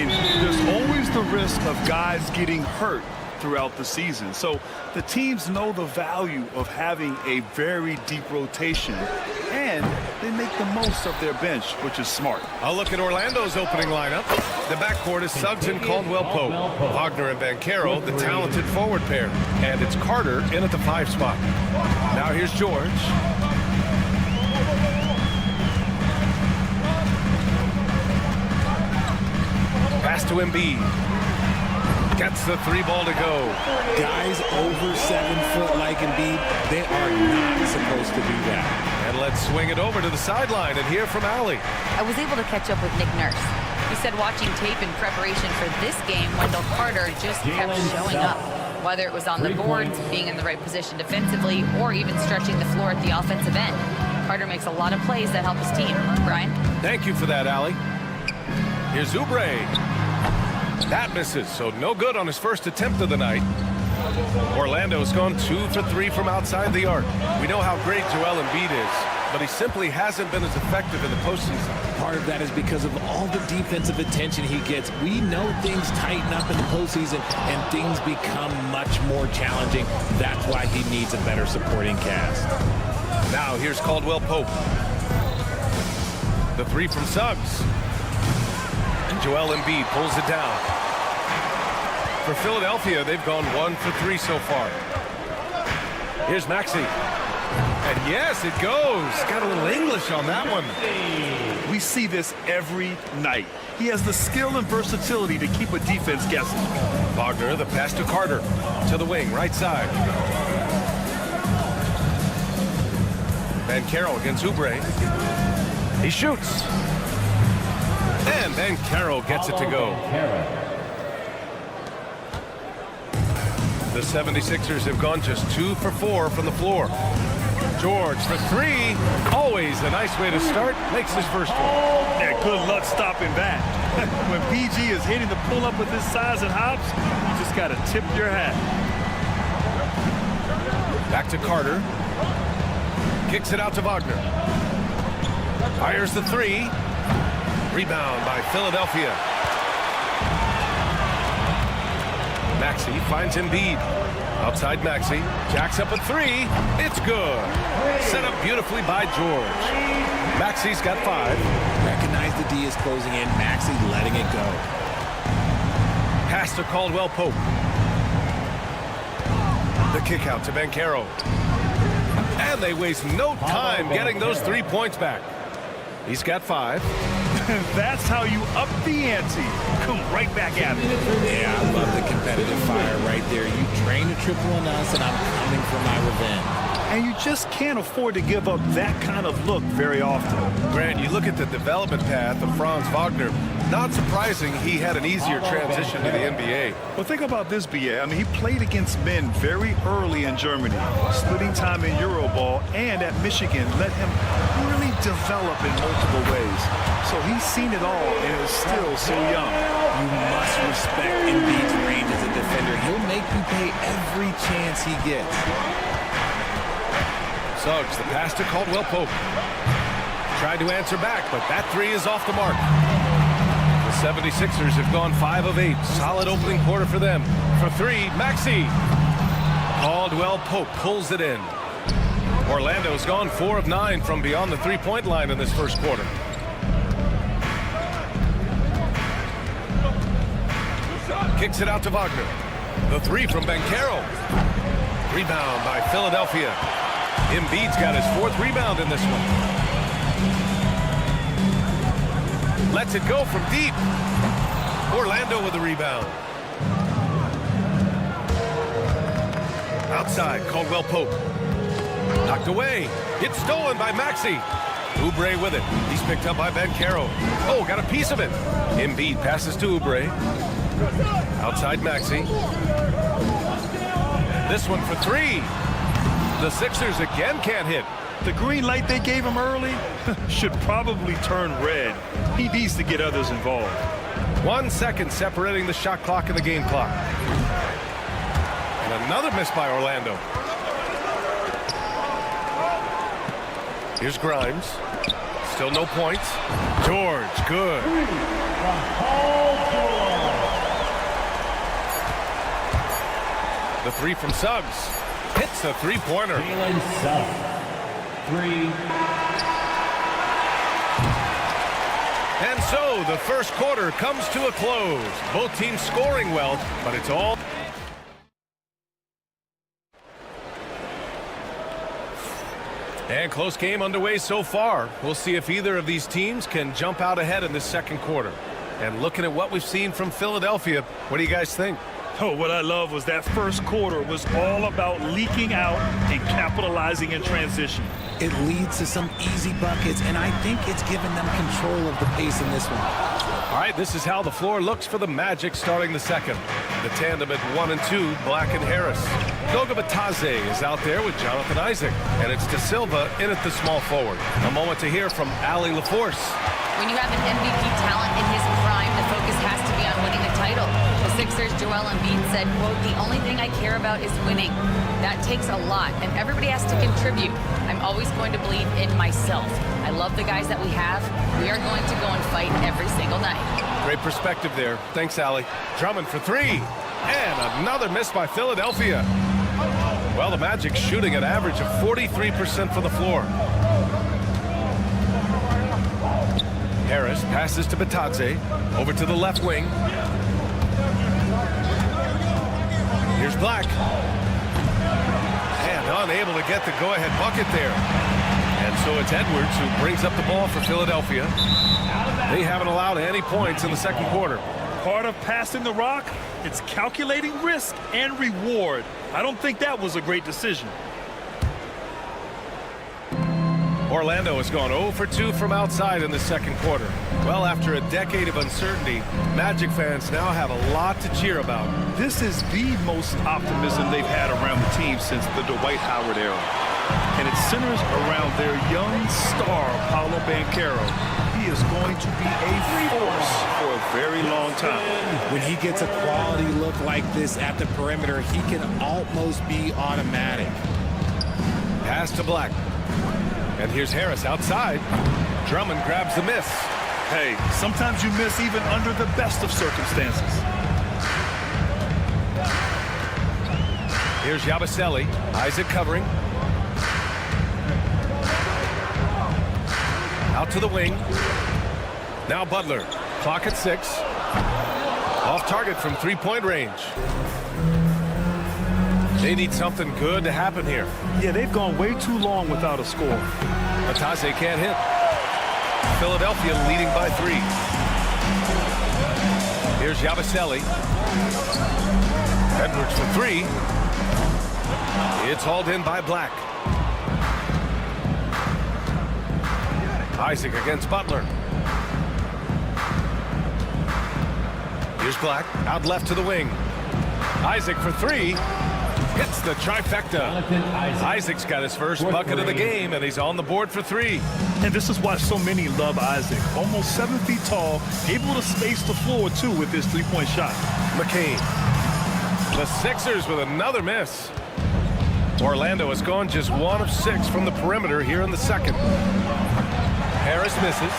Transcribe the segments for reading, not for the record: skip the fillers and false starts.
mean, there's always the risk of guys getting hurt throughout the season. So the teams know the value of having a very deep rotation, and they make the most of their bench, which is smart. I'll look at Orlando's opening lineup. The backcourt is Suggs and Caldwell-Pope. Wagner and Banchero, the talented forward pair. And it's Carter in at the 5 spot. Now here's George. Pass to Embiid. Gets the 3 ball to go. Guys over 7 foot like Embiid, they are not supposed to do that. And let's swing it over to the sideline and hear from Allie. I was able to catch up with Nick Nurse. He said watching tape in preparation for this game, Wendell Carter just kept showing up. Whether it was on the boards, being in the right position defensively, or even stretching the floor at the offensive end. Carter makes a lot of plays that help his team. Brian? Thank you for that, Allie. Here's Oubre. That misses, so no good on his first attempt of the night. Orlando's gone 2 for 3 from outside the arc. We know how great Joel Embiid is, but he simply hasn't been as effective in the postseason. Part of that is because of all the defensive attention he gets. We know things tighten up in the postseason and things become much more challenging. That's why he needs a better supporting cast. Now here's Caldwell-Pope. The 3 from Suggs. And Joel Embiid pulls it down. For Philadelphia, they've gone 1 for 3 so far. Here's Maxey. And yes, it goes. Got a little English on that one. We see this every night. He has the skill and versatility to keep a defense guessing. Wagner, the pass to Carter. To the wing, right side. Banchero against Oubre. He shoots. And Banchero gets it to go. The 76ers have gone just 2 for 4 from the floor. George for 3. Always a nice way to start. Makes his first one. Yeah, good luck stopping that. When PG is hitting the pull-up with his size and hops, you just got to tip your hat. Back to Carter. Kicks it out to Wagner. Fires the 3. Rebound by Philadelphia. Maxey finds Embiid. Outside Maxey. Jacks up a 3. It's good. Set up beautifully by George. Maxey's got 5. Recognize the D is closing in. Maxey letting it go. Pass to Caldwell-Pope. The kick out to Banchero. And they waste no time getting those 3 points back. He's got 5. That's how you up the ante. Come right back at it. Yeah, I love the competitive fire right there. You train to triple on us, and I'm coming for my revenge. And you just can't afford to give up that kind of look very often. Grant, you look at the development path of Franz Wagner. Not surprising he had an easier transition to the NBA. Well, think about this, BA. I mean, he played against men very early in Germany, splitting time in Euroball, and at Michigan let him really develop in multiple ways. So he's seen it all and is still so young. You must respect Embiid's range as a defender. He'll make you pay every chance he gets. Suggs, the pass to Caldwell-Pope. Tried to answer back, but that 3 is off the mark. The 76ers have gone 5 of 8. Solid opening quarter for them. For 3, Maxey. Caldwell-Pope pulls it in. Orlando's gone 4 of 9 from beyond the 3-point line in this first quarter. Kicks it out to Wagner. The 3 from Banchero. Rebound by Philadelphia. Embiid's got his 4th rebound in this one. Lets it go from deep. Orlando with the rebound. Outside, Caldwell-Pope. Knocked away. It's stolen by Maxey. Oubre with it. He's picked up by Banchero. Oh, got a piece of it. Embiid passes to Oubre. Outside Maxey. This one for 3. The Sixers again can't hit. The green light they gave him early should probably turn red. He needs to get others involved. 1 second separating the shot clock and the game clock. And another miss by Orlando. Here's Grimes. Still no points. George, good. The three from Suggs. Hits a three-pointer. And so the first quarter comes to a close. Both teams scoring well, but it's all... And close game underway so far. We'll see if either of these teams can jump out ahead in this second quarter. And looking at what we've seen from Philadelphia, what do you guys think? Oh, what I love was that first quarter was all about leaking out and capitalizing in transition. It leads to some easy buckets, and I think it's given them control of the pace in this one. All right, this is how the floor looks for the Magic starting the second. The tandem at 1 and 2, Black and Harris. Goga Bitadze is out there with Jonathan Isaac, and it's De Silva in at the small forward. A moment to hear from Allie LaForce. When you have an MVP talent in his prime, the focus has to be on winning the title. The Sixers' Joel Embiid said, quote, "The only thing I care about is winning." That takes a lot, and everybody has to contribute. I'm always going to believe in myself. I love the guys that we have. We are going to go and fight every single night. Great perspective there. Thanks, Allie. Drummond for three. And another miss by Philadelphia. Well, the Magic shooting an average of 43% from the floor. Harris passes to Bitadze. Over to the left wing. Here's Black. And unable to get the go-ahead bucket there. And so it's Edwards who brings up the ball for Philadelphia. They haven't allowed any points in the second quarter. Part of passing the rock, it's calculating risk and reward. I don't think that was a great decision. Orlando has gone 0 for 2 from outside in the second quarter. Well, after a decade of uncertainty, Magic fans now have a lot to cheer about. This is the most optimism they've had around the team since the Dwight Howard era. And it centers around their young star, Paolo Banchero. He is going to be a force for a very long time. When he gets a quality look like this at the perimeter, he can almost be automatic. Pass to Black. And here's Harris outside. Drummond grabs the miss. Hey, sometimes you miss even under the best of circumstances. Here's Yabusele. Isaac covering. Out to the wing. Now Butler. Clock at 6. Off target from three-point range. They need something good to happen here. Yeah, they've gone way too long without a score. Bitadze can't hit. Philadelphia leading by 3. Here's Yabusele. Edwards for 3. It's hauled in by Black. Isaac against Butler. Here's Black. Out left to the wing. Isaac for 3. Hits the trifecta. Isaac's got his first bucket of the game, and he's on the board for 3. And this is why so many love Isaac. Almost 7 feet tall, able to space the floor, too, with his three-point shot. McCain. The Sixers with another miss. Orlando has gone just 1 of 6 from the perimeter here in the second. Harris misses.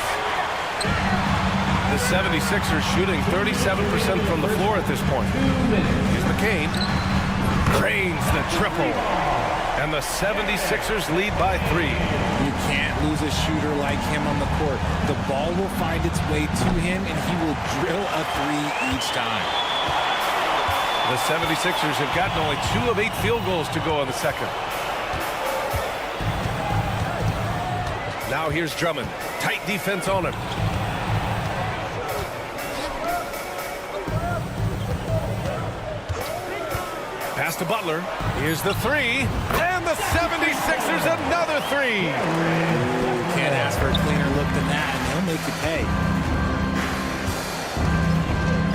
The 76ers shooting 37% from the floor at this point. Here's McCain. Drains the triple. And the 76ers lead by 3. You can't lose a shooter like him on the court. The ball will find its way to him, and he will drill a 3 each time. The 76ers have gotten only 2 of 8 field goals to go in the second. Now here's Drummond. Tight defense on him. Pass to Butler. Here's the 3. And the 76ers another 3. Can't ask for a cleaner look than that, and he'll make you pay.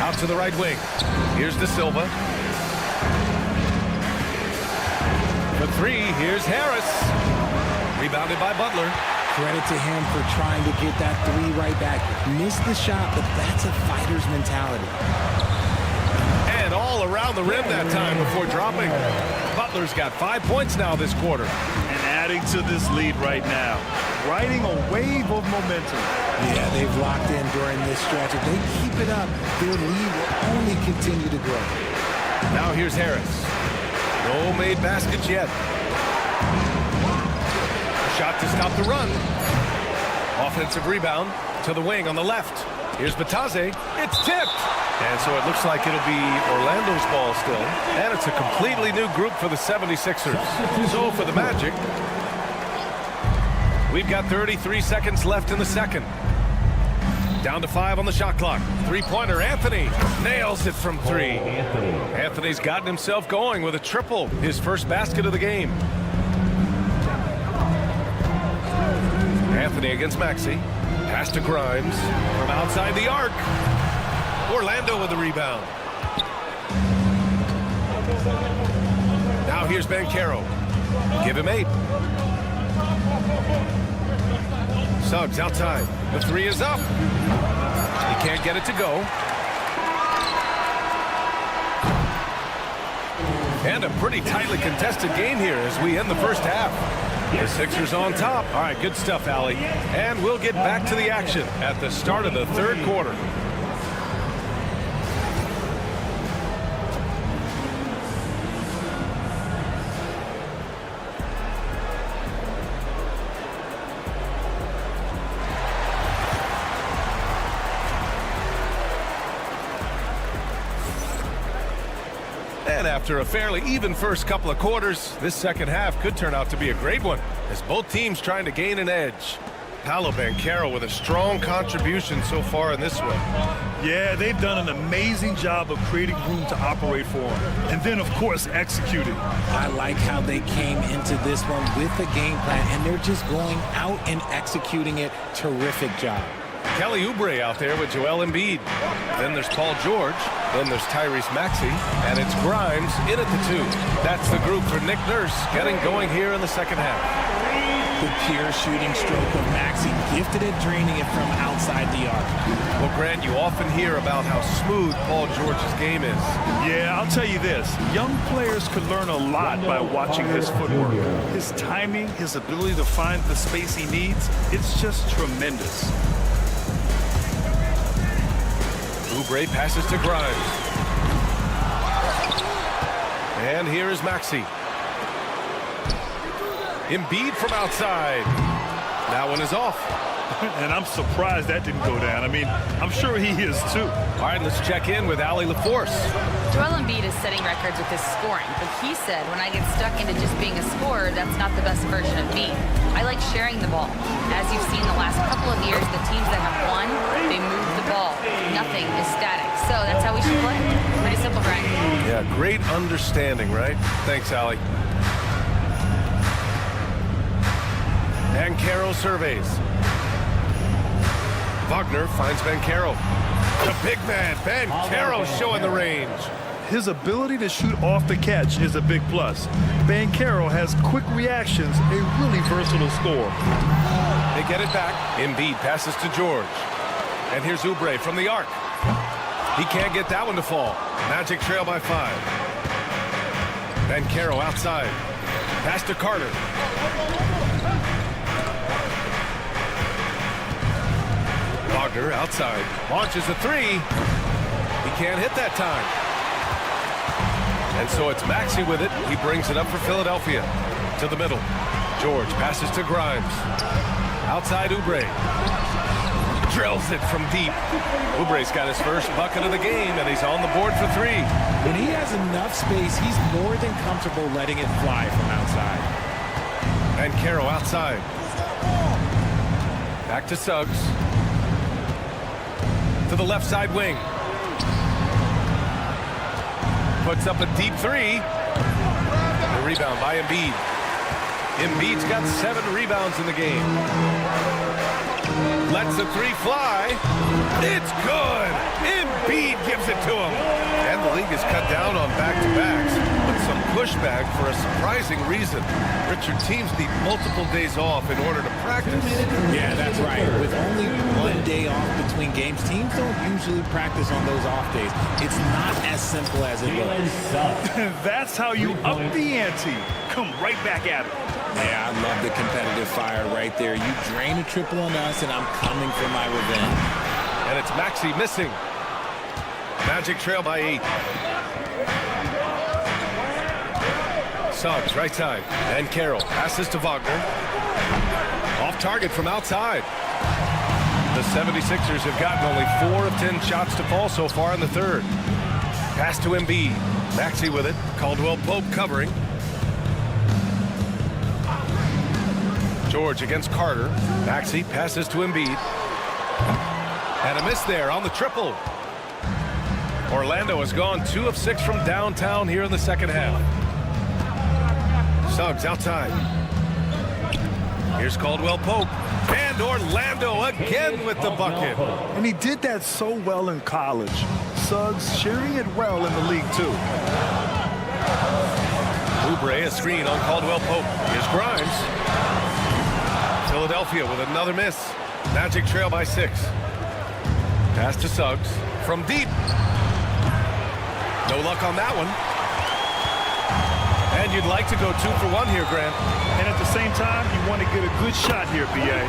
Out to the right wing. Here's De Silva. The 3. Here's Harris. Rebounded by Butler. Credit to him for trying to get that 3 right back. Missed the shot, but that's a fighter's mentality. And all around the rim that time before dropping. Butler's got 5 points now this quarter. And adding to this lead right now. Riding a wave of momentum. Yeah, they've locked in during this stretch. If they keep it up, their lead will only continue to grow. Now here's Harris. No made baskets yet. Shot to stop the run. Offensive rebound to the wing on the left. Here's Batase. It's tipped. And so it looks like it'll be Orlando's ball still. And it's a completely new group for the 76ers. So for the Magic, we've got 33 seconds left in the second. Down to 5 on the shot clock. Three-pointer, Anthony nails it from 3. Anthony's gotten himself going with a triple, his first basket of the game. Anthony against Maxey. Pass to Grimes from outside the arc. Orlando with the rebound. Now here's Banchero. Give him 8. Suggs outside. The 3 is up. He can't get it to go. And a pretty tightly contested game here as we end the first half. The Sixers on top. All right, good stuff, Allie. And we'll get back to the action at the start of the third quarter. And after a fairly even first couple of quarters, this second half could turn out to be a great one as both teams trying to gain an edge. Paolo Banchero with a strong contribution so far in this one. Yeah, they've done an amazing job of creating room to operate for him. And then, of course, executing. I like how they came into this one with a game plan, and they're just going out and executing it. Terrific job. Kelly Oubre out there with Joel Embiid. Then there's Paul George. Then there's Tyrese Maxey. And it's Grimes in at the 2. That's the group for Nick Nurse getting going here in the second half. The pure shooting stroke of Maxey, gifted at draining it from outside the arc. Well, Grant, you often hear about how smooth Paul George's game is. Yeah, I'll tell you this. Young players could learn a lot by watching his footwork. His timing, his ability to find the space he needs, it's just tremendous. Oubre passes to Grimes. And here is Maxey. Embiid from outside. That one is off. And I'm surprised that didn't go down. I mean, I'm sure he is too. All right, let's check in with Allie LaForce. Joel Embiid is setting records with his scoring, but he said, when I get stuck into just being a scorer, that's not the best version of me. I like sharing the ball. As you've seen the last couple of years, the teams that have won, they move the ball. Nothing is static. So that's how we should play. Pretty simple, Brian. Yeah, great understanding, right? Thanks, Allie. Banchero surveys. Wagner finds Banchero. The big man, Banchero, showing the range. His ability to shoot off the catch is a big plus. Banchero has quick reactions, a really versatile scorer. They get it back. Embiid passes to George. And here's Oubre from the arc. He can't get that one to fall. Magic trail by 5. Banchero outside. Pass to Carter. Wagner outside. Launches a 3. He can't hit that time. And so it's Maxey with it. He brings it up for Philadelphia. To the middle. George passes to Grimes. Outside Oubre. Drills it from deep. Oubre's got his first bucket of the game, and he's on the board for 3. When he has enough space, he's more than comfortable letting it fly from outside. Banchero outside. Back to Suggs. To the left side wing. Puts up a deep 3. The rebound by Embiid. Embiid's got 7 rebounds in the game. Lets the 3 fly. It's good. Embiid gives it to him. And the league has cut down on back-to-backs, but some pushback for a surprising reason. Richard, teams need multiple days off in order to practice. Yeah, that's right. With only 1 day off between games, teams don't usually practice on those off days. It's not as simple as it looks. That's how you up the ante. Come right back at it. Yeah, I love the competitive fire right there. You drain a triple on us, and I'm coming for my revenge. And it's Maxey missing. Magic trail by 8. Suggs, right side. And Carroll passes to Wagner. Off target from outside. The 76ers have gotten only 4 of 10 shots to fall so far in the third. Pass to Embiid. Maxey with it. Caldwell Pope covering. George against Carter. Maxey passes to Embiid. And a miss there on the triple. Orlando has gone 2 of 6 from downtown here in the second half. Suggs outside. Here's Caldwell Pope. And Orlando again with the bucket. And he did that so well in college. Suggs sharing it well in the league, too. Oubre, a screen on Caldwell Pope. Here's Grimes. Philadelphia with another miss. Magic trail by 6. Pass to Suggs from deep. No luck on that one. And you'd like to go 2 for 1 here, Grant. And at the same time, you want to get a good shot here, B.A.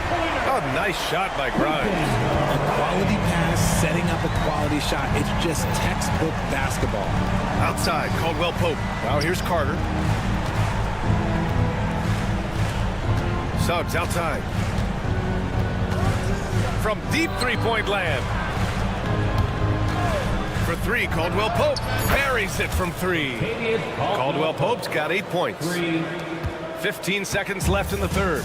Oh, nice shot by Grimes. A quality pass, setting up a quality shot. It's just textbook basketball. Outside, Caldwell Pope. Now here's Carter. Suggs outside. From deep three-point land. For 3, Caldwell Pope buries it from 3. Caldwell Pope's got 8 points. 15 seconds left in the third.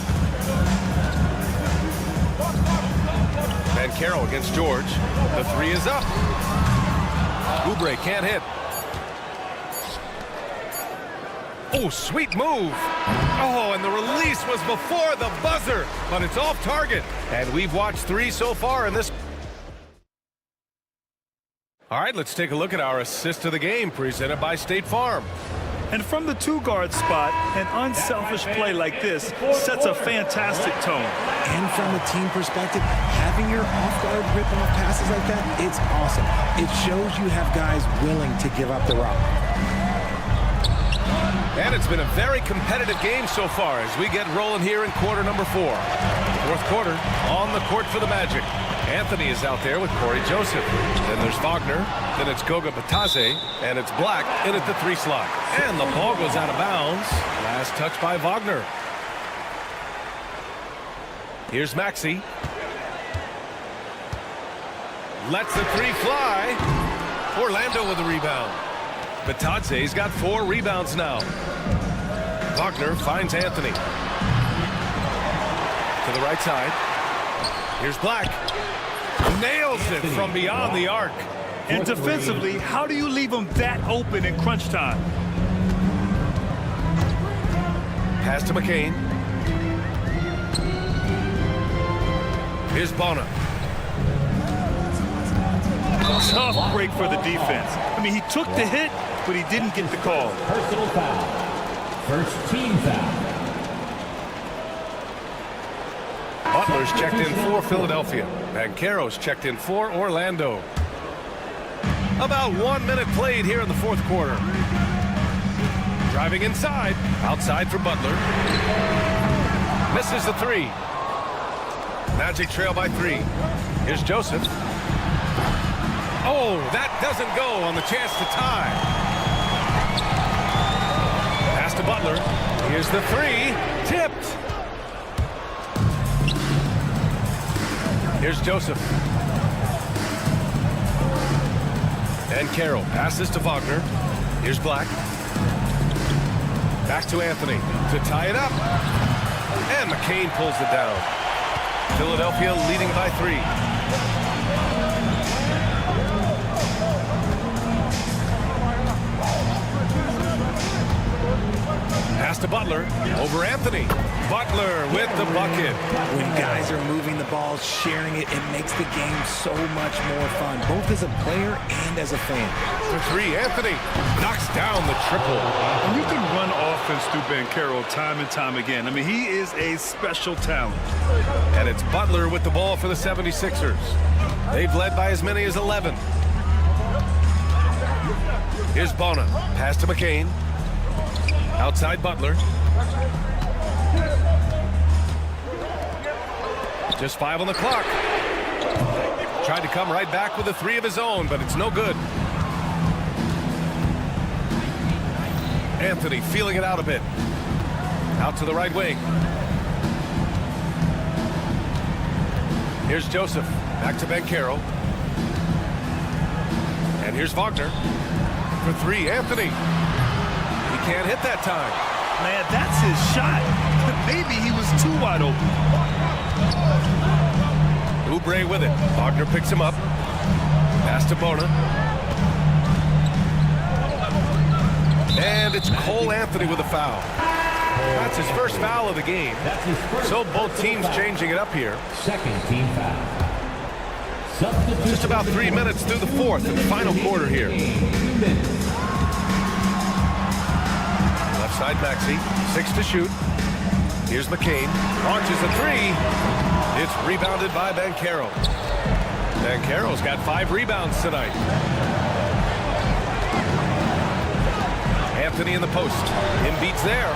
Van Carroll against George. The 3 is up. Oubre can't hit. Oh, sweet move. Oh, and the release was before the buzzer, but it's off target. And we've watched 3 so far in this. All right, let's take a look at our assist of the game presented by State Farm. And from the 2-guard spot, an unselfish play like this sets a fantastic tone. And from a team perspective, having your off-guard rip-off passes like that, it's awesome. It shows you have guys willing to give up the rock. And it's been a very competitive game so far as we get rolling here in quarter number 4. Fourth quarter on the court for the Magic. Anthony is out there with Corey Joseph. Then there's Wagner. Then it's Goga Batadze. And it's Black in at the 3 slot. And the ball goes out of bounds. Last touch by Wagner. Here's Maxey. Lets the 3 fly. Orlando with the rebound. Batadze's got 4 rebounds now. Wagner finds Anthony. To the right side. Here's Black. Nails it from beyond the arc. And defensively, how do you leave them that open in crunch time? Pass to McCain. Here's Bona. Tough break for the defense. I mean, he took the hit, but he didn't get the call. Personal foul. First team foul. Butler's checked in for Philadelphia. And Caro's checked in for Orlando. About 1 minute played here in the fourth quarter. Driving inside. Outside for Butler. Misses the 3. Magic trail by 3. Here's Joseph. Oh, that doesn't go on the chance to tie. Pass to Butler. Here's the 3. Tipped. Here's Joseph. And Carroll passes to Wagner. Here's Black. Back to Anthony to tie it up. And McCain pulls it down. Philadelphia leading by 3. Pass to Butler. Over Anthony. Butler with the bucket. When guys are moving the ball, sharing it, it makes the game so much more fun, both as a player and as a fan. For 3, Anthony knocks down the triple. And you can run offense through Ben Carroll time and time again. I mean, he is a special talent. And it's Butler with the ball for the 76ers. They've led by as many as 11. Here's Bona. Pass to McCain. Outside Butler. Just 5 on the clock. Tried to come right back with a 3 of his own, but it's no good. Anthony feeling it out a bit. Out to the right wing. Here's Joseph. Back to Bankero. And here's Wagner. For three, Anthony. He can't hit that time. Man, that's his shot. Maybe he was too wide open. Oubre with it. Wagner picks him up. Pass to Bona. And it's Cole Anthony with a foul. That's his first foul of the game. So both teams changing it up here. Second team foul. Substitution. Just about 3 minutes through the fourth and final quarter here. Left side Maxey, 6 to shoot. Here's McCain, launches a three. It's rebounded by Bankero. Bankero's got 5 rebounds tonight. Anthony in the post. Embiid's there.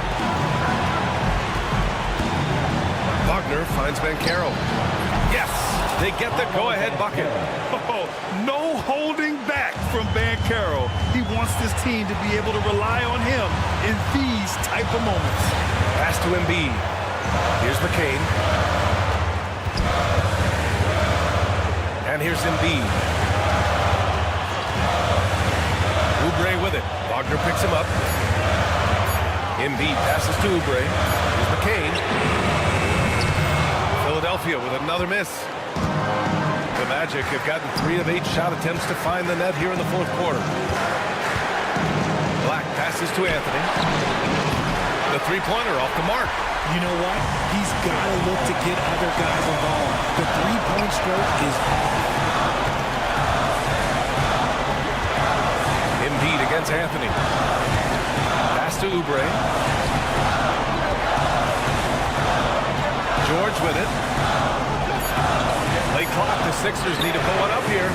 Wagner finds Bankero. Yes, they get the go-ahead bucket. Oh, no holding back from Bankero. He wants this team to be able to rely on him in these type of moments. Pass to Embiid. Here's McCain. And here's Embiid. Oubre with it. Wagner picks him up. Embiid passes to Oubre. Here's McCain. Philadelphia with another miss. The Magic have gotten 3 of 8 shot attempts to find the net here in the fourth quarter. Black passes to Anthony. The three-pointer off the mark. You know what? He's got to look to get other guys involved. The three-point stroke is Embiid against Anthony. Pass to Oubre. George with it. Late clock. The Sixers need to pull one up here.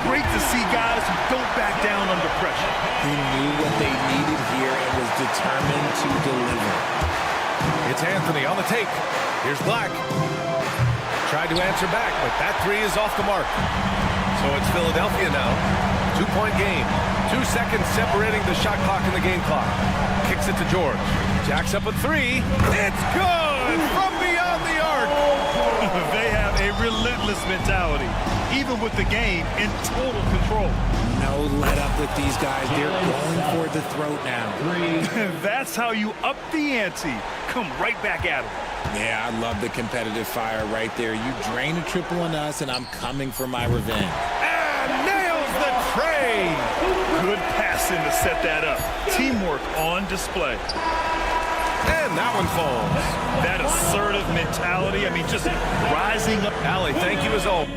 Great to see guys who don't back down under pressure. He knew what they needed here and was determined to deliver. It's Anthony on the take. Here's Black. Tried to answer back, but that three is off the mark. So it's Philadelphia now. 2-point game. 2 seconds separating the shot clock and the game clock. Kicks it to George. Jacks up a three. It's good from beyond the arc. They have a relentless mentality, even with the game in total control. No let up with these guys. They're going for the throat now. That's how you up the ante. Come right back at them. Yeah, I love the competitive fire right there. You drain a triple on us, and I'm coming for my revenge. And nails the tray. Good passing to set that up. Teamwork on display. And that one falls. That assertive mentality, I mean, just rising up. Allie, thank you as always.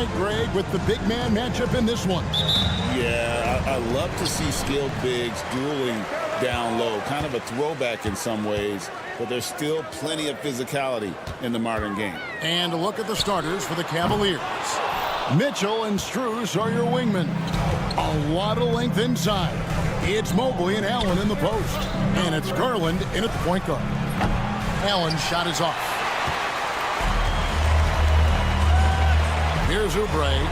right, Greg, with the big man matchup in this one. Yeah, I love to see skilled bigs dueling down low. Kind of a throwback in some ways, but there's still plenty of physicality in the modern game. And a look at the starters for the Cavaliers. Mitchell and Strus are your wingmen. A lot of length inside. It's Mobley and Allen in the post. And it's Garland in at the point guard. Allen's shot is off. Here's Oubre.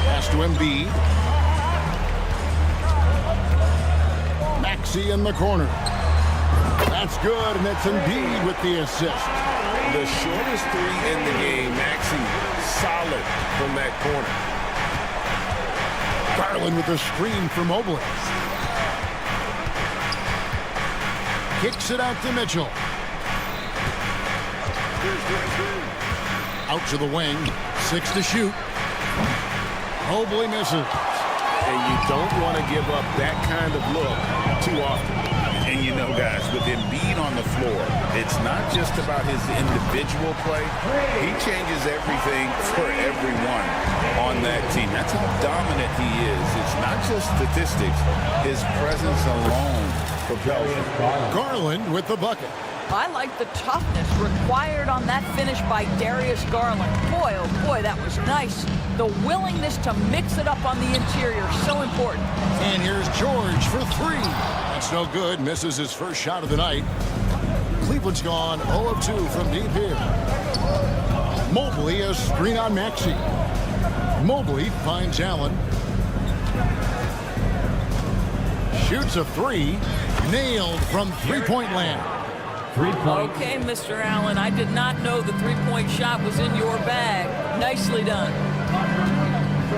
Pass to Embiid. Maxey in the corner. That's good, and it's Embiid with the assist. The shortest three in the game, Maxey, solid from that corner. Garland with the screen for Mobley. Kicks it out to Mitchell. Out to the wing. 6 to shoot. Mobley misses. And you don't want to give up that kind of look too often. And you know, guys, with Embiid on the floor, it's not just about his individual play. He changes everything for everyone on that team. That's how dominant he is. It's not just statistics. His presence alone propels him. Garland with the bucket. I like the toughness required on that finish by Darius Garland. Boy, oh boy, that was nice. The willingness to mix it up on the interior, so important. And here's George for 3. That's no good. Misses his first shot of the night. Cleveland's gone 0 of 2 from deep here. Mobley a screen on Maxey. Mobley finds Allen. Shoots a 3. Nailed from three-point land. 3 points. Okay, Mr. Allen, I did not know the three-point shot was in your bag. Nicely done.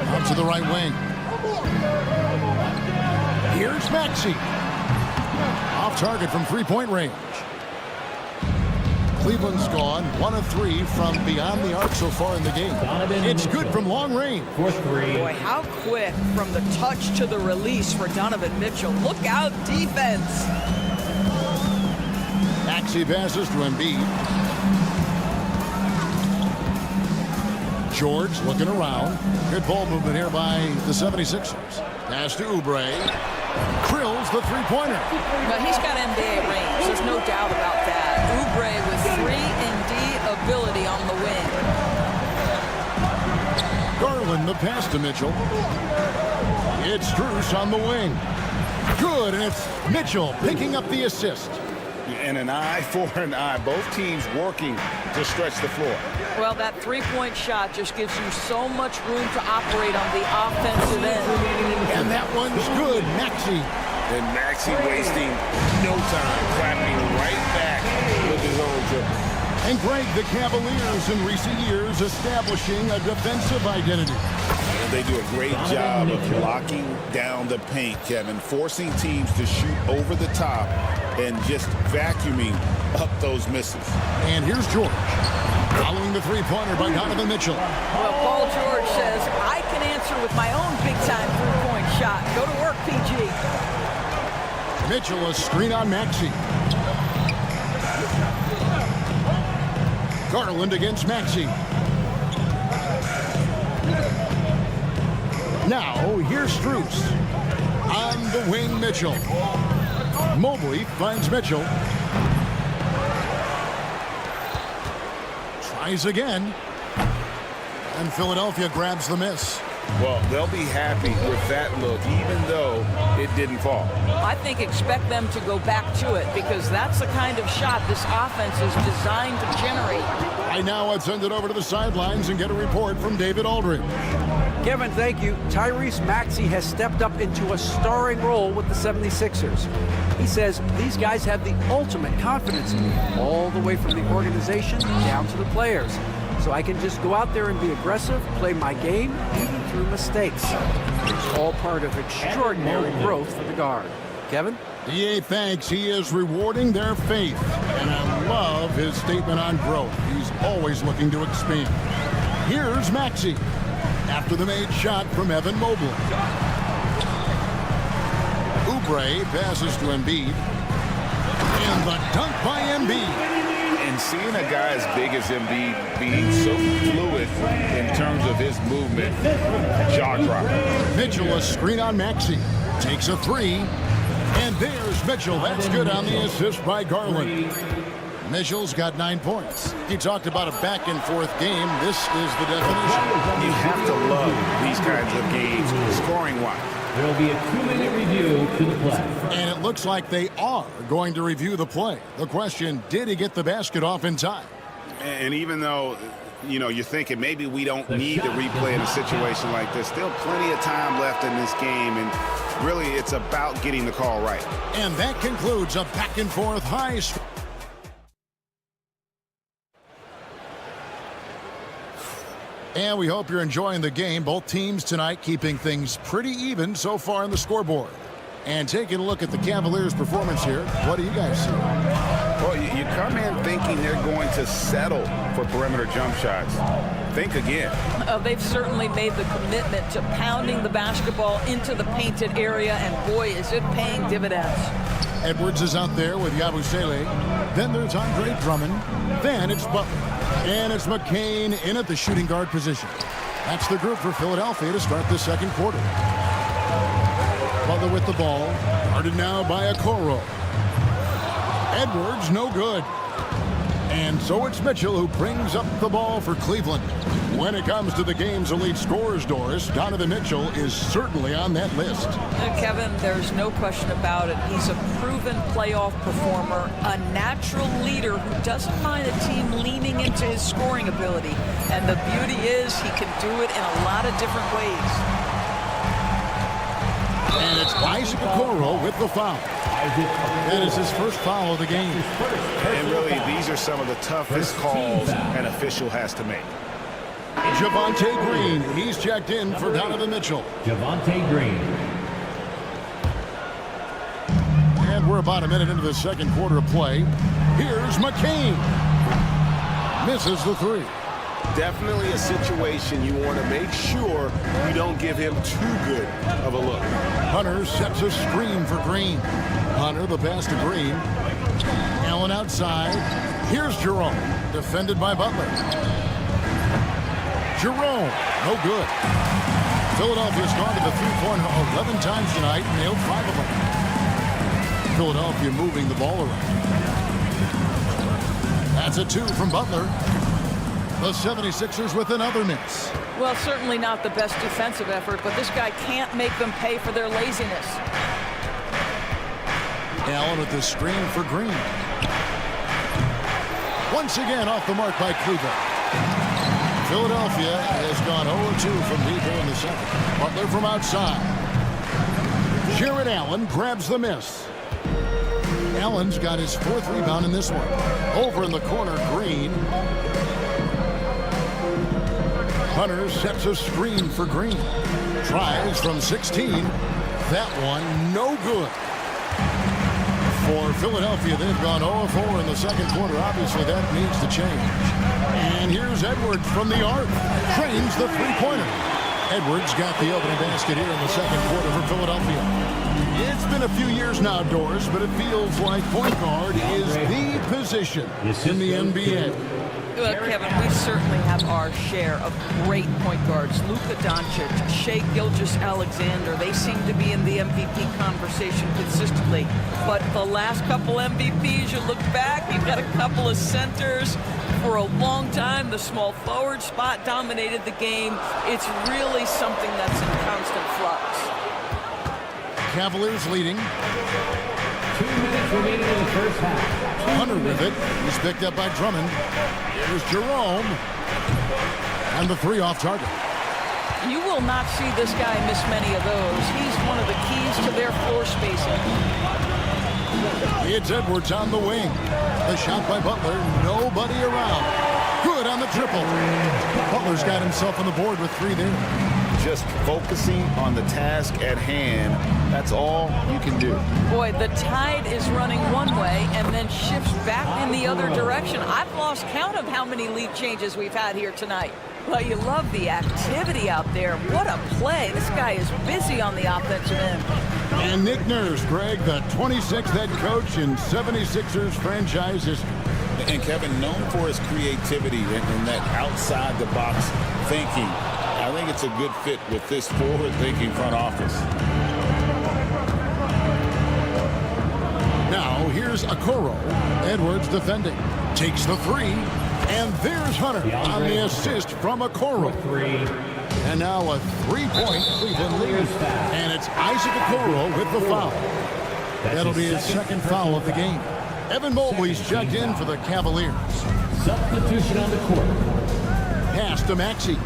Out to the right wing. Here's Maxey. Off target from three-point range. Cleveland's gone 1 of 3 from beyond the arc so far in the game. It's good from long range. For 3. Boy, how quick from the touch to the release for Donovan Mitchell. Look out, defense. Maxey passes to Embiid. George looking around. Good ball movement here by the 76ers. Pass to Oubre. Krills the three-pointer. But he's got NBA range. There's no doubt about that. Oubre with 3-and-D ability on the wing. Garland the pass to Mitchell. It's Strus on the wing. Good, and it's Mitchell picking up the assist. And an eye for an eye. Both teams working to stretch the floor. Well, that three-point shot just gives you so much room to operate on the offensive end. And that one's good. Maxey. And Maxey wasting no time, clapping right back with his own dribble. And Greg, the Cavaliers in recent years establishing a defensive identity. And they do a great job of locking down the paint, Kevin, forcing teams to shoot over the top and just vacuuming up those misses. And here's George. Following the three-pointer by Donovan Mitchell. Well, Paul George says, I can answer with my own big-time three-point shot. Go to work, PG. Mitchell a screen on Maxey. Garland against Maxey. Now, here's Strus. On the wing, Mitchell. Mobley finds Mitchell. Tries again. And Philadelphia grabs the miss. Well, they'll be happy with that look, even though it didn't fall. I think expect them to go back to it because that's the kind of shot this offense is designed to generate. Right now, let's send it over to the sidelines and get a report from David Aldridge. Kevin, thank you. Tyrese Maxey has stepped up into a starring role with the 76ers. He says these guys have the ultimate confidence in me, all the way from the organization down to the players. So I can just go out there and be aggressive, play my game, even through mistakes. It's all part of extraordinary growth for the guard. Kevin? DA thanks. He is rewarding their faith. And I love his statement on growth. He's always looking to expand. Here's Maxey. After the made shot from Evan Mobley. Oubre passes to Embiid. And the dunk by Embiid. And seeing a guy as big as Embiid being so fluid in terms of his movement, jaw-dropping. Mitchell, a screen on Maxey. Takes a three. And there's Mitchell. That's good on the assist by Garland. Mitchell's got 9 points. He talked about a back-and-forth game. This is the definition. You have to love these kinds of games, scoring-wise. There will be a 2-minute review to the play. And it looks like they are going to review the play. The question, did he get the basket off in time? And even though, you know, you're thinking maybe we don't need to replay in a situation like this, still plenty of time left in this game, and really it's about getting the call right. And that concludes a back-and-forth high. And we hope you're enjoying the game. Both teams tonight keeping things pretty even so far on the scoreboard. And taking a look at the Cavaliers' performance here, what do you guys see? Well, you come in thinking they're going to settle for perimeter jump shots. Think again. They've certainly made the commitment to pounding the basketball into the painted area, and boy, is it paying dividends. Edwards is out there with Yabusele. Then there's Andre Drummond. Then it's Butler. And it's McCain in at the shooting guard position. That's the group for Philadelphia to start the second quarter. Butler with the ball. Guarded now by Okoro. Edwards, no good. And so it's Mitchell who brings up the ball for Cleveland. When it comes to the game's elite scorers, Doris, Donovan Mitchell is certainly on that list. Kevin, there's no question about it. He's a proven playoff performer, a natural leader who doesn't mind a team leaning into his scoring ability. And the beauty is he can do it in a lot of different ways. And it's Isaac Okoro with the foul. That is his first foul of the game. And really, these are some of the toughest calls an official has to make. Javonte Green, he's checked in for Donovan Mitchell. Javonte Green. And we're about a minute into the second quarter of play. Here's McCain. Misses the three. Definitely a situation you want to make sure you don't give him too good of a look. Hunter sets a screen for Green. Hunter, the pass to Green. Allen outside. Here's Jerome, defended by Butler. Jerome, no good. Philadelphia's gone to the three-point 11 times tonight and nailed 5 of them. Philadelphia moving the ball around. That's a 2 from Butler. The 76ers with another miss. Well, certainly not the best defensive effort, but this guy can't make them pay for their laziness. Allen with the screen for Green. Once again off the mark by Cleveland. Philadelphia has gone 0-2 from deep here in the second. Butler from outside. Jared Allen grabs the miss. Allen's got his 4th rebound in this one. Over in the corner, Green. Hunter sets a screen for Green. Tries from 16. That one no good. For Philadelphia, they've gone 0-4 in the second quarter. Obviously, that needs to change. And here's Edwards from the arc. Trains the three-pointer. Edwards got the opening basket here in the second quarter for Philadelphia. It's been a few years now, Doris, but it feels like point guard is the position in the NBA. Well, Kevin, we certainly have our share of great point guards. Luka Doncic, Shai Gilgeous-Alexander, they seem to be in the MVP conversation consistently. But the last couple MVPs, you look back, you've got a couple of centers. For a long time, the small forward spot dominated the game. It's really something that's in constant flux. Cavaliers leading. 2 minutes remaining in the first half. Hunter with it. He's picked up by Drummond. Here's Jerome. And the 3 off target. You will not see this guy miss many of those. He's one of the keys to their floor spacing. It's Edwards on the wing. The shot by Butler. Nobody around. Good on the triple. Butler's got himself on the board with 3 there. Just focusing on the task at hand. That's all you can do. Boy, the tide is running one way and then shifts back in the other direction. I've lost count of how many lead changes we've had here tonight. Well, you love the activity out there. What a play. This guy is busy on the offensive end. And Nick Nurse, Greg, the 26th head coach in 76ers franchise history. And Kevin, known for his creativity and that outside-the-box thinking, I think it's a good fit with this forward-thinking front office. Now, here's Okoro. Edwards defending. Takes the three. And there's Hunter on the assist from Okoro. And now a three-point Cleveland lead. And it's Isaac Okoro with the foul. That'll be his second foul of the game. Evan Mobley's checked in for the Cavaliers. Substitution on the court. Pass to Maxey.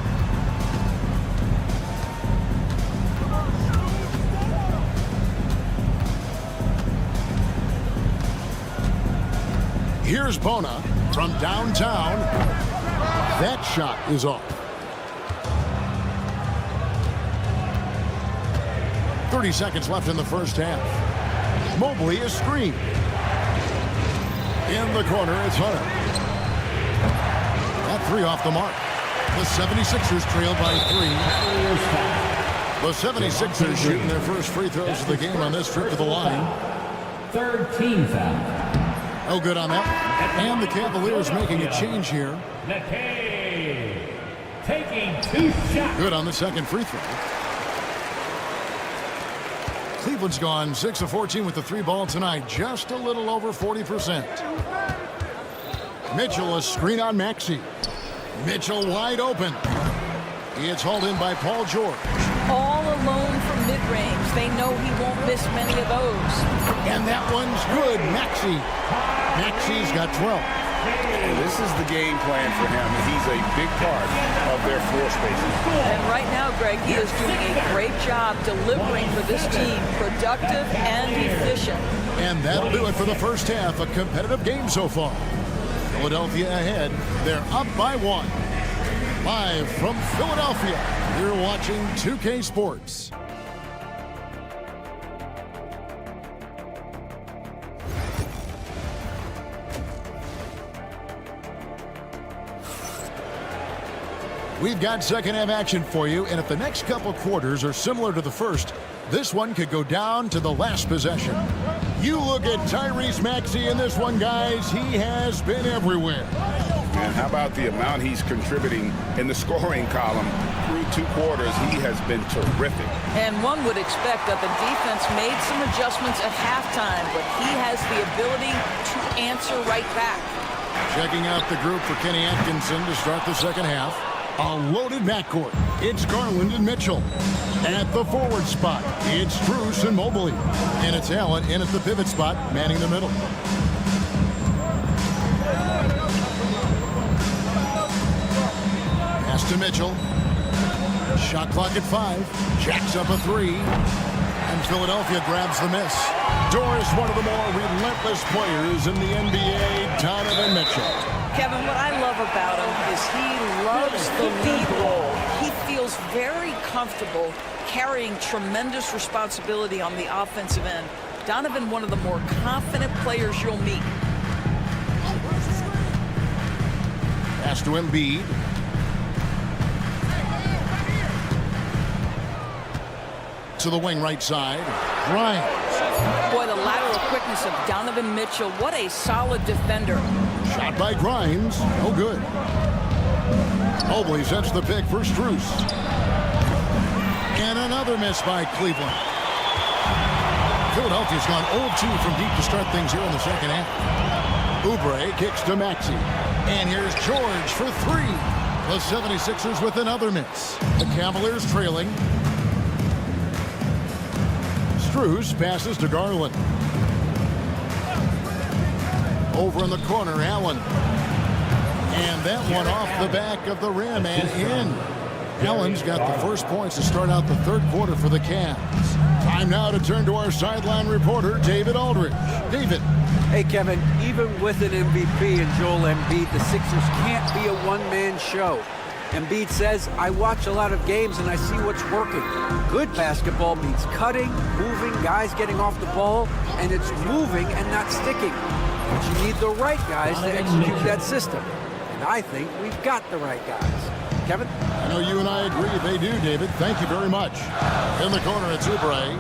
Here's Bona from downtown. That shot is off. 30 seconds left in the first half. Mobley is screened. In the corner, it's Hunter. That three off the mark. The 76ers trail by 3. The 76ers shooting their first free throws of the game on this trip to the line. Third team foul. No good on that. And the Cavaliers making a change here. McKay taking 2 shots. Good on the second free throw. Cleveland's gone 6 of 14 with the three ball tonight. Just a little over 40%. Mitchell, a screen on Maxey. Mitchell wide open. It's hauled in by Paul George. All alone from mid-range. They know he won't miss many of those. And that one's good. Maxey. Maxey's got 12. And this is the game plan for him. He's a big part of their floor spacing. And right now, Greg, he is doing a great job delivering for this team. Productive and efficient. And that'll do it for the first half. A competitive game so far. Philadelphia ahead. They're up by 1. Live from Philadelphia, you're watching 2K Sports. We've got second half action for you, and if the next couple quarters are similar to the first, this one could go down to the last possession. You look at Tyrese Maxey in this one, guys. He has been everywhere. And how about the amount he's contributing in the scoring column? Through 2 quarters, he has been terrific. And one would expect that the defense made some adjustments at halftime, but he has the ability to answer right back. Checking out the group for Kenny Atkinson to start the second half. A loaded backcourt. It's Garland and Mitchell. At the forward spot, it's Strus and Mobley. And it's Allen in at the pivot spot, manning the middle. Pass to Mitchell. Shot clock at 5. Jacks up a 3. And Philadelphia grabs the miss. Doris, one of the more relentless players in the NBA, Donovan Mitchell. Kevin, what I love about him is he loves the lead role. He feels very comfortable carrying tremendous responsibility on the offensive end. Donovan, one of the more confident players you'll meet. Pass to Embiid. To the wing right side. Grimes. Boy, the lateral quickness of Donovan Mitchell. What a solid defender. Shot by Grimes. No good. Mobley sets the pick for Strus. And another miss by Cleveland. Philadelphia's gone 0-2 from deep to start things here in the second half. Oubre kicks to Maxey. And here's George for 3. The 76ers with another miss. The Cavaliers trailing. Strus passes to Garland. Over in the corner, Allen. And that one off the back of the rim and in. Allen's got the first points to start out the third quarter for the Cavs. Time now to turn to our sideline reporter, David Aldridge. David. Hey, Kevin, even with an MVP and Joel Embiid, the Sixers can't be a one-man show. Embiid says, I watch a lot of games and I see what's working. Good basketball means cutting, moving, guys getting off the ball, and it's moving and not sticking. But you need the right guys to execute that system. And I think we've got the right guys. Kevin? I know you and I agree they do, David. Thank you very much. In the corner, it's Oubre.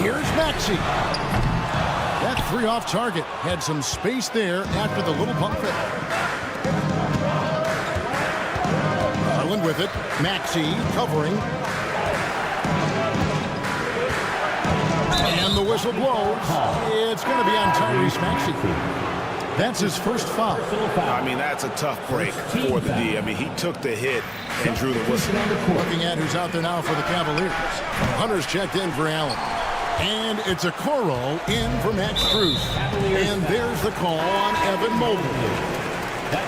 Here's Maxey. That three off target. Had some space there after the little pump fake. Garland with it. Maxey covering. And the whistle blows. It's going to be on Tyrese Maxey. That's his first foul. I mean, that's a tough break for the D. I mean, he took the hit and drew the whistle. Looking at who's out there now for the Cavaliers. Hunter's checked in for Allen. And it's a Coro in for Max Strus. And there's the call on Evan Mobley.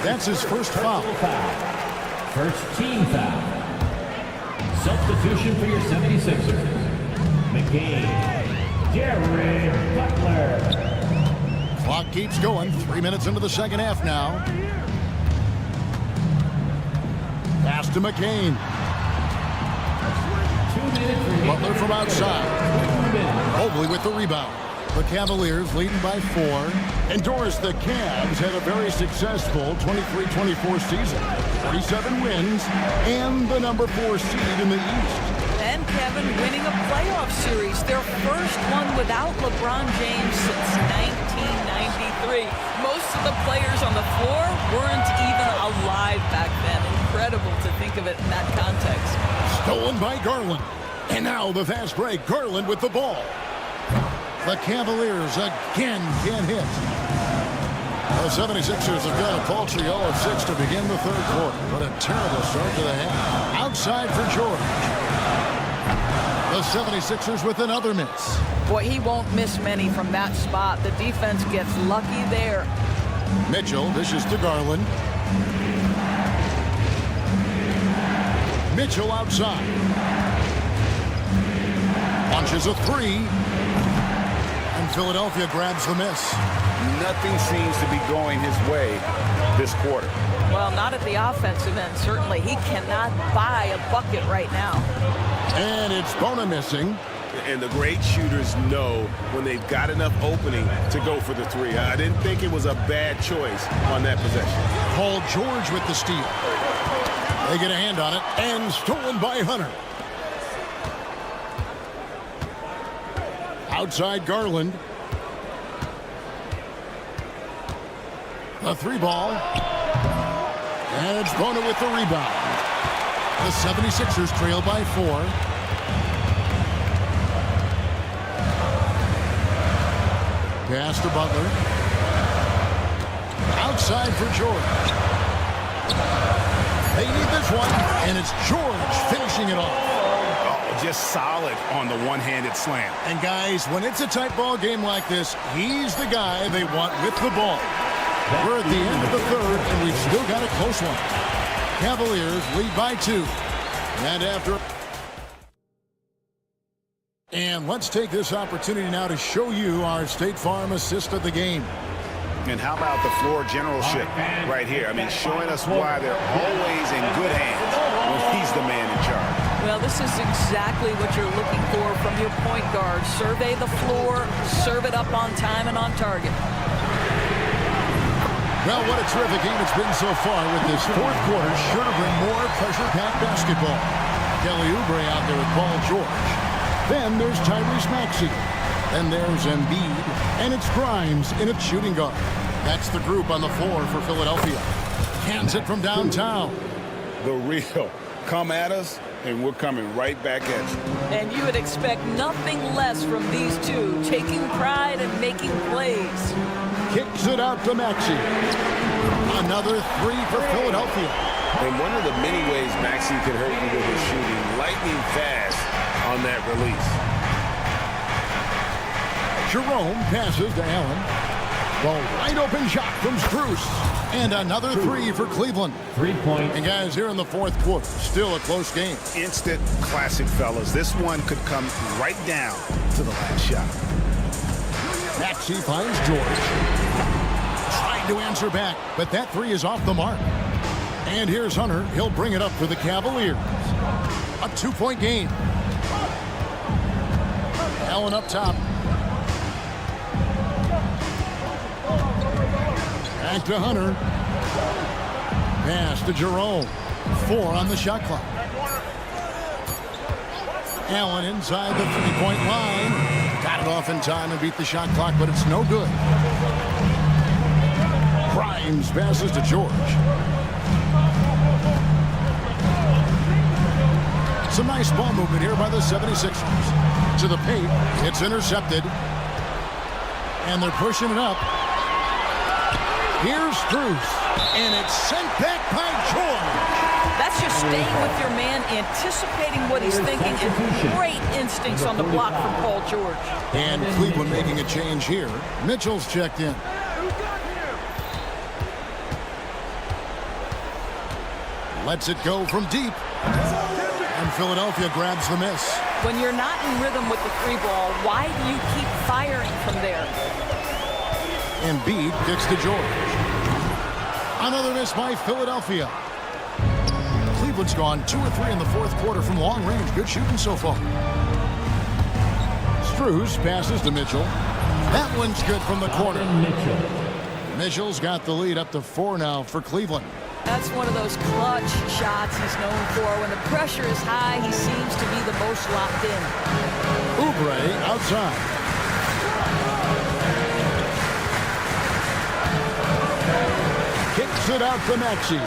That's his first foul. First team foul. Substitution for your 76ers. McCain. Jared Butler. Clock keeps going. 3 minutes into the second half now. Pass to McCain. 2 minutes. Butler from outside. Mobley with the rebound. The Cavaliers leading by 4. And Doris, the Cavs had a very successful 23-24 season. 47 wins and the number 4 seed in the East. And Kevin winning a playoff series, their first one without LeBron James since 1993. Most of the players on the floor weren't even alive back then. Incredible to think of it in that context. Stolen by Garland. And now the fast break. Garland with the ball. The Cavaliers again can't hit. The 76ers have got a paltry 0 of 6 to begin the third quarter. What a terrible start to the half. Outside for George. The 76ers with another miss. Boy, he won't miss many from that spot. The defense gets lucky there. Mitchell dishes to Garland. Mitchell outside. Launches a 3. And Philadelphia grabs the miss. Nothing seems to be going his way this quarter. Well, not at the offensive end, certainly. He cannot buy a bucket right now. And it's Bona missing. And the great shooters know when they've got enough opening to go for the 3. I didn't think it was a bad choice on that possession. Paul George with the steal. They get a hand on it, and stolen by Hunter. Outside Garland. The 3 ball. And it's Bona with the rebound. The 76ers trail by 4. Pass to Butler. Outside for George. They need this one, and it's George finishing it off. Oh, just solid on the one-handed slam. And guys, when it's a tight ball game like this, he's the guy they want with the ball. We're at the end of the third, and we've still got a close one. Cavaliers lead by 2. And after... And let's take this opportunity now to show you our State Farm assist of the game. And how about the floor generalship right here? I mean, showing us why they're always in good hands when he's the man in charge. Well, this is exactly what you're looking for from your point guard. Survey the floor, serve it up on time and on target. Well, what a terrific game it's been so far with this fourth quarter. Sure to bring more pressure-packed basketball. Kelly Oubre out there with Paul George. Then there's Tyrese Maxey. Then there's Embiid. And it's Grimes in its shooting guard. That's the group on the floor for Philadelphia. Hands it from downtown. The real. Come at us, and we're coming right back at you. And you would expect nothing less from these two, taking pride and making plays. Kicks it out to Maxey. Another 3 for Philadelphia. And one of the many ways Maxey could hurt you with his shooting, lightning fast on that release. Jerome passes to Allen. The wide open shot from Strus. And another 3 for Cleveland. 3 points. And guys, here in the fourth quarter, still a close game. Instant classic, fellas. This one could come right down to the last shot. Maxey finds George. Trying to answer back, but that 3 is off the mark. And here's Hunter. He'll bring it up for the Cavaliers. A 2-point game. Allen up top. Back to Hunter. Pass to Jerome. 4 on the shot clock. Allen inside the 3-point line. Got it off in time and beat the shot clock, but it's no good. Grimes passes to George. Some nice ball movement here by the 76ers. To the paint. It's intercepted. And they're pushing it up. Here's Strus. And it's sent back by George. That's just staying with your man, anticipating what he's thinking, and great instincts on the block from Paul George. And Cleveland making a change here. Mitchell's checked in. Lets it go from deep. And Philadelphia grabs the miss. When you're not in rhythm with the three ball, why do you keep firing from there? Embiid kicks to George. Another miss by Philadelphia. Cleveland's gone 2 or 3 in the fourth quarter from long range. Good shooting so far. Strus passes to Mitchell. That one's good from the corner. Mitchell's got the lead up to 4 now for Cleveland. That's one of those clutch shots he's known for. When the pressure is high, he seems to be the most locked in. Oubre outside. Kicks it out to Maxey.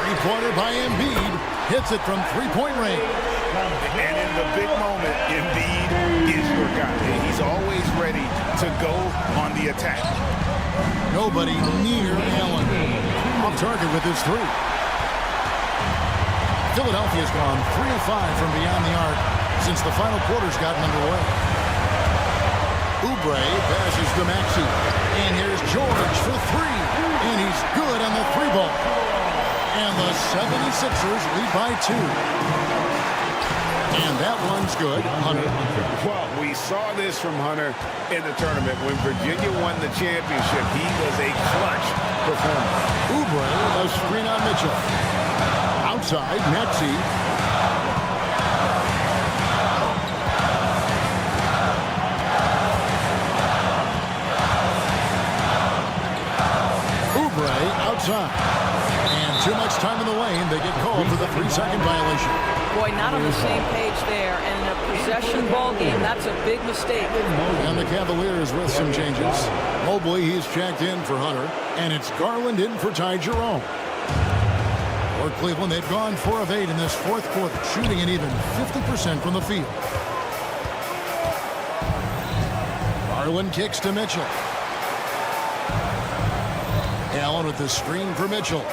Three-pointer by Embiid. Hits it from three-point range. And in the big moment, Embiid is your guy. He's always ready to go on the attack. Nobody near Allen. Off target with his three. Philadelphia's gone 3 of 5 from beyond the arc since the final quarter's gotten underway. Oubre passes to Maxey. And here's George for 3. And he's good on the 3 ball. And the 76ers lead by 2. And that one's good. Hunter. Well, we saw this from Hunter in the tournament. When Virginia won the championship, he was a clutch performer. Oubre, a screen on Mitchell. Outside, Maxey. Oubre outside. And too much time in the lane. They get called for the 3-second violation. Boy, not on the same page there. And in a possession ball game, that's a big mistake. And the Cavaliers with some changes. Mobley, he's checked in for Hunter. And it's Garland in for Ty Jerome. For Cleveland, they've gone 4 of 8 in this fourth quarter, shooting an even 50% from the field. Garland kicks to Mitchell. Allen with the screen for Mitchell.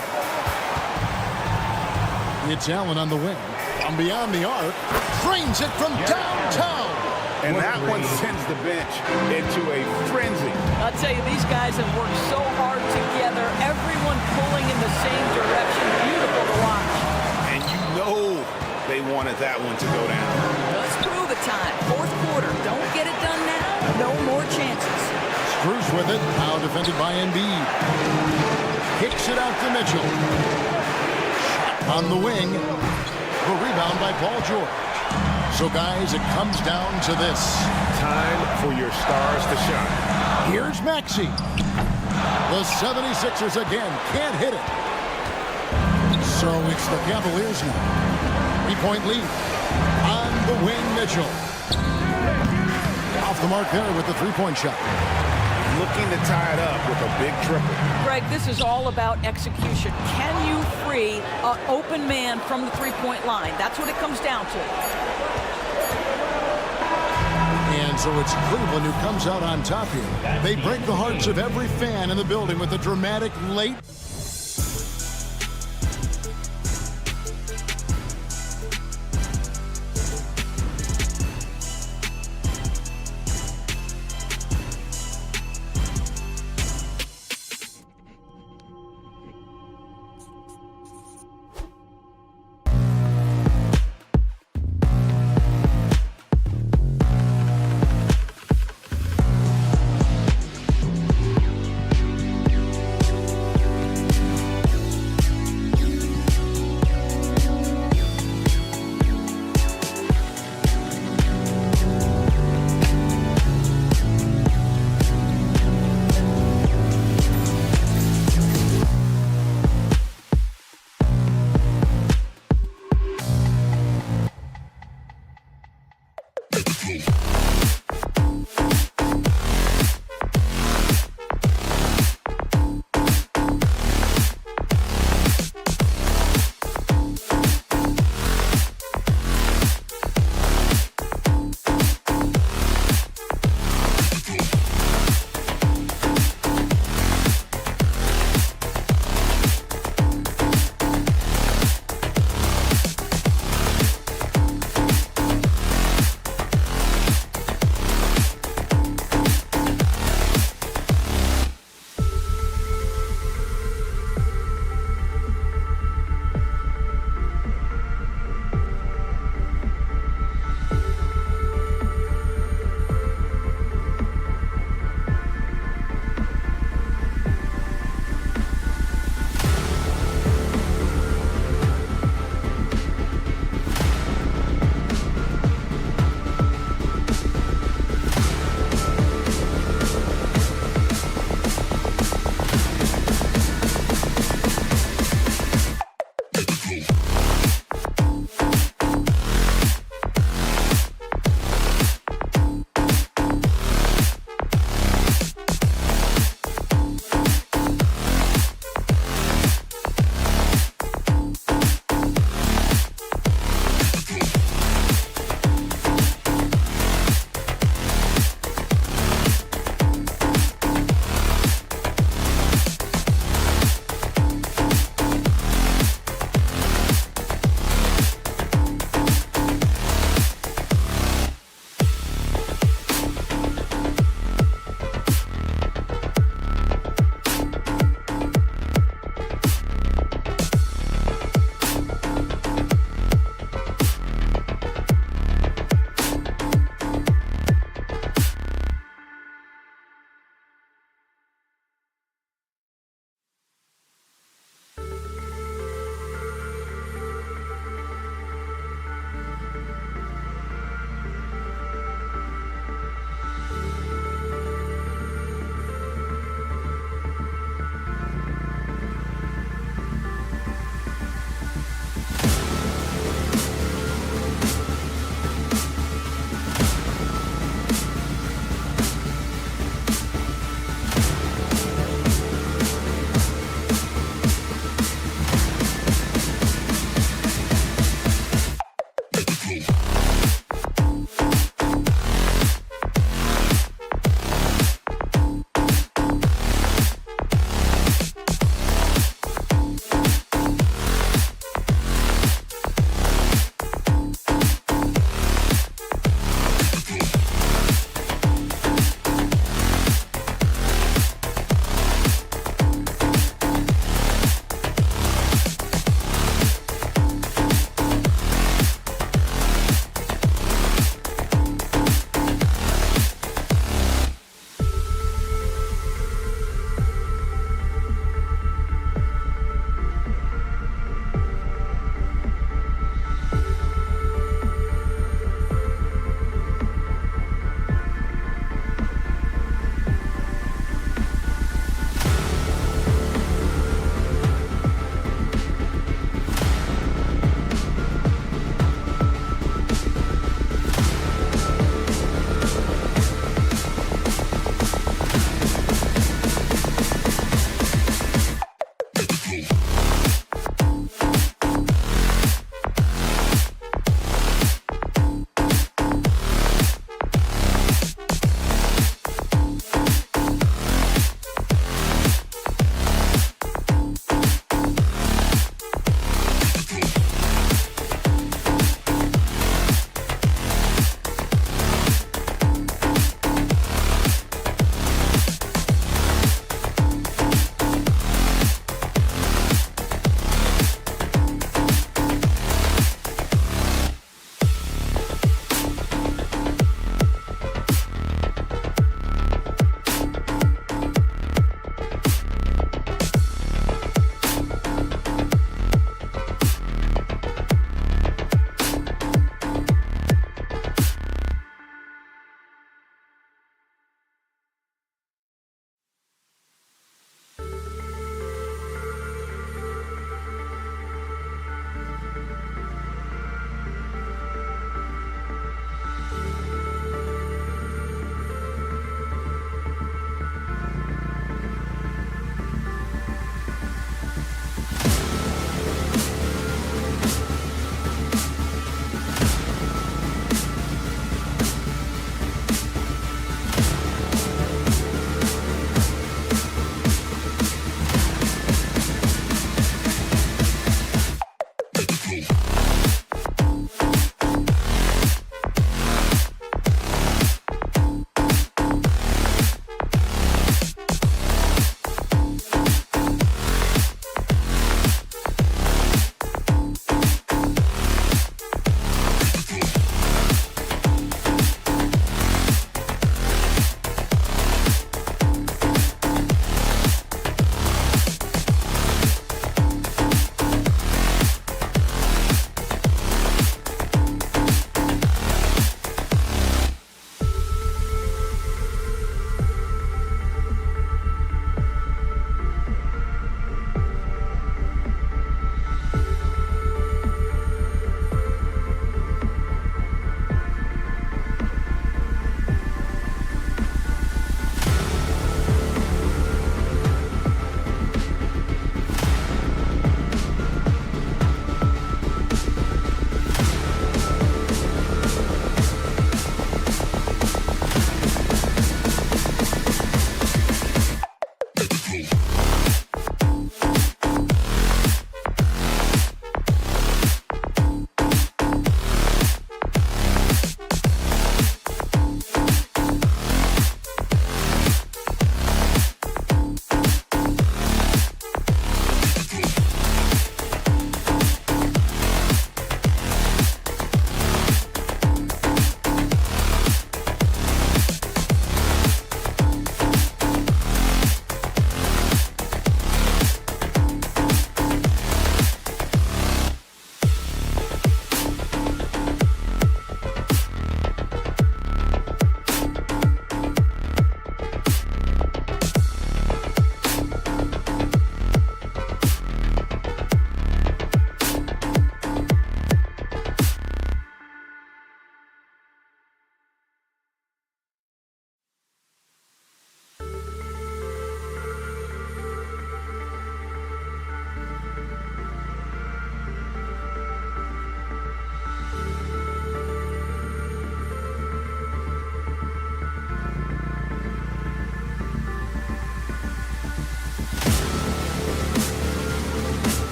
It's Allen on the wing. From beyond the arc, frames it from downtown. And that one sends the bench into a frenzy. I'll tell you, these guys have worked so hard together. Everyone pulling in the same direction. Beautiful to watch. And you know they wanted that one to go down. Let's prove it time. Fourth quarter. Don't get it done now. No more chances. Strus with it. Now defended by Embiid. Kicks it out to Mitchell. On the wing. The rebound by Paul George. So, guys, it comes down to this. Time for your stars to shine. Here's Maxey. The 76ers again can't hit it. So it's the Cavaliers now. 3-point lead. On the wing, Mitchell. Off the mark there with the 3-point shot. Looking to tie it up with a big triple. Greg, this is all about execution. Can you free an open man from the three-point line? That's what it comes down to. And so it's Cleveland who comes out on top here. They break the hearts of every fan in the building with a dramatic late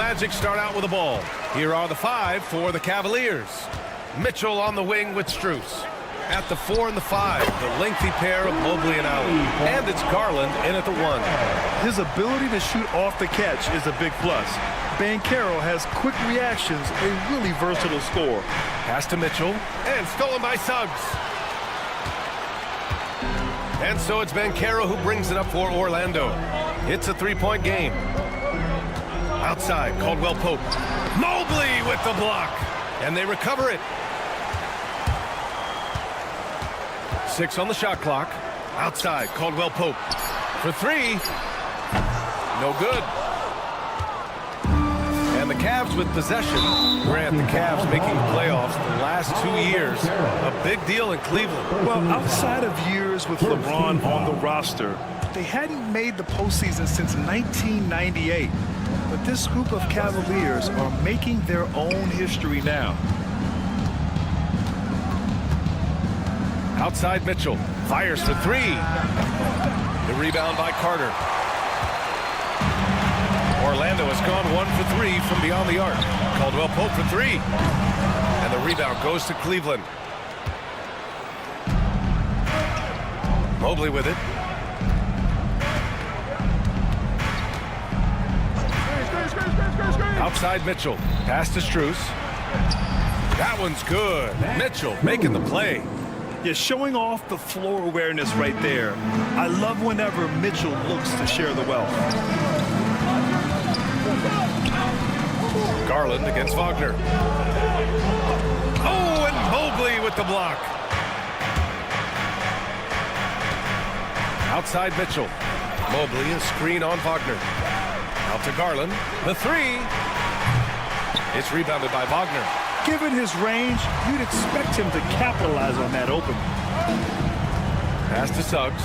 Magic start out with the ball. Here are the 5 for the Cavaliers. Mitchell on the wing with Strus. At the 4 and the 5, the lengthy pair of Mobley and Allen. And it's Garland in at the 1. His ability to shoot off the catch is a big plus. Banchero has quick reactions, a really versatile scorer. Pass to Mitchell, and stolen by Suggs. And so it's Banchero who brings it up for Orlando. It's a 3-point game. Outside, Caldwell Pope. Mobley with the block, and they recover it. 6 on the shot clock. Outside, Caldwell Pope. For 3. No good. And the Cavs with possession. Grant, the Cavs making the playoffs the last 2 years. A big deal in Cleveland. Well, outside of years with LeBron on the roster, they hadn't made the postseason since 1998. But this group of Cavaliers are making their own history now. Outside Mitchell. Fires for 3. The rebound by Carter. Orlando has gone 1 for 3 from beyond the arc. Caldwell Pope for 3. And the rebound goes to Cleveland. Mobley with it. Outside Mitchell. Pass to Strus. That one's good. Mitchell making the play. Yeah, showing off the floor awareness right there. I love whenever Mitchell looks to share the wealth. Garland against Wagner. Oh, and Mobley with the block. Outside Mitchell. Mobley, a screen on Wagner. Out to Garland. The 3. It's rebounded by Wagner. Given his range, you'd expect him to capitalize on that opening. Pass to Suggs.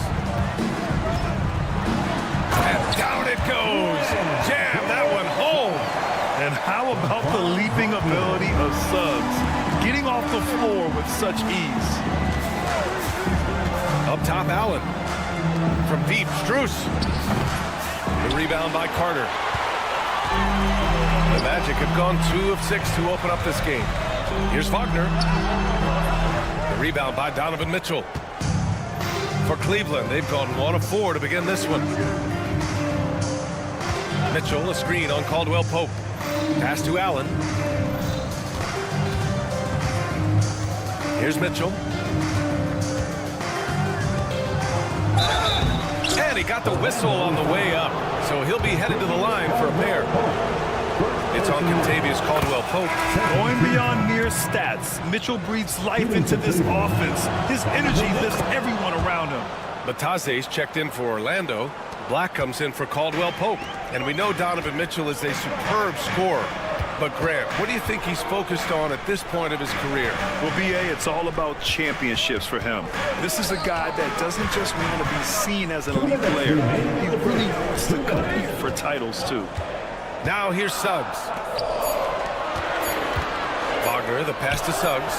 And down it goes. Jam that one home. And how about the leaping ability of Suggs? Getting off the floor with such ease. Up top, Allen. From deep, Strus. The rebound by Carter. The Magic have gone 2 of 6 to open up this game. Here's Wagner. The rebound by Donovan Mitchell. For Cleveland, they've gone 1 of 4 to begin this one. Mitchell, a screen on Caldwell Pope. Pass to Allen. Here's Mitchell. And he got the whistle on the way up, so he'll be headed to the line for a pair. It's on Contavious Caldwell Pope. Going beyond mere stats, Mitchell breathes life into this offense. His energy lifts everyone around him. Bataze's checked in for Orlando. Black comes in for Caldwell Pope. And we know Donovan Mitchell is a superb scorer. But Grant, what do you think he's focused on at this point of his career? Well, B.A., it's all about championships for him. This is a guy that doesn't just want to be seen as an elite player. He really wants to compete for titles, too. Now here's Suggs. Wagner, the pass to Suggs.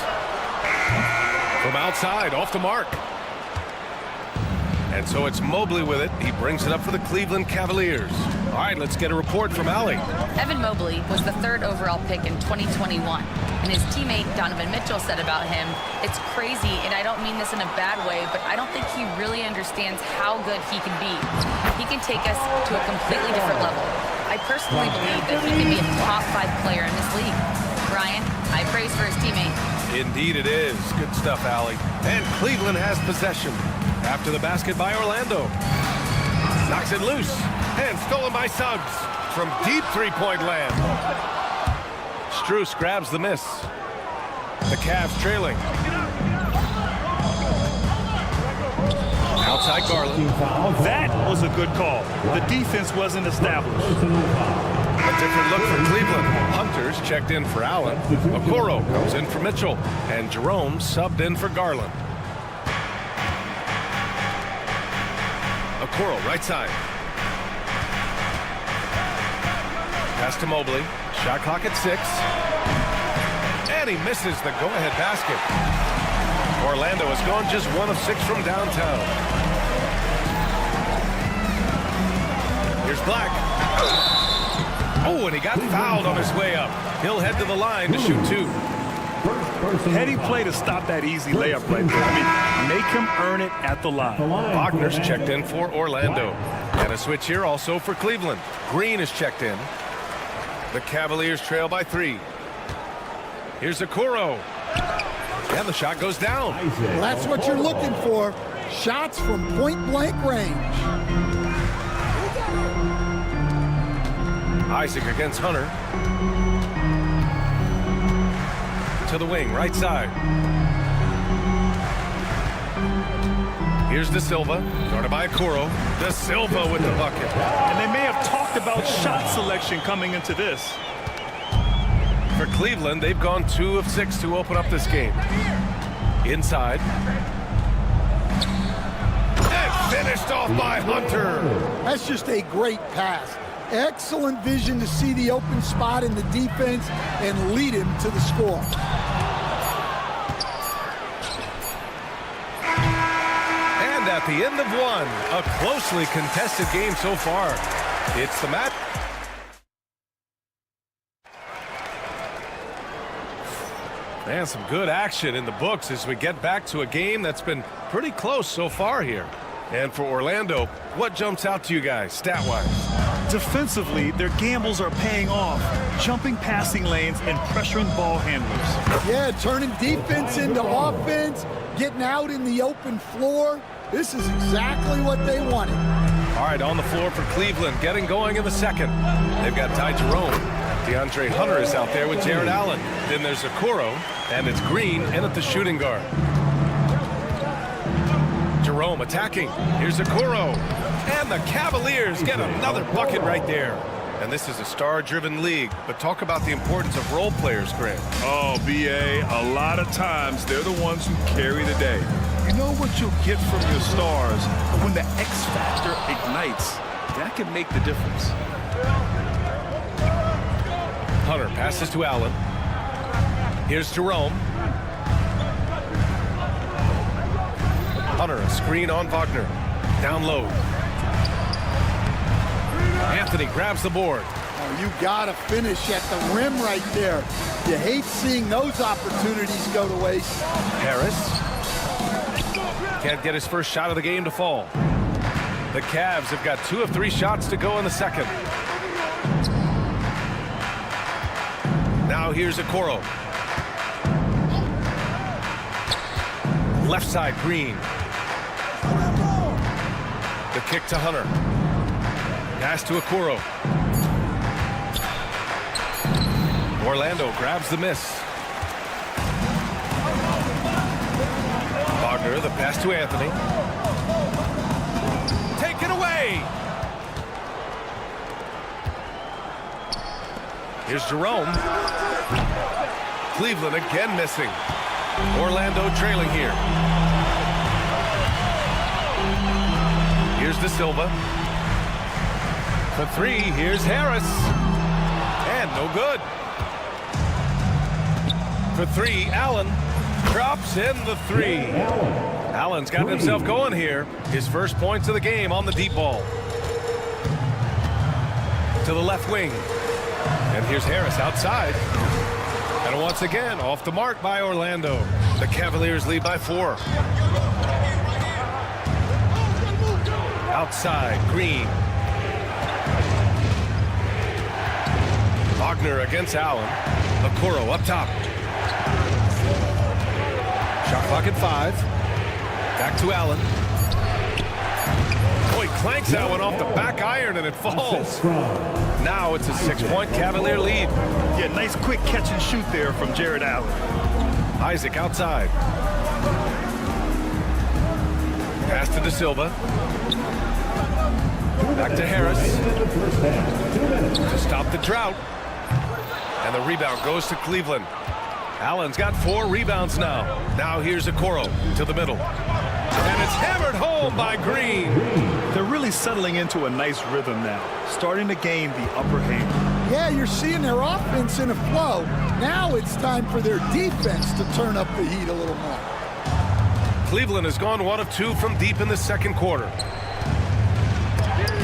From outside, off the mark. And so it's Mobley with it. He brings it up for the Cleveland Cavaliers. All right, let's get a report from Allie. Evan Mobley was the 3rd overall pick in 2021. And his teammate Donovan Mitchell said about him, "It's crazy, and I don't mean this in a bad way, but I don't think he really understands how good he can be. He can take us to a completely different level. I personally believe that he can be a top 5 player in this league." Ryan, high praise for his teammate. Indeed it is. Good stuff, Allie. And Cleveland has possession after the basket by Orlando. Knocks it loose. And stolen by Suggs from deep 3-point land. Strus grabs the miss. The Cavs trailing. Outside Garland. That was a good call. The defense wasn't established. A different look for Cleveland. Hunter's checked in for Allen. Okoro comes in for Mitchell. And Jerome subbed in for Garland. Okoro, right side. Pass to Mobley. Shot clock at 6. And he misses the go-ahead basket. Orlando has gone just 1 of 6 from downtown. Here's Black. Oh, and he got fouled on his way up. He'll head to the line to shoot 2. Heady play to stop that easy layup right there. I mean, make him earn it at the line. Wagner's checked in for Orlando. And a switch here also for Cleveland. Green is checked in. The Cavaliers trail by 3. Here's Okoro. And the shot goes down. Well, that's what you're looking for. Shots from point-blank range. Isaac against Hunter. To the wing, right side. Here's De Silva, guarded by Okoro. De Silva with the bucket. And they may have talked about shot selection coming into this. For Cleveland, they've gone 2 of 6 to open up this game. Inside. And finished off by Hunter. That's just a great pass. Excellent vision to see the open spot in the defense and lead him to the score. And at the end of 1, a closely contested game so far. It's the match. And some good action in the books as we get back to a game that's been pretty close so far here. And for Orlando, what jumps out to you guys stat-wise? Defensively, their gambles are paying off. Jumping passing lanes and pressuring ball handlers. Yeah, turning defense into offense, getting out in the open floor. This is exactly what they wanted. All right, on the floor for Cleveland, getting going in the second. They've got Ty Jerome. DeAndre Hunter is out there with Jared Allen. Then there's Okoro, and it's Green in at the shooting guard. Jerome attacking. Here's Okoro. And the Cavaliers get another bucket right there. And this is a star-driven league, but talk about the importance of role players, Grant. Oh, B.A., a lot of times they're the ones who carry the day. You know what you'll get from your stars, but when the X factor ignites, that can make the difference. Hunter passes to Allen. Here's Jerome. Hunter, a screen on Wagner. Down low. Anthony grabs the board. Oh, you gotta finish at the rim right there. You hate seeing those opportunities go to waste. Harris can't get his first shot of the game to fall. The Cavs have got 2 of 3 shots to go in the second. Now here's Okoro. Left side, Green. The kick to Hunter. Pass to Okoro. Orlando grabs the miss. Wagner, the pass to Anthony. Take it away! Here's Jerome. Cleveland again missing. Orlando trailing here. Here's De Silva. For 3, here's Harris. And no good. For 3, Allen drops in the 3. Allen's got himself going here. His first points of the game on the deep ball. To the left wing. And here's Harris outside. And once again, off the mark by Orlando. The Cavaliers lead by 4. Outside, Green. Wagner against Allen. Okoro up top. Shot clock at 5. Back to Allen. Oh, he clanks that one off the back iron and it falls. Now it's a 6-point Cavalier lead. Yeah, nice quick catch and shoot there from Jared Allen. Isaac outside. Pass to De Silva. Back to Harris. To stop the drought. And the rebound goes to Cleveland. Allen's got 4 rebounds now. Now here's Okoro to the middle. And it's hammered home by Green. They're really settling into a nice rhythm now, starting to gain the upper hand. Yeah, you're seeing their offense in a flow. Now it's time for their defense to turn up the heat a little more. Cleveland has gone 1 of 2 from deep in the second quarter.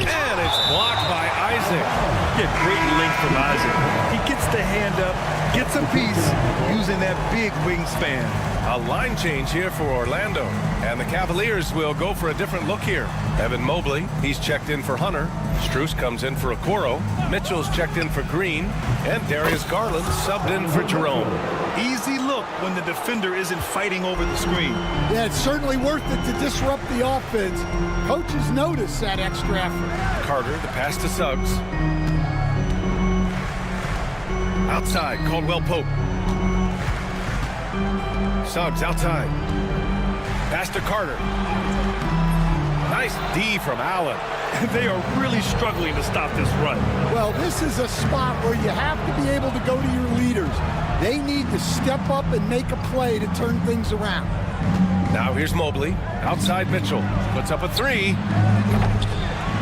And it's blocked by Isaac. Yeah, great length from Isaac. He gets the hand up, gets a piece using that big wingspan. A line change here for Orlando. And the Cavaliers will go for a different look here. Evan Mobley, he's checked in for Hunter. Strus comes in for Okoro. Mitchell's checked in for Green. And Darius Garland subbed in for Jerome. Easy look when the defender isn't fighting over the screen. Yeah, it's certainly worth it to disrupt the offense. Coaches notice that extra effort. Carter, the pass to Suggs. Outside, Caldwell Pope. Suggs outside. Pass to Carter. Nice D from Allen. They are really struggling to stop this run. Well, this is a spot where you have to be able to go to your leaders. They need to step up and make a play to turn things around. Now here's Mobley. Outside Mitchell. Puts up a three.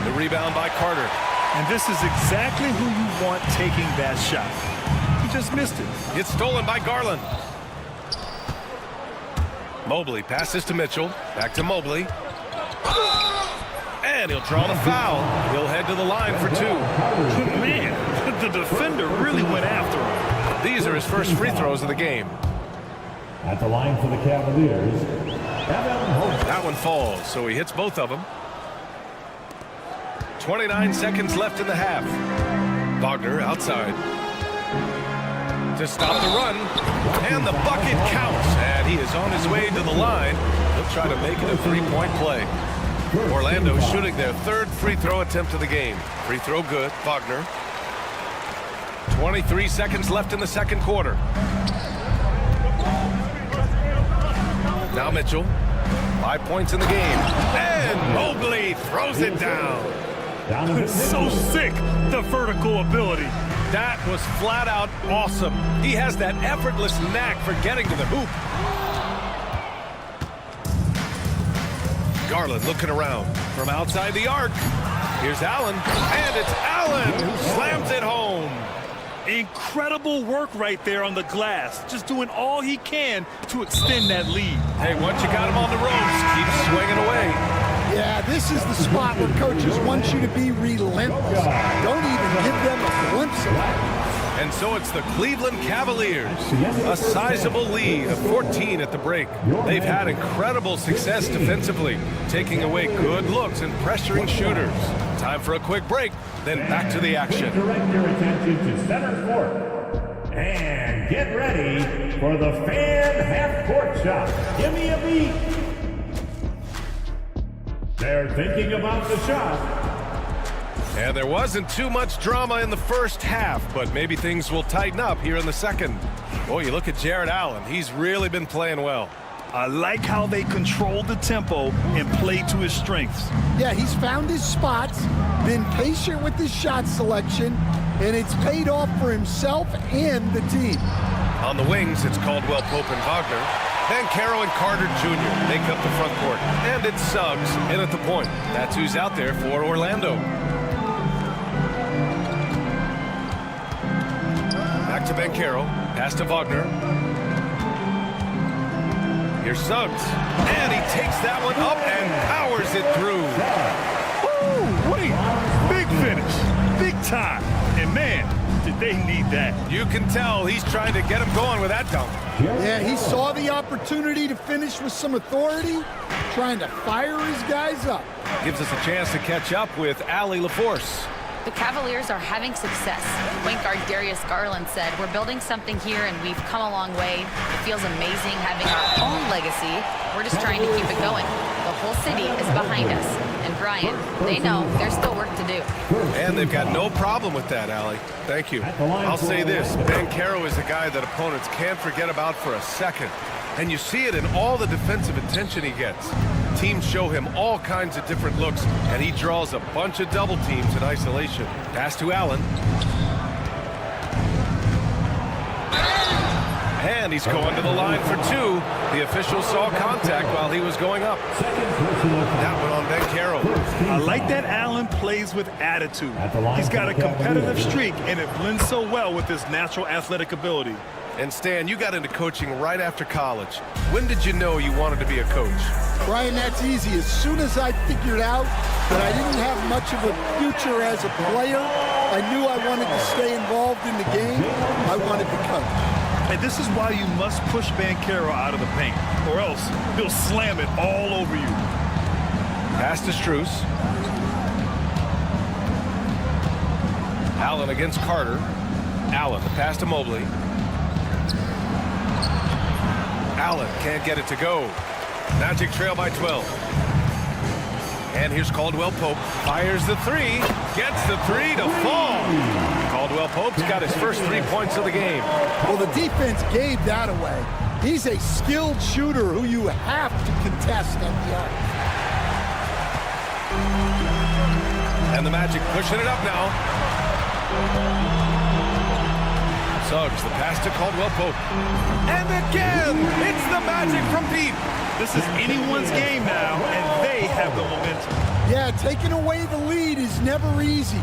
The rebound by Carter. And this is exactly who you want taking that shot. He just missed it. It's stolen by Garland. Mobley passes to Mitchell. Back to Mobley. And he'll draw the foul. He'll head to the line for two. Man, the defender really went after him. These are his first free throws of the game. At the line for the Cavaliers, That one falls, so he hits both of them. 29 seconds left in the half. Wagner outside. To stop the run. And the bucket counts. And he is on his way to the line. He'll try to make it a three-point play. Orlando shooting their third free throw attempt of the game. Free throw good. Wagner. 23 seconds left in the second quarter. Now Mitchell. 5 points in the game. And Mobley throws it down. So sick, the vertical ability. That was flat out awesome. He has that effortless knack for getting to the hoop. Garland looking around from outside the arc. Here's Allen, and it's Allen who slams it home. Incredible work right there on the glass. Just doing all he can to extend that lead. Hey, once you got him on the ropes, keep swinging away. Yeah, this is the spot where coaches want you to be relentless. Don't even give them a glimpse of it. And so it's the Cleveland Cavaliers, a sizable lead of 14 at the break. They've had incredible success defensively, taking away good looks and pressuring shooters. Time for a quick break, then back to the action. direct your attention to center court. And get ready for the fan half-court shot. Give me a beat. They're thinking about the shot. And there wasn't too much drama in the first half, but maybe things will tighten up here in the second. Boy, you look at Jared Allen. He's really been playing well. I like how they control the tempo and play to his strengths. Yeah, he's found his spots, been patient with his shot selection, and it's paid off for himself and the team. On the wings, it's Caldwell Pope and Wagner. Bancaro and Carter Jr. make up the front court. And it's Suggs in at the point. That's who's out there for Orlando. Back to Bancaro. Pass to Wagner. Here's Suggs. And he takes that one up and powers it through. Woo, wait, big finish, big time. And man, did they need that. You can tell he's trying to get him going with that dunk. Yeah, he saw the opportunity to finish with some authority, trying to fire his guys up. Gives us a chance to catch up with Allie LaForce. The Cavaliers are having success. Point guard Darius Garland said, "We're building something here and we've come a long way. It feels amazing having our own legacy. We're just trying to keep it going. The whole city is behind us." And Brian, they know there's still work to do. And they've got no problem with that, Allie. Thank you. I'll say this, Bancaro is a guy that opponents can't forget about for a second. And you see it in all the defensive attention he gets. Teams show him all kinds of different looks, and he draws a bunch of double teams in isolation. Pass to Allen. And he's going to the line for two. The official saw contact while he was going up. That one on Bancaro. I like that Allen plays with attitude. He's got a competitive streak, and it blends so well with his natural athletic ability. And Stan, you got into coaching right after college. When did you know you wanted to be a coach? Brian, that's easy. As soon as I figured out that I didn't have much of a future as a player, I knew I wanted to stay involved in the game. I wanted to coach. And this is why you must push Banchero out of the paint, or else he'll slam it all over you. Pass to Strus. Allen against Carter. Allen, the pass to Mobley. Allen can't get it to go. Magic trail by 12. And here's Caldwell Pope. Fires the three. Gets the three to fall. Caldwell Pope's got his first 3 points of the game. Well, the defense gave that away. He's a skilled shooter who you have to contest at the arc. And the Magic pushing it up now. Suggs, the pass to Caldwell Pope. And again, it's the Magic from Pete. This is anyone's game now, and they have the momentum. Yeah, taking away the lead is never easy,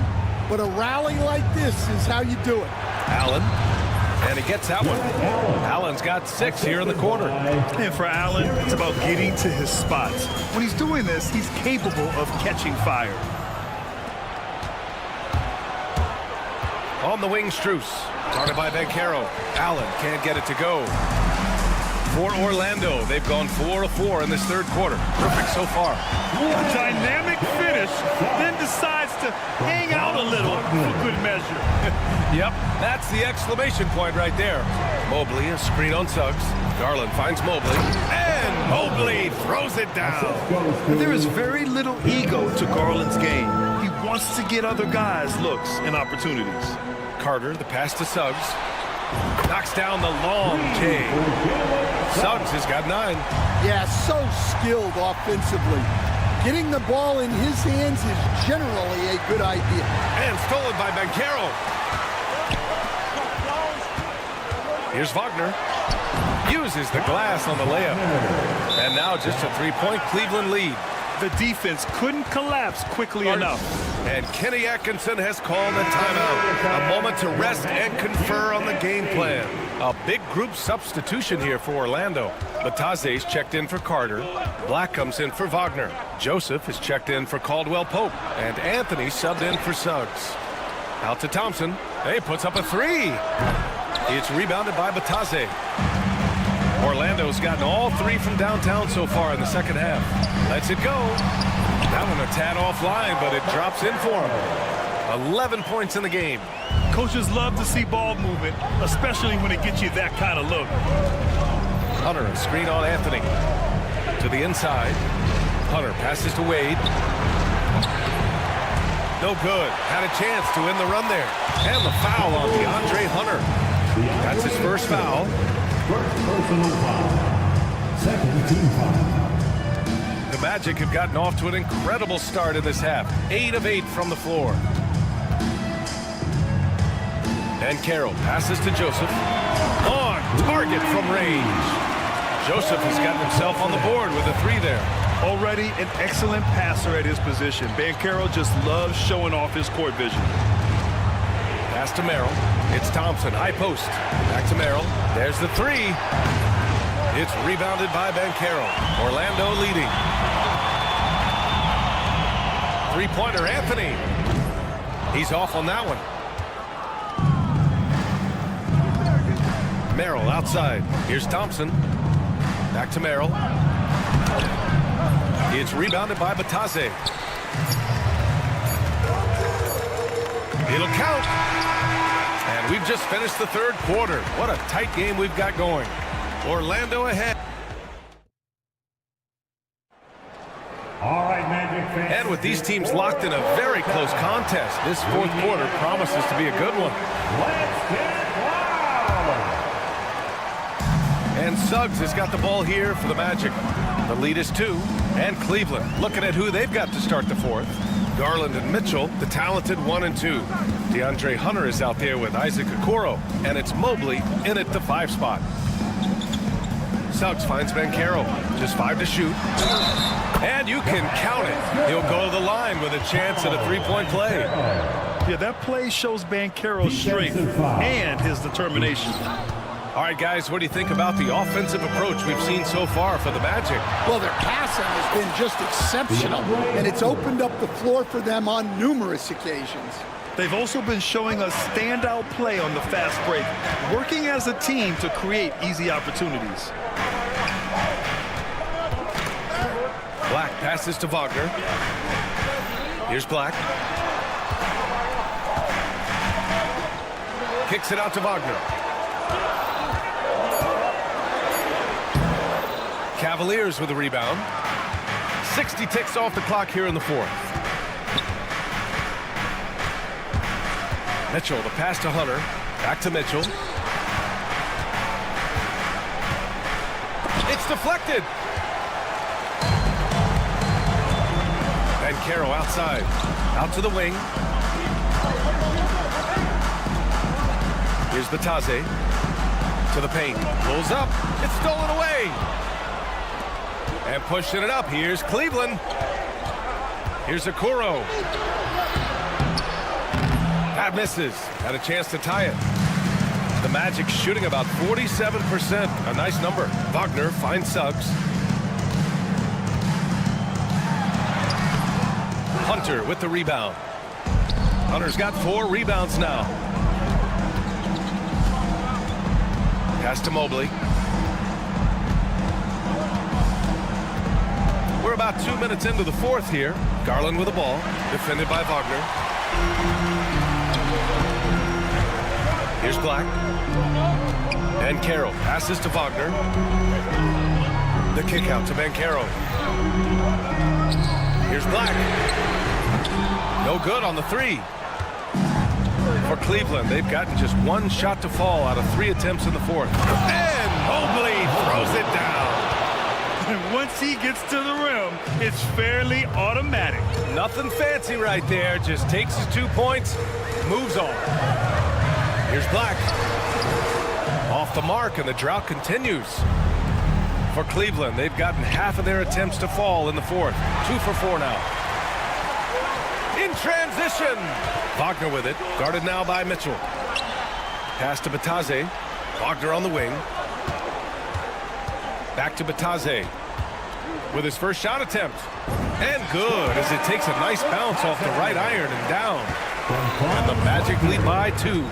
but a rally like this is how you do it. Allen, and he gets that one. Allen's got 6 here in the quarter. And for Allen, it's about getting to his spots. When he's doing this, he's capable of catching fire. On the wing, Strus. Guarded by Banchero. Allen can't get it to go. For Orlando, they've gone 4 of 4 in this third quarter. Perfect so far. A dynamic finish, then decides to hang out a little for good measure. Yep, that's the exclamation point right there. Mobley, a screen on Suggs. Garland finds Mobley, and Mobley throws it down. There is very little ego to Garland's game. He wants to get other guys looks and opportunities. Carter, the pass to Suggs. Knocks down the long J. Suggs has got 9. Yeah, so skilled offensively. Getting the ball in his hands is generally a good idea. And stolen by Banchero. Here's Wagner. Uses the glass on the layup. And now just a 3-point Cleveland lead. The defense couldn't collapse quickly enough. And Kenny Atkinson has called a timeout. A moment to rest and confer on the game plan. A big group substitution here for Orlando. Bataze's checked in for Carter. Black comes in for Wagner. Joseph is checked in for Caldwell Pope. And Anthony subbed in for Suggs. Out to Thompson. He puts up a 3. It's rebounded by Bataze. Orlando's gotten all 3 from downtown so far in the second half. Lets it go. That one a tad offline, but it drops in for him. 11 points in the game. Coaches love to see ball movement, especially when it gets you that kind of look. Hunter, a screen on Anthony. To the inside. Hunter passes to Wade. No good. Had a chance to win the run there. And the foul on DeAndre Hunter. That's his first foul. First personal foul. Second team foul. The Magic have gotten off to an incredible start in this half. 8 of 8 from the floor. And Carroll passes to Joseph. On target from range. Joseph has gotten himself on the board with a 3 there. Already an excellent passer at his position. Banchero just loves showing off his court vision. Pass to Merrill. It's Thompson, high post. Back to Merrill. There's the 3. It's rebounded by Banchero. Orlando leading. 3-pointer, Anthony. He's off on that one. Merrill outside. Here's Thompson. Back to Merrill. It's rebounded by Bataze. It'll count. And we've just finished the third quarter. What a tight game we've got going. Orlando ahead. All right, Magic fans. And with these teams locked in a very close contest, this fourth quarter promises to be a good one. Let's get loud. And Suggs has got the ball here for the Magic. The lead is 2. And Cleveland looking at who they've got to start the fourth. Garland and Mitchell, the talented 1 and 2. DeAndre Hunter is out there with Isaac Okoro. And it's Mobley in at the 5 spot. Suggs finds Banchero. Just 5 to shoot. And you can count it. He'll go to the line with a chance at a 3-point play. Yeah, that play shows Banchero's strength and his determination. All right, guys, what do you think about the offensive approach we've seen so far for the Magic? Well, their passing has been just exceptional, and it's opened up the floor for them on numerous occasions. They've also been showing us standout play on the fast break, working as a team to create easy opportunities. Black passes to Wagner. Here's Black. Kicks it out to Wagner. Cavaliers with a rebound. 60 ticks off the clock here in the fourth. Mitchell, the pass to Hunter. Back to Mitchell. It's deflected. Caro outside. Out to the wing. Here's Batase. To the paint. Pulls up. It's stolen away. And pushing it up. Here's Cleveland. Here's Okoro. That misses. Had a chance to tie it. The Magic shooting about 47%. A nice number. Wagner finds Suggs. Hunter with the rebound. Hunter's got 4 rebounds now. Pass to Mobley. We're about 2 minutes into the fourth here. Garland with the ball. Defended by Wagner. Here's Black. And Carroll passes to Wagner. The kick out to Bancaro. Here's Black. No good on the 3. For Cleveland, they've gotten just 1 shot to fall out of 3 attempts in the fourth. And Mobley throws it down. And once he gets to the rim, it's fairly automatic. Nothing fancy right there. Just takes his 2 points, moves on. Here's Black. Off the mark, and the drought continues. For Cleveland, they've gotten half of their attempts to fall in the fourth. 2 for 4 now. In transition. Wagner with it. Guarded now by Mitchell. Pass to Batase. Wagner on the wing. Back to Batase. With his first shot attempt. And good, as it takes a nice bounce off the right iron and down. And the Magic lead by 2.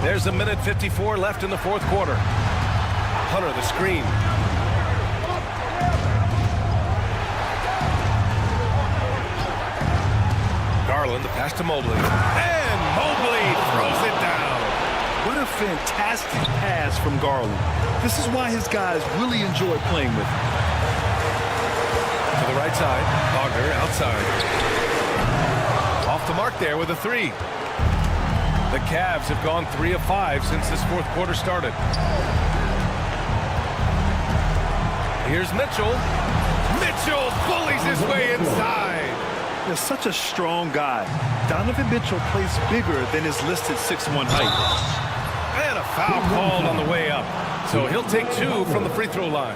There's 1:54 left in the fourth quarter. Hunter, the screen. Garland, the pass to Mobley. And Mobley throws it down. What a fantastic pass from Garland. This is why his guys really enjoy playing with him. To the right side. Wagner outside. Off the mark there with a 3. The Cavs have gone 3 of 5 since this fourth quarter started. Here's Mitchell. Mitchell bullies his way inside. They're such a strong guy. Donovan Mitchell plays bigger than his listed 6'1" height. And a foul called on the way up. So he'll take 2 from the free throw line.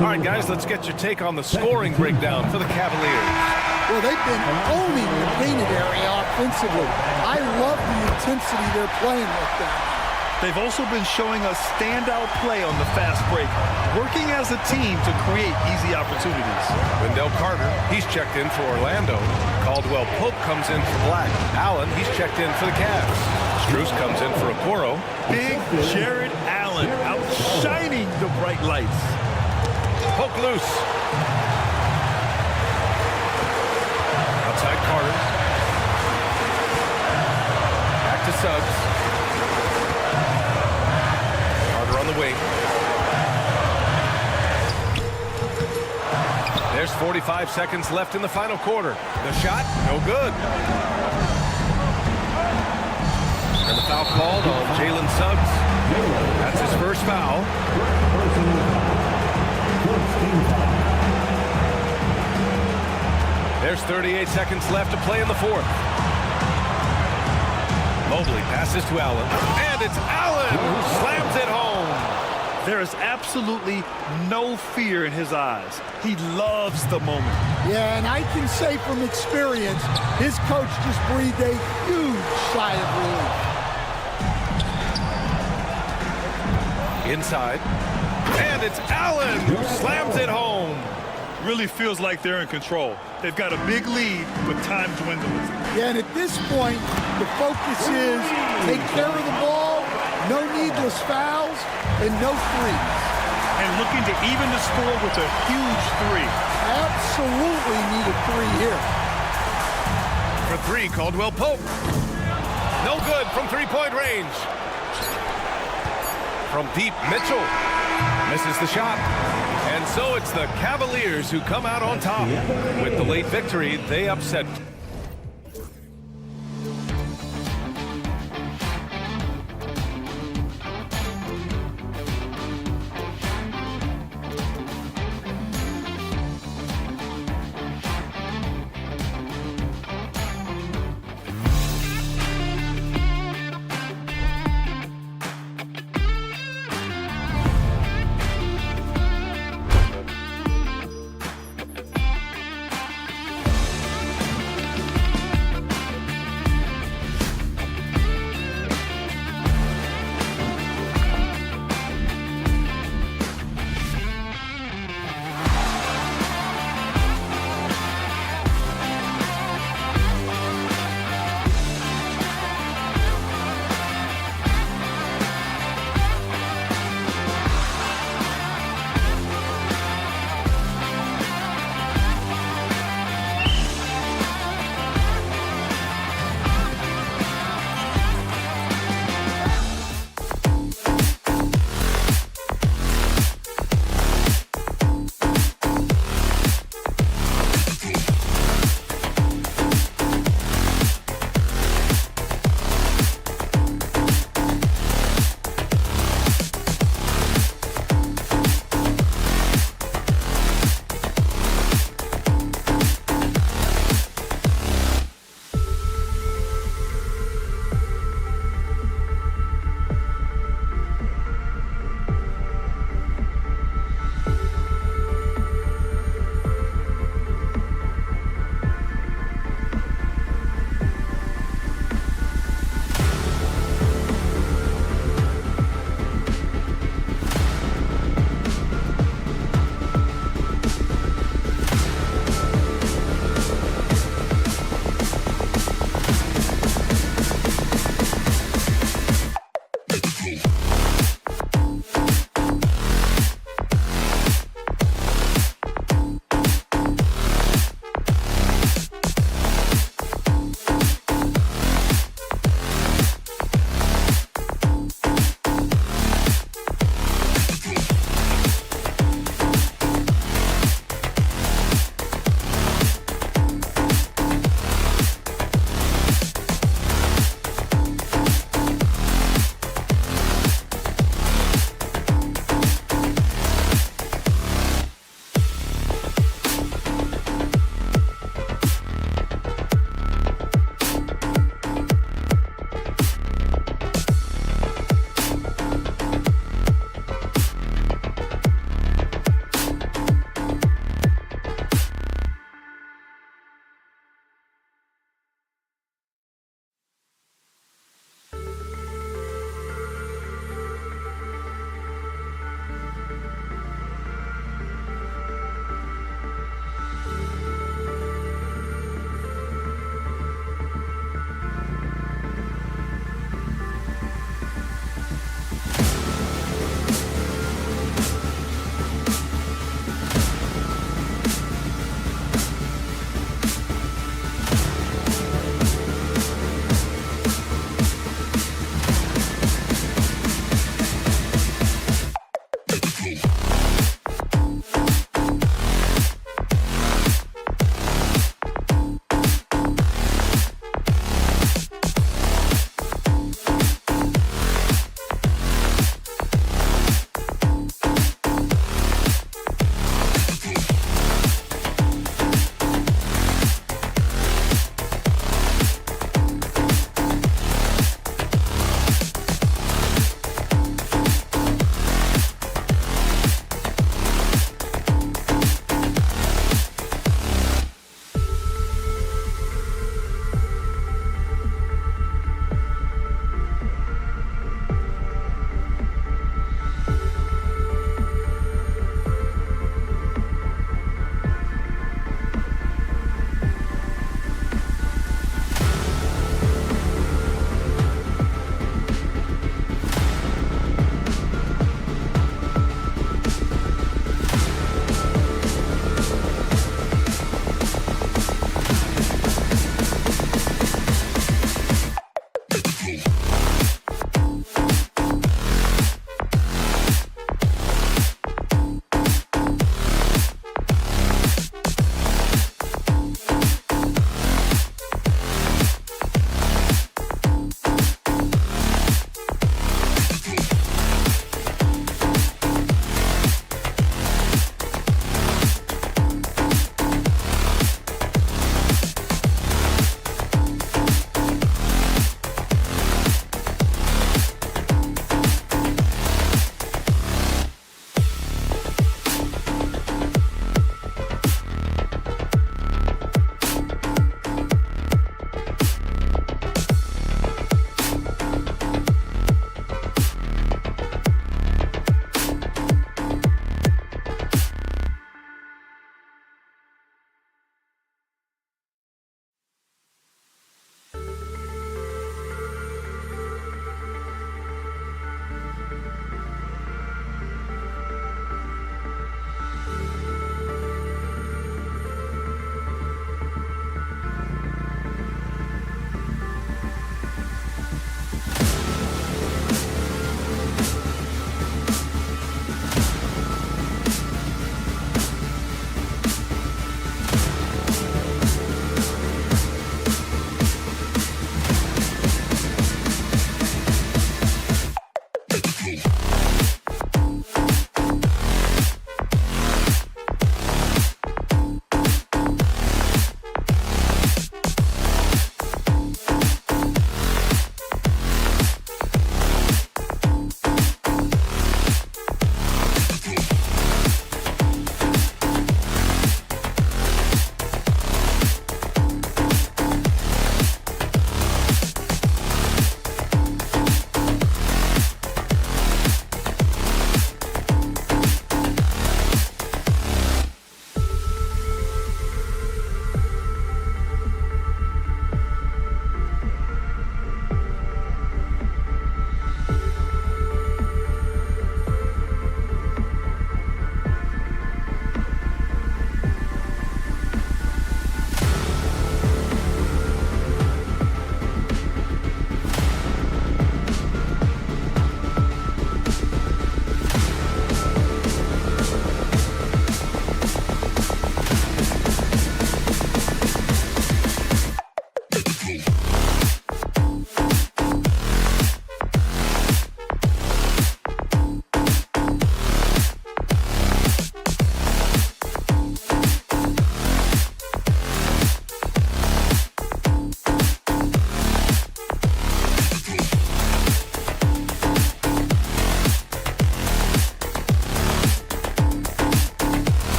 All right, guys, let's get your take on the scoring breakdown for the Cavaliers. Well, they've been owning the painted area offensively. I love the intensity they're playing with that. They've also been showing us standout play on the fast break, working as a team to create easy opportunities. Wendell Carter, he's checked in for Orlando. Caldwell Pope comes in for Black. Allen, he's checked in for the Cavs. Strus comes in for Okoro. Big Jared Allen outshining the bright lights. Poke loose. Outside Carter. Back to Suggs. Carter on the wing. There's 45 seconds left in the final quarter. The shot, no good. And the foul called on Jalen Suggs. That's his first foul. There's 38 seconds left to play in the fourth. Mobley passes to Allen. And it's Allen who slams it home. There is absolutely no fear in his eyes. He loves the moment. Yeah, and I can say from experience, his coach just breathed a huge sigh of relief. Inside. And it's Allen who slams it home. Really feels like they're in control. They've got a big lead, but time dwindling. Yeah, and at this point, the focus is take care of the ball, no needless fouls, and no threes. And looking to even the score with a huge three. Absolutely need a three here. For three, Caldwell Pope. No good from three-point range. From deep, Mitchell misses the shot. And so it's the Cavaliers who come out on top. With the late victory, they upset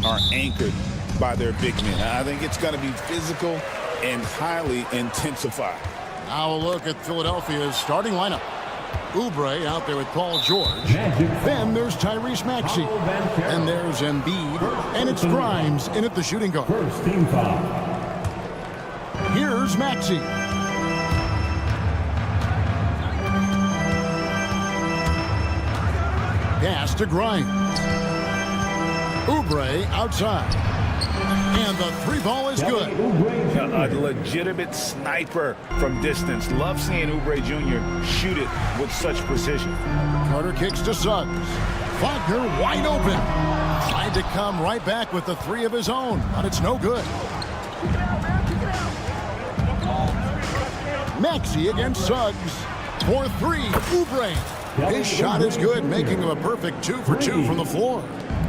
are anchored by their big men. I think it's going to be physical and highly intensified. Now a look at Philadelphia's starting lineup. Oubre out there with Paul George. Then there's Tyrese Maxey. And there's Embiid. And it's Grimes in at the shooting guard. First team foul. Here's Maxey. Pass to Grimes. Oubre outside. And the three ball is good. A legitimate sniper from distance. Love seeing Oubre Jr. shoot it with such precision. Carter kicks to Suggs. Wagner wide open. Tried to come right back with the three of his own, but it's no good. Maxey against Suggs. For three, Oubre. His shot is good, making him a perfect 2 for 2 from the floor.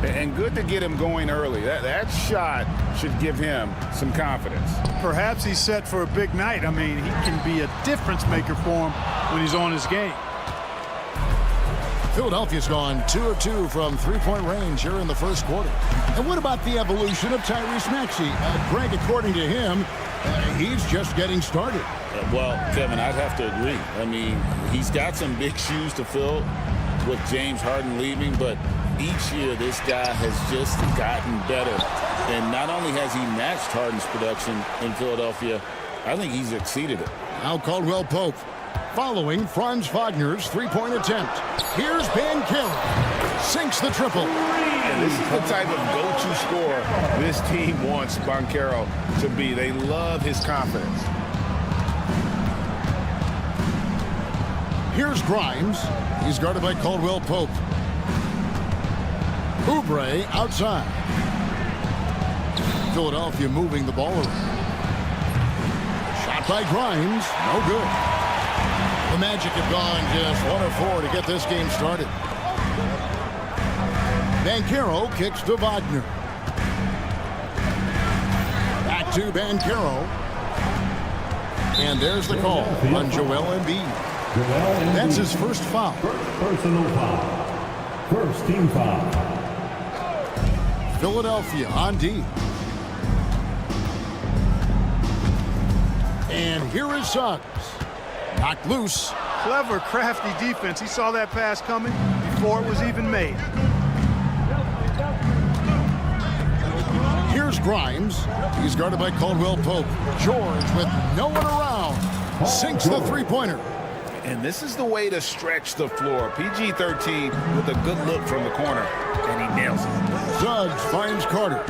And good to get him going early. That shot should give him some confidence. Perhaps he's set for a big night. I mean, he can be a difference maker for him when he's on his game. Philadelphia's gone 2 of 2 from three-point range here in the first quarter. And what about the evolution of Tyrese Maxey? Greg, according to him, he's just getting started. Well, Kevin, I'd have to agree. I mean, he's got some big shoes to fill with James Harden leaving, but each year this guy has just gotten better. And not only has he matched Harden's production in Philadelphia, I think he's exceeded it. Now Caldwell Pope following Franz Wagner's three-point attempt. Here's Banchero. Sinks the triple. And this is the type of go-to scorer this team wants Banchero to be. They love his confidence. Here's Grimes. He's guarded by Caldwell Pope. Oubre outside. Philadelphia moving the ball around. Shot by Grimes. No good. The Magic have gone just 1 of 4 to get this game started. Banchero kicks to Wagner. Back to Banchero. And there's the call on Joel Embiid. That's his first foul. Personal foul. First team foul. Philadelphia on D. And here is Suggs. Knocked loose. Clever, crafty defense. He saw that pass coming before it was even made. Here's Grimes. He's guarded by Caldwell Pope. George with no one around. Sinks the three-pointer. And this is the way to stretch the floor. PG-13 with a good look from the corner, and he nails it. Suggs finds Carter.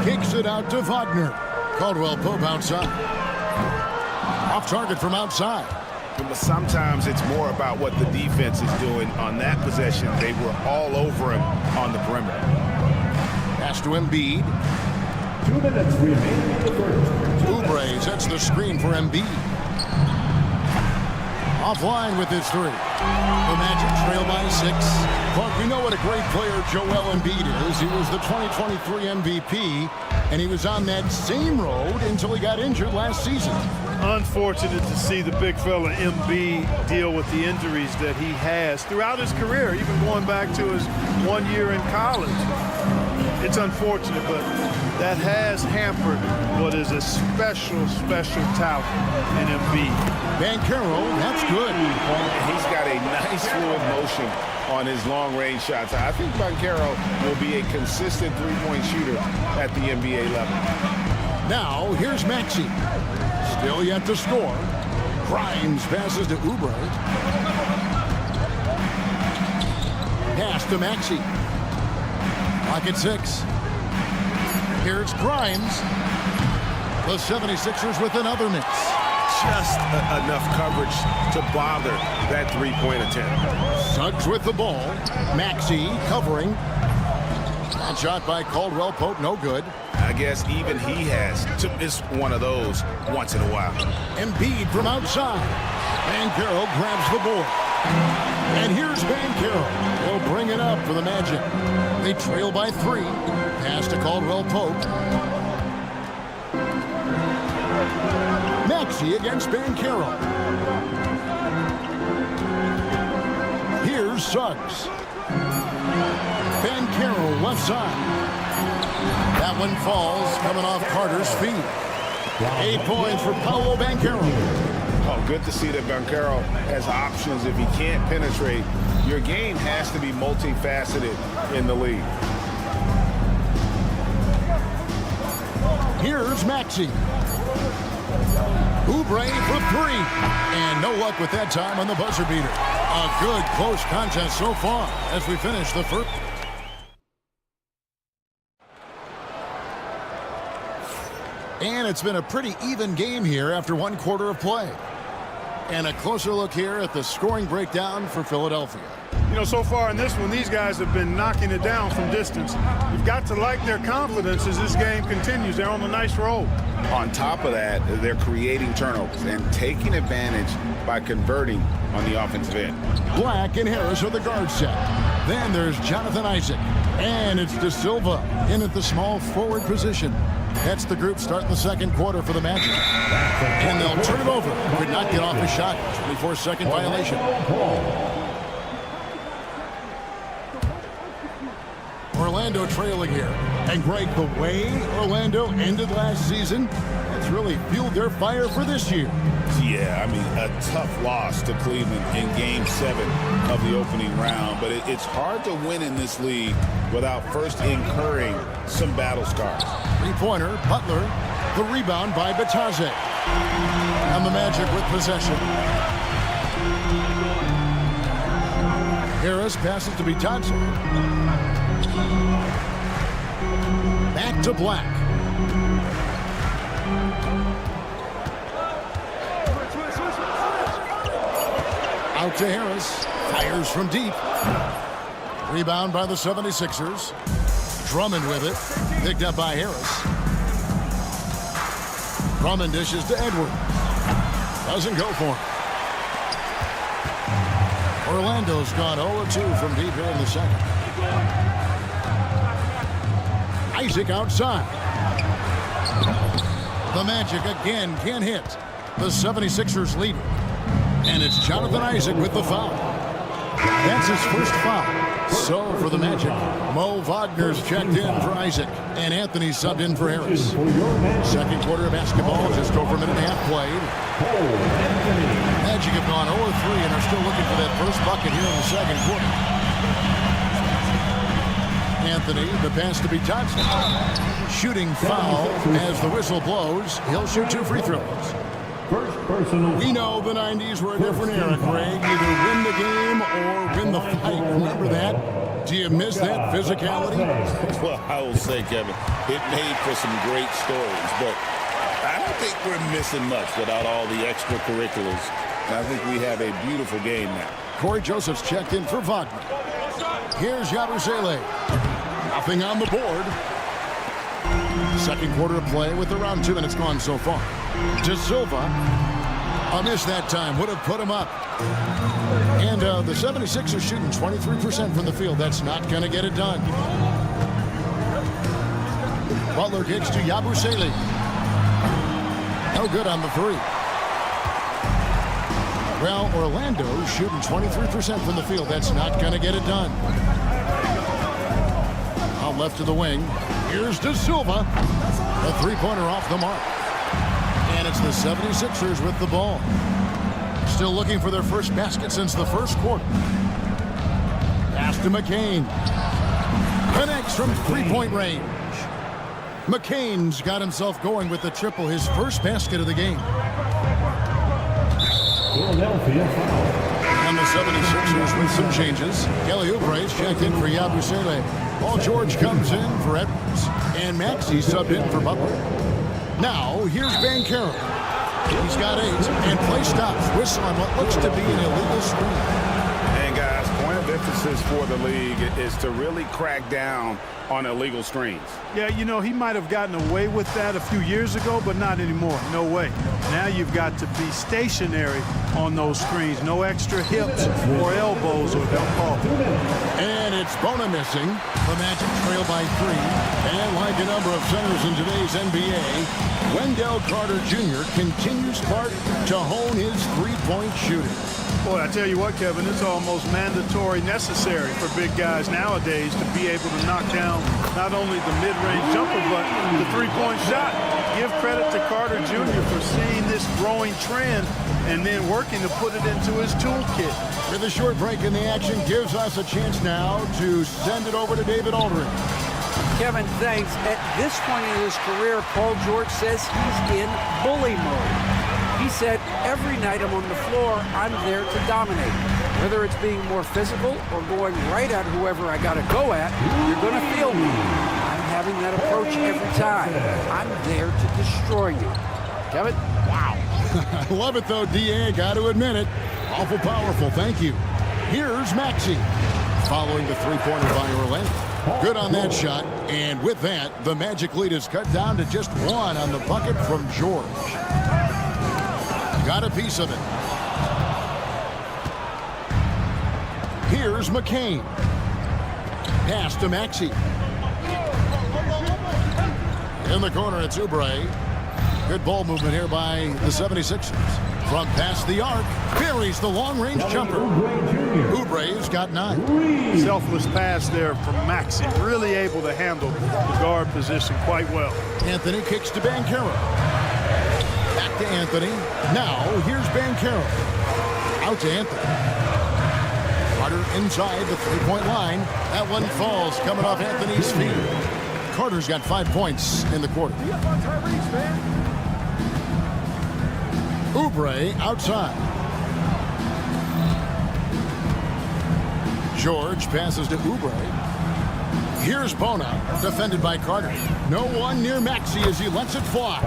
Kicks it out to Wagner. Caldwell Pope outside. Off target from outside. But sometimes it's more about what the defense is doing on that possession. They were all over him on the perimeter. Pass to Embiid. 2 minutes remaining in the first. Oubre sets the screen for Embiid. Offline with his three. The Magic trail by 6. But we know what a great player Joel Embiid is. He was the 2023 MVP, and he was on that same road until he got injured last season. Unfortunate to see the big fella Embiid deal with the injuries that he has throughout his career, even going back to his 1 year in college. It's unfortunate, but that has hampered what is a special talent in Embiid. Banchero, that's good. He's got a nice fluid motion on his long-range shots. I think Banchero will be a consistent three-point shooter at the NBA level. Now, here's Maxey. Still yet to score. Grimes passes to Oubre. Pass to Maxey. Clock at 6. Here's Grimes. The 76ers with another miss. Just enough coverage to bother that three-point attempt. Suggs with the ball. Maxey covering. That shot by Caldwell Pope, no good. I guess even he has to miss one of those once in a while. Embiid from outside. Banchero grabs the board. And here's Banchero. He'll bring it up for the Magic. They trail by 3. Pass to Caldwell Pope. Maxey against Banchero. Here's Suggs. Banchero left side. That one falls, coming off Carter's feet. 8 points for Paolo Banchero. Oh, good to see that Banchero has options. If he can't penetrate, your game has to be multifaceted in the league. Here's Maxey. Oubre for 3. And no luck with that time on the buzzer beater. A good close contest so far as we finish the first. And it's been a pretty even game here after 1 quarter of play. And a closer look here at the scoring breakdown for Philadelphia. You know, so far in this one, these guys have been knocking it down from distance. You've got to like their confidence as this game continues. They're on a nice roll. On top of that, they're creating turnovers and taking advantage by converting on the offensive end. Black and Harris are the guard set. Then there's Jonathan Isaac. And it's De Silva in at the small forward position. That's the group starting the second quarter for the Magic. And they'll turn it over. Could not get off a shot. 24-second violation. Orlando trailing here. And Greg, the way Orlando ended last season, it's really fueled their fire for this year. Yeah, I mean, a tough loss to Cleveland in Game 7 of the opening round. But it's hard to win in this league without first incurring some battle scars. Three-pointer, Butler. The rebound by Batase. And the Magic with possession. Harris passes to Batase. Back to Black. Out to Harris. Fires from deep. Rebound by the 76ers. Drummond with it. Picked up by Harris. Drummond dishes to Edwards. Doesn't go for him. Orlando's gone 0-2 from deep here in the second. Isaac outside. The Magic again can't hit. The 76ers lead. And it's Jonathan Isaac with the foul. That's his first foul. So for the Magic, Mo Wagner's checked in for Isaac. And Anthony subbed in for Harris. Second quarter of basketball, just over a minute and a half played. Magic have gone 0-3 and are still looking for that first bucket here in the second quarter. Anthony, the pass to Batase. Shooting foul as the whistle blows. He'll shoot 2 free throws. We know the 90s were a different era, Greg. Either win the game or win the fight. Remember that? Do you miss that physicality? Well, I will say, Kevin, it made for some great stories, but I don't think we're missing much without all the extracurriculars. And I think we have a beautiful game now. Corey Joseph's checked in for Wagner. Here's Yabusele. Nothing on the board. Second quarter of play with around 2 minutes gone so far. De Silva, a miss that time, would have put him up. And the 76ers shooting 23% from the field. That's not going to get it done. Butler kicks to Yabusele. No good on the 3. Well, Orlando shooting 23% from the field. That's not going to get it done. Out left to the wing. Here's De Silva. A three-pointer off the mark. And it's the 76ers with the ball. Still looking for their first basket since the first quarter. Pass to McCain. Connects from three-point range. McCain's got himself going with the triple, his first basket of the game. Philadelphia foul. And the 76ers with some changes. Kelly Oubre's checked in for Yabusele. Paul George comes in for Edwards. And Maxey subbed in for Butler. Now, here's Banchero. He's got 8. And play stops. Whistle on what looks to be an illegal screen. And guys, point of emphasis for the league is to really crack down on illegal screens. Yeah, you know, he might have gotten away with that a few years ago, but not anymore. No way. Now you've got to be stationary on those screens. No extra hips or elbows or they'll call. And it's Bona missing. The Magic trail by 3. And like a number of centers in today's NBA, Wendell Carter Jr. continues Clark to hone his three-point shooting. Boy, I tell you what, Kevin, it's almost mandatory necessary for big guys nowadays to be able to knock down not only the mid-range jumper, but the three-point shot. Give credit to Carter Jr. for seeing this growing trend and then working to put it into his toolkit. With a short break in the action gives us a chance now to send it over to David Aldridge. Kevin, thanks. At this point in his career, Paul George says he's in bully mode. He said, every night I'm on the floor, I'm there to dominate. Whether it's being more physical or going right at whoever I got to go at, you're going to feel me. I'm having that approach every time. I'm there to destroy you. Kevin? Wow. I love it, though, D.A. Got to admit it. Awful powerful. Thank you. Here's Maxey. Following the three-pointer by Orlando. Good on that shot. And with that, the Magic lead is cut down to just one on the bucket from George. Got a piece of it. Here's McCain. Pass to Maxey. In the corner, it's Oubre. Good ball movement here by the 76ers. From past the arc, buries the long-range jumper. Oubre's got 9. Selfless pass there from Maxey. Really able to handle the guard position quite well. Anthony kicks to Banchero. Back to Anthony. Now, here's Banchero. Out to Anthony. Carter inside the three-point line. That one falls coming off Anthony's feet. Carter's got 5 points in the quarter. Oubre outside. George passes to Oubre. Here's Bona, defended by Carter. No one near Maxey as he lets it fly.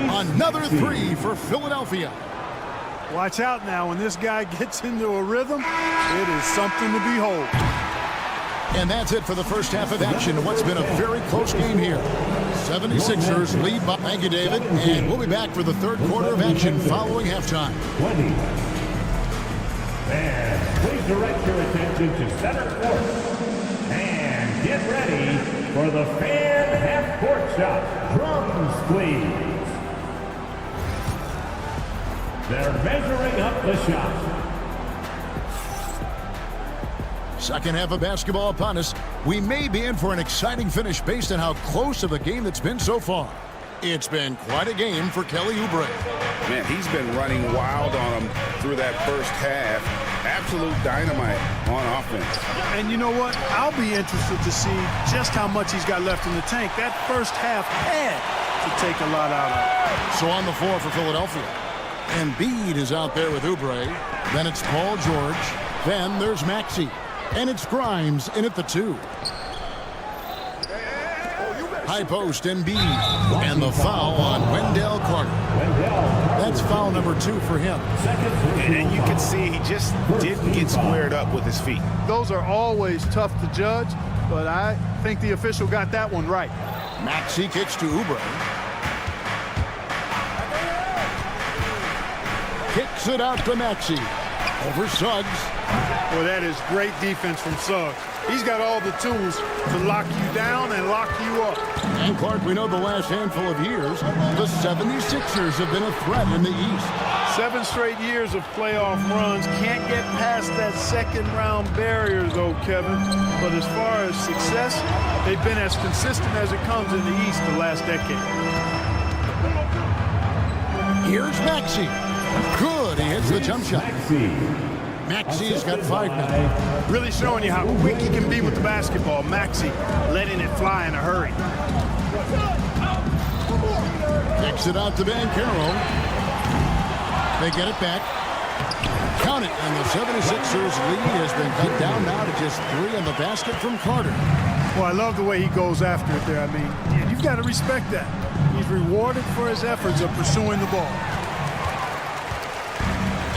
Another three for Philadelphia. Watch out now. When this guy gets into a rhythm, it is something to behold. And that's it for the first half of action. What's been a very close game here. 76ers lead by. Thank you, David. And we'll be back for the third quarter of action following halftime. 20. And please direct your attention to center court. And get ready for the fan half-court shot. Drums, please. They're measuring up the shot. Second half of basketball upon us. We may be in for an exciting finish based on how close of a game that's been so far. It's been quite a game for Kelly Oubre. Man, he's been running wild on him through that first half. Absolute dynamite on offense. And you know what? I'll be interested to see just how much he's got left in the tank. That first half had to take a lot out of it. So on the floor for Philadelphia. Embiid is out there with Oubre. Then it's Paul George. Then there's Maxey. And it's Grimes in at the 2. High post, Embiid. And the foul on Wendell Carter. That's foul number 2 for him. And you can see he just didn't get squared up with his feet. Those are always tough to judge, but I think the official got that one right. Maxey kicks to Oubre. Kicks it out to Maxey. Over Suggs. Well, that is great defense from Suggs. He's got all the tools to lock you down and lock you up. And Clark, we know the last handful of years, the 76ers have been a threat in the East. 7 straight years of playoff runs. Can't get past that second round barrier, though, Kevin. But as far as success, they've been as consistent as it comes in the East the last decade. Here's Maxey. Good, he hits the jump shot. Maxey's got 5 now. Really showing you how quick he can be with the basketball. Maxey letting it fly in a hurry. Kicks it out to Banchero. They get it back. Count it, and the 76ers lead has been cut down now to just 3 on the basket from Carter. Well, I love the way he goes after it there. I mean, you've got to respect that. He's rewarded for his efforts of pursuing the ball.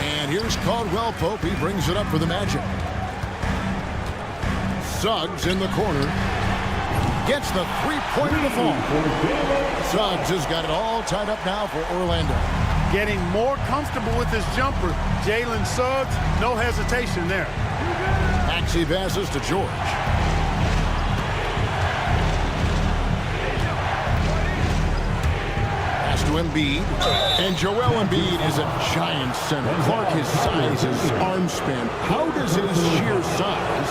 And here's Caldwell Pope. He brings it up for the Magic. Suggs in the corner. Gets the three-pointer to fall. Suggs has got it all tied up now for Orlando. Getting more comfortable with his jumper. Jalen Suggs, no hesitation there. Maxey passes to George. Pass to to Embiid. And Joel Embiid is a giant center. Clark, his size, his arm span. How does his sheer size,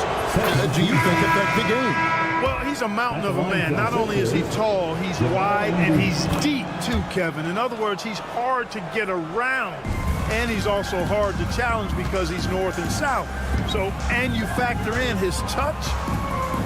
do you think, affect the game? Well, he's a mountain of a man. Not only is he tall, he's wide, and he's deep too, Kevin. In other words, he's hard to get around. And he's also hard to challenge because he's north and south. So, and you factor in his touch,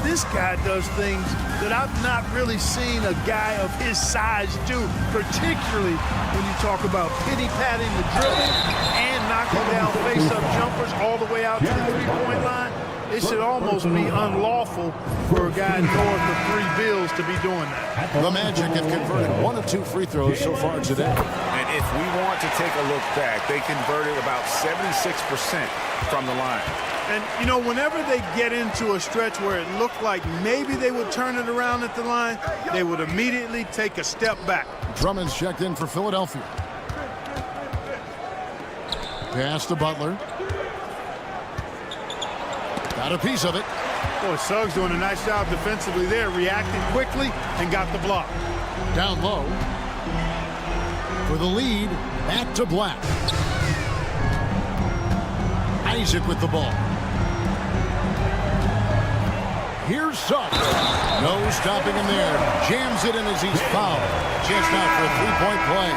this guy does things that I've not really seen a guy of his size do, particularly when you talk about pity-patting the dribble and knocking down face-up jumpers all the way out to the three-point line. It should almost be unlawful for a guy north of 3 bills to be doing that. The Magic have converted 1 of 2 free throws so far today. And if we want to take a look back, they converted about 76% from the line. And, you know, whenever they get into a stretch where it looked like maybe they would turn it around at the line, they would immediately take a step back. Drummond's checked in for Philadelphia. Pass to Butler. Got a piece of it. Boy, Suggs doing a nice job defensively there, reacting quickly and got the block. Down low. For the lead, back to Black. Isaac with the ball. Here's Suggs. No stopping him there. Jams it in as he's fouled. Just out for a three-point play.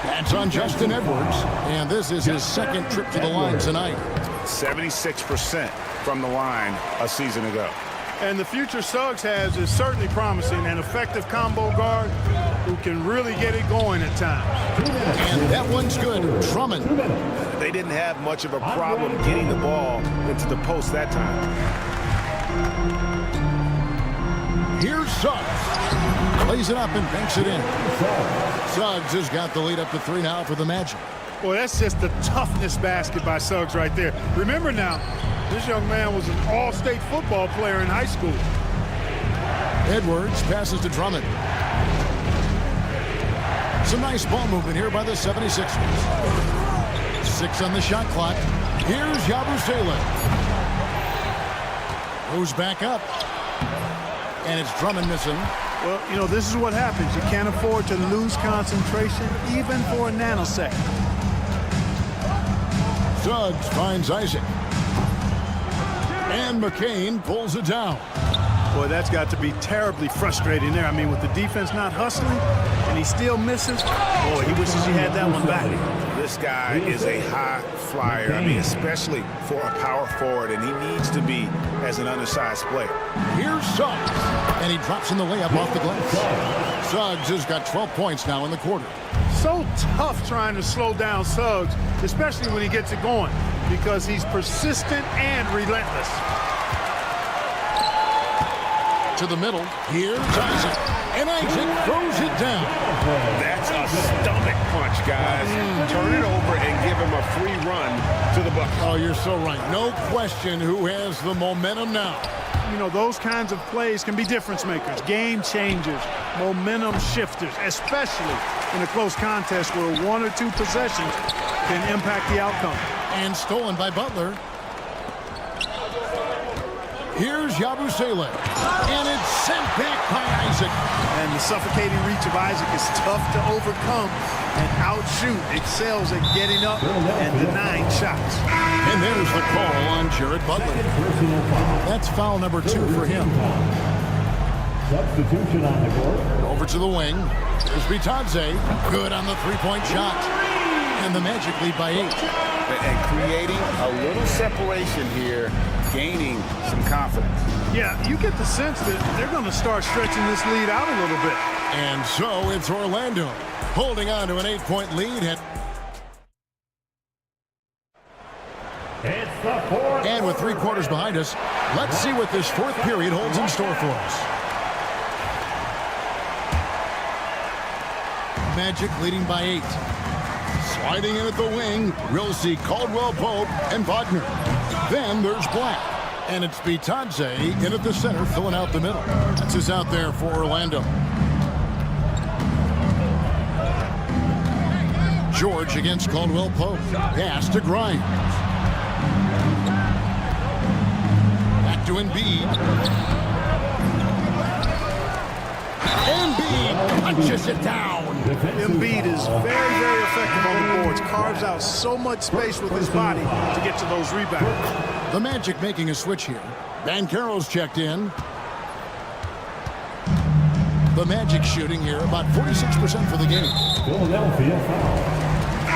That's on Justin Edwards. And this is his second trip to the line tonight. 76% from the line a season ago. And the future Suggs has is certainly promising, an effective combo guard who can really get it going at times. And that one's good. Drummond. They didn't have much of a problem getting the ball into the post that time. Here's Suggs. Plays it up and banks it in. Suggs has got the lead up to 3 now for the Magic. Boy, that's just the toughness basket by Suggs right there. Remember now, this young man was an all-state football player in high school. Edwards passes to Drummond. Some nice ball movement here by the 76ers. 6 on the shot clock. Here's Yabusele. Goes back up. And it's Drummond missing. Well, you know, this is what happens. You can't afford to lose concentration even for a nanosecond. Suggs finds Isaac. And McCain pulls it down. Boy, that's got to be terribly frustrating there. I mean, with the defense not hustling and he still misses, boy, he wishes he had that one back. This guy is a high flyer. I mean, especially for a power forward, and he needs to be as an undersized player. Here's Suggs. And he drops in the layup off the glass. Suggs has got 12 points now in the quarter. So tough trying to slow down Suggs, especially when he gets it going, because he's persistent and relentless. To the middle. Here's Isaac. And Isaac throws it down. That's a stomach punch, guys. Turn it over and give him a free run to the bucket. Oh, you're so right. No question who has the momentum now. You know, those kinds of plays can be difference makers, game changers, momentum shifters, especially in a close contest where 1 or 2 possessions can impact the outcome. And stolen by Butler. Here's Yabusele. And it's sent back by Isaac. And the suffocating reach of Isaac is tough to overcome and outshoot. Excels at getting up and denying shots. And there's the call on Jared Butler. That's foul number 2 for him. Substitution on the court. Over to the wing. There's Bitadze. Good on the three-point shot. And the Magic lead by 8. And creating a little separation here, gaining some confidence. Yeah, you get the sense that they're going to start stretching this lead out a little bit. And so it's Orlando holding on to an 8-point lead. It's the fourth. And with 3 quarters behind us, let's see what this 4th period holds in store for us. Magic leading by 8. Sliding in at the wing, we'll see Caldwell Pope and Wagner. Then there's Black. And it's Bitadze in at the center, filling out the middle. That's who's out there for Orlando. George against Caldwell Pope. Pass to Grimes. Back to Embiid. Embiid punches it down. Embiid is very, very effective on the boards. Carves out so much space with his body to get to those rebounds. The Magic making a switch here. Banchero's checked in. The Magic shooting here about 46% for the game. Philadelphia foul.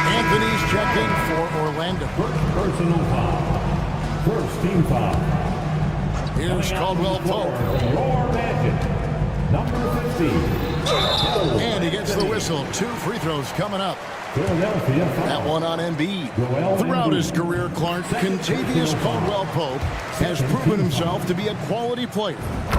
Anthony's checked in for Orlando. Personal foul. First team foul. Here's Caldwell Pope. Your Magic. Number 15. And he gets the whistle. 2 free throws coming up. Philadelphia foul. That one on Embiid. Throughout his career, Clark, Kentavious Caldwell-Pope has proven himself to be a quality player.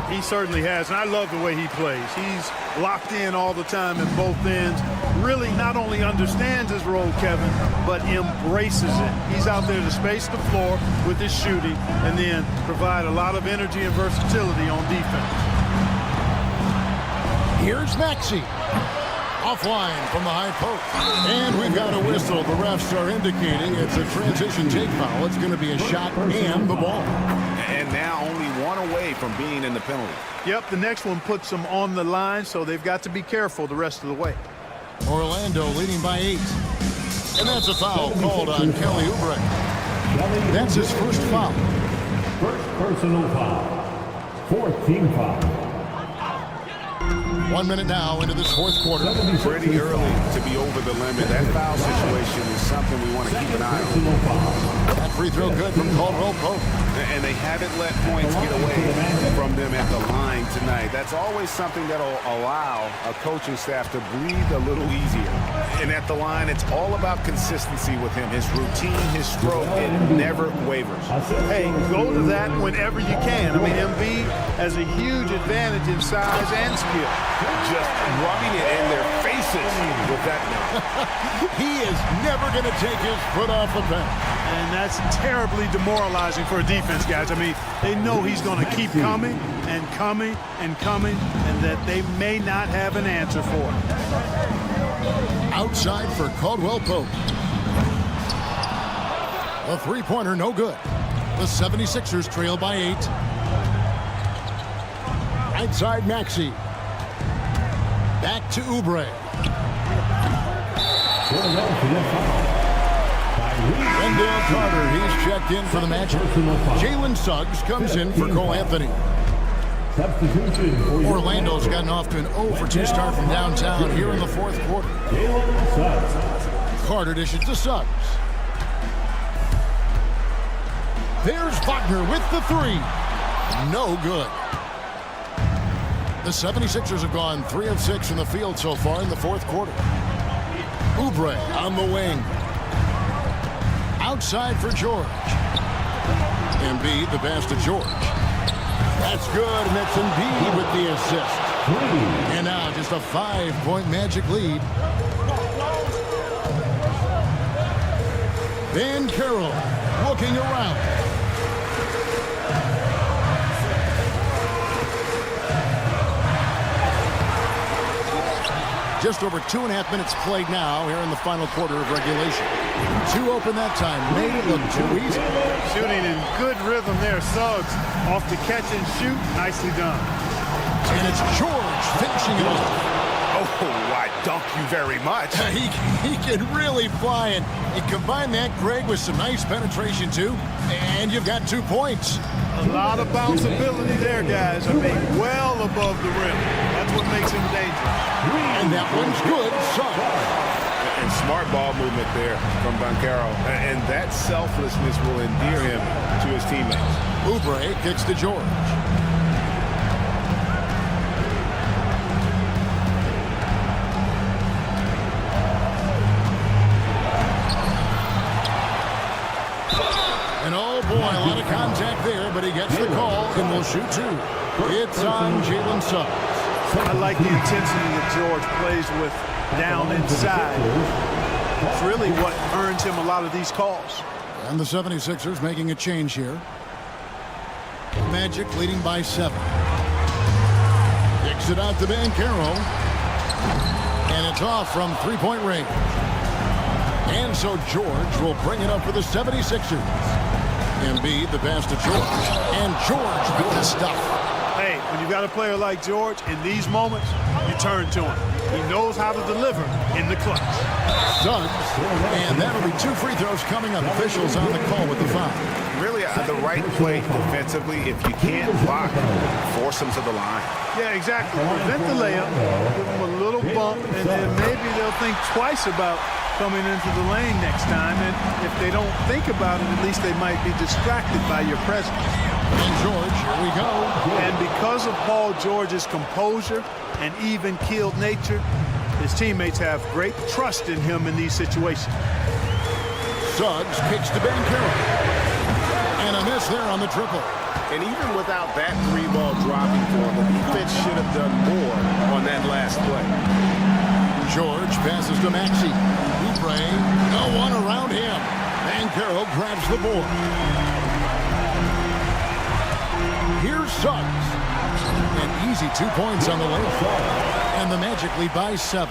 He certainly has, and I love the way he plays. He's locked in all the time at both ends. Really not only understands his role, Kevin, but embraces it. He's out there to space the floor with his shooting and then provide a lot of energy and versatility on defense. Here's Maxey. Offline from the high post. And we've got a whistle. The refs are indicating it's a transition take foul. It's going to be a shot and the ball. And now only one away from being in the penalty. Yep, the next one puts them on the line, so they've got to be careful the rest of the way. Orlando leading by 8. And that's a foul called on Kelly Oubre. That's his first foul. First personal foul. Fourth team foul. 1 minute now into this fourth quarter. Pretty early to be over the limit. That foul situation is something we want to keep an eye on. That free throw good from Caldwell-Pope. And they haven't let points get away from them at the line tonight. That's always something that'll allow a coaching staff to breathe a little easier. And at the line, it's all about consistency with him. His routine, his stroke, it never wavers. Hey, go to that whenever you can. I mean, Embiid has a huge advantage in size and skill. Just rubbing it in their faces with that. He is never going to take his foot off the bench. And that's terribly demoralizing for a defense, guys. I mean, they know he's going to keep coming and coming and coming, and that they may not have an answer for it. Outside for Caldwell-Pope. A three-pointer, no good. The 76ers trail by 8. Outside Maxey. Back to Oubre. Wendell Carter, he's checked in for the match. Jalen Suggs comes in for Cole Anthony. Orlando's gotten off to an 0-for-2 start from downtown here in the fourth quarter. Carter dishes to Suggs. There's Wagner with the 3. No good. The 76ers have gone 3 of 6 from the field so far in the fourth quarter. Oubre on the wing. Outside for George. Embiid, the pass to George. That's good, and that's Embiid with the assist. And now just a 5-point Magic lead. Van Carroll looking around. Just over 2.5 minutes played now here in the final quarter of regulation. 2 open that time. Made it look too easy. Shooting in good rhythm there. Suggs off the catch and shoot. Nicely done. And it's George finishing it off. Oh, I dunk you very much. He can really fly, and you combine that, Greg, with some nice penetration, too, and you've got 2 points. A lot of bounceability there, guys. I mean, well above the rim. That's what makes him dangerous. And that one's good. And smart ball movement there from Banchero. And that selflessness will endear him to his teammates. Oubre kicks to George. And oh boy, a lot of contact there, but he gets the call and will shoot 2. It's on Jalen Suggs. I like the intensity that George plays with down inside. It's really what earns him a lot of these calls. And the 76ers making a change here. Magic leading by 7. Kicks it out to Banchero. And it's off from 3-point range. And so George will bring it up for the 76ers. Embiid, the pass to George. And George with the stuff. Hey, when you've got a player like George, in these moments, return to him. He knows how to deliver in the clutch. Suggs, and that'll be 2 free throws coming up. Officials on the call with the foul. Really the right play defensively. If you can't block, force them to the line. Yeah, exactly. Prevent the layup, give them a little bump, and then maybe they'll think twice about coming into the lane next time. And if they don't think about it, at least they might be distracted by your presence. And George, here we go. And because of Paul George's composure and even-keeled nature, his teammates have great trust in him in these situations. Suggs kicks to Bankero. And a miss there on the triple. And even without that 3-ball dropping for him, the defense should have done more on that last play. George passes to Maxey. Oubre, no one around him. Bankero grabs the board. Here's Suggs. An easy 2 points on the layup. And the Magic lead by 7.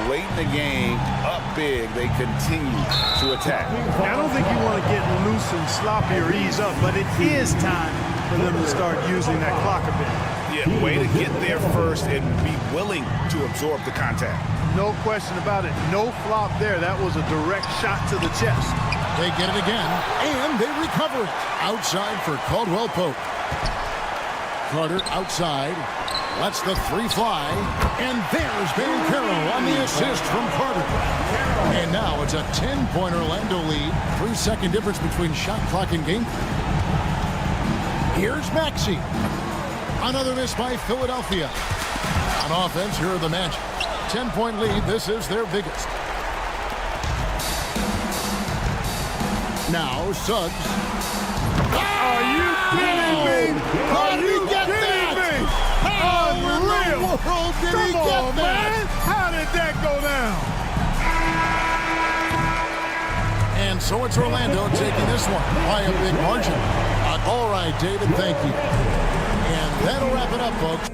Late in the game, up big, they continue to attack. I don't think you want to get loose and sloppy or ease up, but it is time for them to start using that clock a bit. Yeah, way to get there first and be willing to absorb the contact. No question about it. No flop there. That was a direct shot to the chest. They get it again, and they recover it. Outside for Caldwell Pope. Carter outside. Lets the 3 fly. And there's Bankero on the assist from Carter. And now it's a 10-point Orlando lead. 3-second difference between shot clock and game clock. Here's Maxey. Another miss by Philadelphia. On offense, here are the Magic. 10-point lead. This is their biggest. Now Suggs. Are you kidding me? How did he get that? How in the world did he get that? Man. How did that go down? And so it's Orlando taking this one by a big margin. All right, David, thank you. And that'll wrap it up, folks.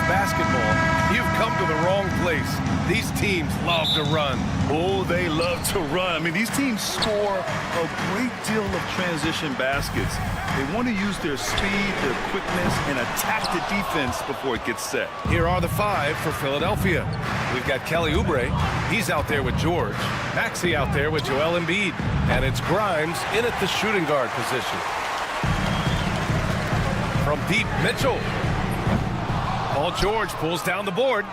basketball, you've come to the wrong place. These teams love to run. Oh, they love to run. I mean, these teams score a great deal of transition baskets. They want to use their speed, their quickness, and attack the defense before it gets set. Here are the 5 for Philadelphia. We've got Kelly Oubre. He's out there with George. Maxey out there with Joel Embiid. And it's Grimes in at the shooting guard position. From deep, Mitchell. Paul George pulls down the board.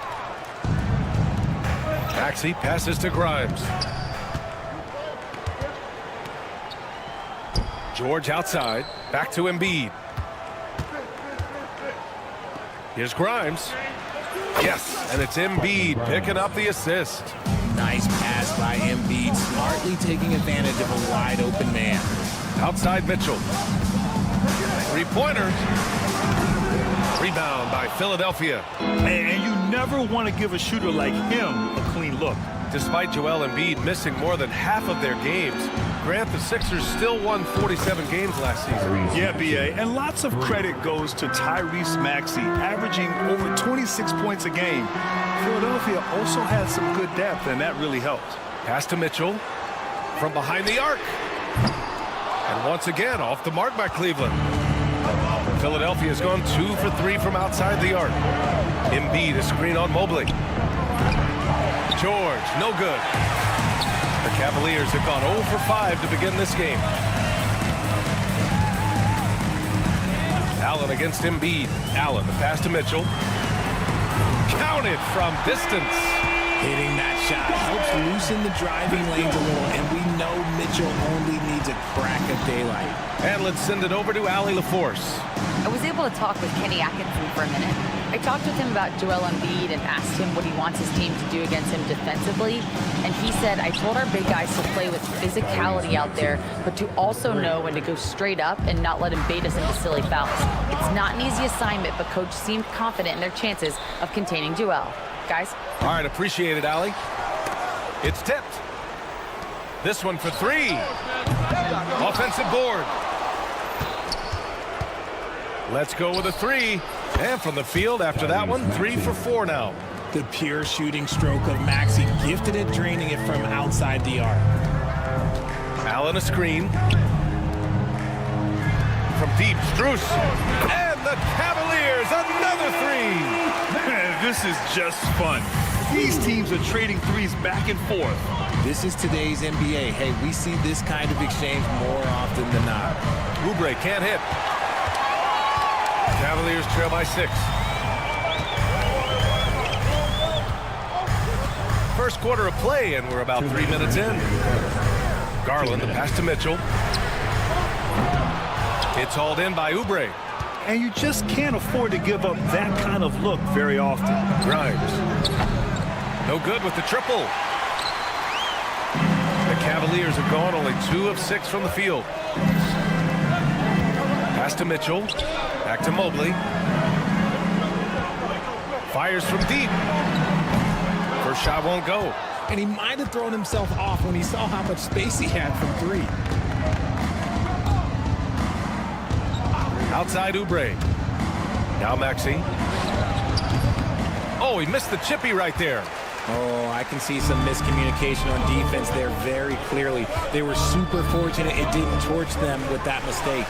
Maxey passes to Grimes. George outside. Back to Embiid. Here's Grimes. Yes, and it's Embiid picking up the assist. Nice pass by Embiid, smartly taking advantage of a wide open man. Outside Mitchell. 3-pointer. Rebound by Philadelphia. And you never want to give a shooter like him a clean look. Despite Joel Embiid missing more than half of their games, Grant, the Sixers still won 47 games last season. Yeah, B.A., and lots of credit goes to Tyrese Maxey, averaging over 26 points a game. Philadelphia also had some good depth, and that really helped. Pass to Mitchell from behind the arc. And once again, off the mark by Cleveland. Philadelphia has gone 2 for 3 from outside the arc. Embiid, a screen on Mobley. George, no good. The Cavaliers have gone 0 for 5 to begin this game. Allen against Embiid. Allen, the pass to Mitchell. Counted from distance. Hitting that shot helps loosen the driving lanes a little, and we know Mitchell only needs a crack of daylight. And let's send it over to Allie LaForce. I was able to talk with Kenny Atkinson for a minute. I talked with him about Joel Embiid and asked him what he wants his team to do against him defensively. And he said, I told our big guys to play with physicality out there, but to also know when to go straight up and not let him bait us into silly fouls. It's not an easy assignment, but coach seemed confident in their chances of containing Joel. Guys? All right, appreciate it, Allie. It's tipped. This one for 3. Offensive board. Let's go with a 3. And from the field after that one, 3 for 4 now. The pure shooting stroke of Maxey, gifted at draining it from outside the arc. Allen a screen. From deep, Strus. And the Cavaliers, another 3. This is just fun. These teams are trading threes back and forth. This is today's NBA. Hey, we see this kind of exchange more often than not. Oubre can't hit. Cavaliers trail by 6. First quarter of play, and we're about 3 minutes in. Garland, the pass to Mitchell. It's hauled in by Oubre. And you just can't afford to give up that kind of look very often. Grimes. No good with the triple. The Cavaliers have gone only 2 of 6 from the field. Pass to Mitchell. Back to Mobley. Fires from deep. First shot won't go. And he might have thrown himself off when he saw how much space he had from 3. Outside Oubre. Now Maxey. Oh, he missed the chippy right there. Oh, I can see some miscommunication on defense there very clearly. They were super fortunate it didn't torch them with that mistake.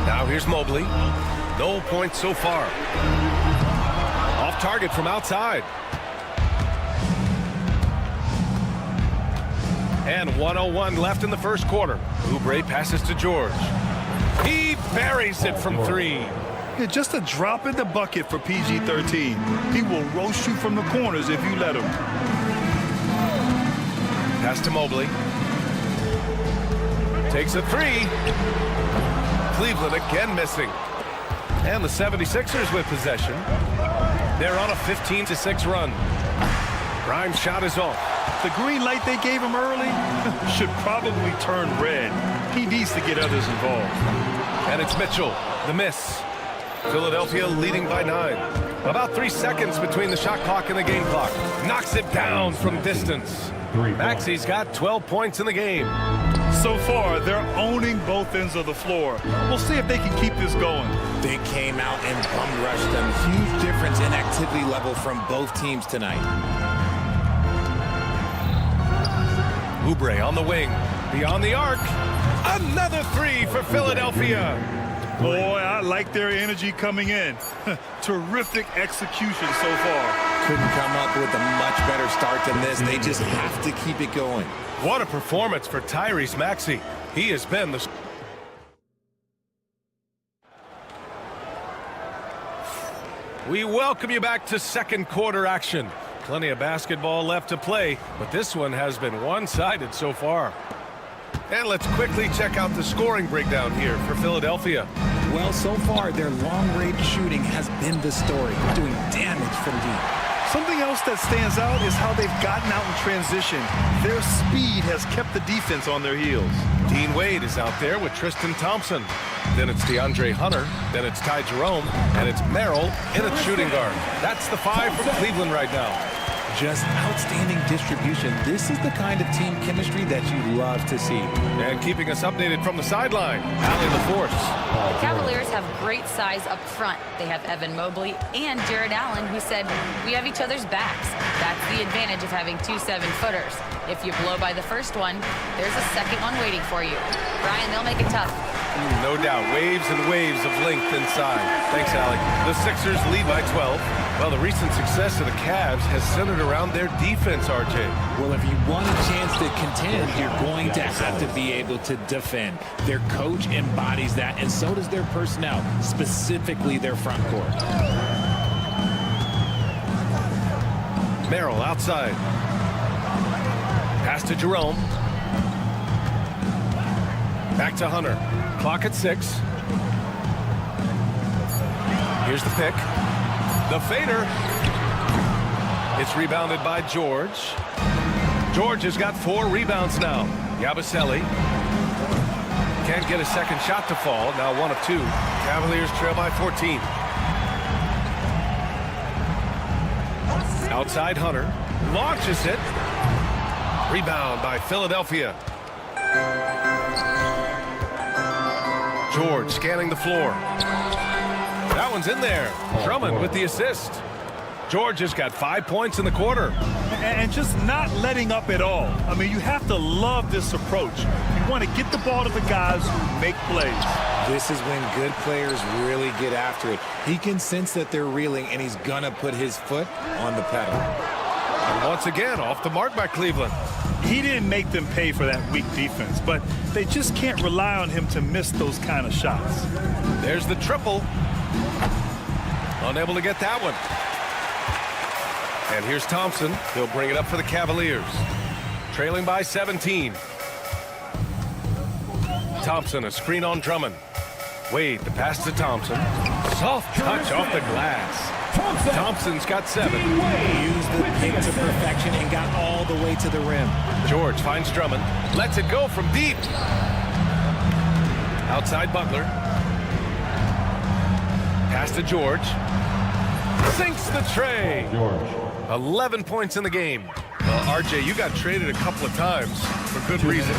Now here's Mobley. No points so far. Off target from outside. And 1:01 left in the first quarter. Oubre passes to George. He buries it from 3. Yeah, just a drop in the bucket for PG-13. He will roast you from the corners if you let him. Pass to Mobley. Takes a 3. Cleveland again missing. And the 76ers with possession. They're on a 15-6 run. Grimes' shot is off. The green light they gave him early should probably turn red. He needs to get others involved. And it's Mitchell, the miss. Philadelphia leading by 9. About 3 seconds between the shot clock and the game clock. Knocks it down from distance. Maxey's got 12 points in the game. So far, they're owning both ends of the floor. We'll see if they can keep this going. They came out and bum rushed them. Huge difference in activity level from both teams tonight. Oubre on the wing. Beyond the arc. Another three for Philadelphia. Boy, I like their energy coming in. Terrific execution so far. Couldn't come up with a much better start than this. They just have to keep it going. What a performance for Tyrese Maxey. He has been the... We welcome you back to second quarter action. Plenty of basketball left to play, but this one has been one-sided so far. And let's quickly check out the scoring breakdown here for Philadelphia. Well, so far, their long-range shooting has been the story, doing damage from deep. Something else that stands out is how they've gotten out in transition. Their speed has kept the defense on their heels. Dean Wade is out there with Tristan Thompson. Then it's DeAndre Hunter. Then it's Ty Jerome. And it's Merrill in at shooting guard. That's the five from Cleveland right now. Just outstanding distribution. This is the kind of team chemistry that you love to see. And keeping us updated from the sideline, Allie LaForce. The Cavaliers have great size up front. They have Evan Mobley and Jared Allen, who said, "We have each other's backs." That's the advantage of having two 7-footers. If you blow by the first one, there's a second one waiting for you. Brian, they'll make it tough. No doubt, waves and waves of length inside. Thanks, Allie. The Sixers lead by 12. Well, the recent success of the Cavs has centered around their defense, RJ. Well, if you want a chance to contend, you're going to have to be able to defend. Their coach embodies that, and so does their personnel, specifically their front court. Merrill outside. Pass to Jerome. Back to Hunter. Clock at 6. Here's the pick. The fader. It's rebounded by George. George has got 4 rebounds now. Yabusele can't get a second shot to fall. Now 1 of 2. Cavaliers trail by 14. Outside Hunter. Launches it. Rebound by Philadelphia. George scanning the floor. That one's in there. Drummond with the assist. George has got 5 points in the quarter. And just not letting up at all. I mean, you have to love this approach. You want to get the ball to the guys who make plays. This is when good players really get after it. He can sense that they're reeling, and he's going to put his foot on the pedal. And once again, off the mark by Cleveland. He didn't make them pay for that weak defense, but they just can't rely on him to miss those kind of shots. There's the triple. Unable to get that one. And here's Thompson. He'll bring it up for the Cavaliers. Trailing by 17. Thompson, a screen on Drummond. Wade, the pass to Thompson. Soft touch off the glass. Thompson's got 7. Used the pick to perfection and got all the way to the rim. George finds Drummond. Lets it go from deep. Outside Butler. Pass to George. Sinks the tray. 11 points in the game. RJ, you got traded a couple of times for good reason.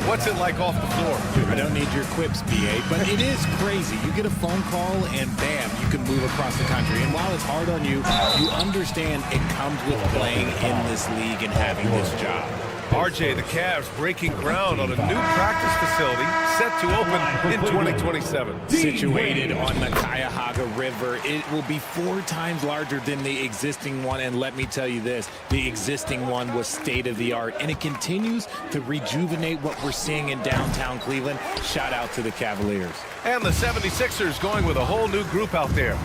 What's it like off the floor? I don't need your quips, BA, but it is crazy. You get a phone call and bam, you can move across the country. And while it's hard on you, you understand it comes with playing in this league and having this job. RJ, the Cavs breaking ground on a new practice facility set to open in 2027. Situated on the Cuyahoga River, it will be 4 times larger than the existing one. And let me tell you this, the existing one was state-of-the-art, and it continues to rejuvenate what we're seeing in downtown Cleveland. Shout out to the Cavaliers. And the 76ers going with a whole new group out there.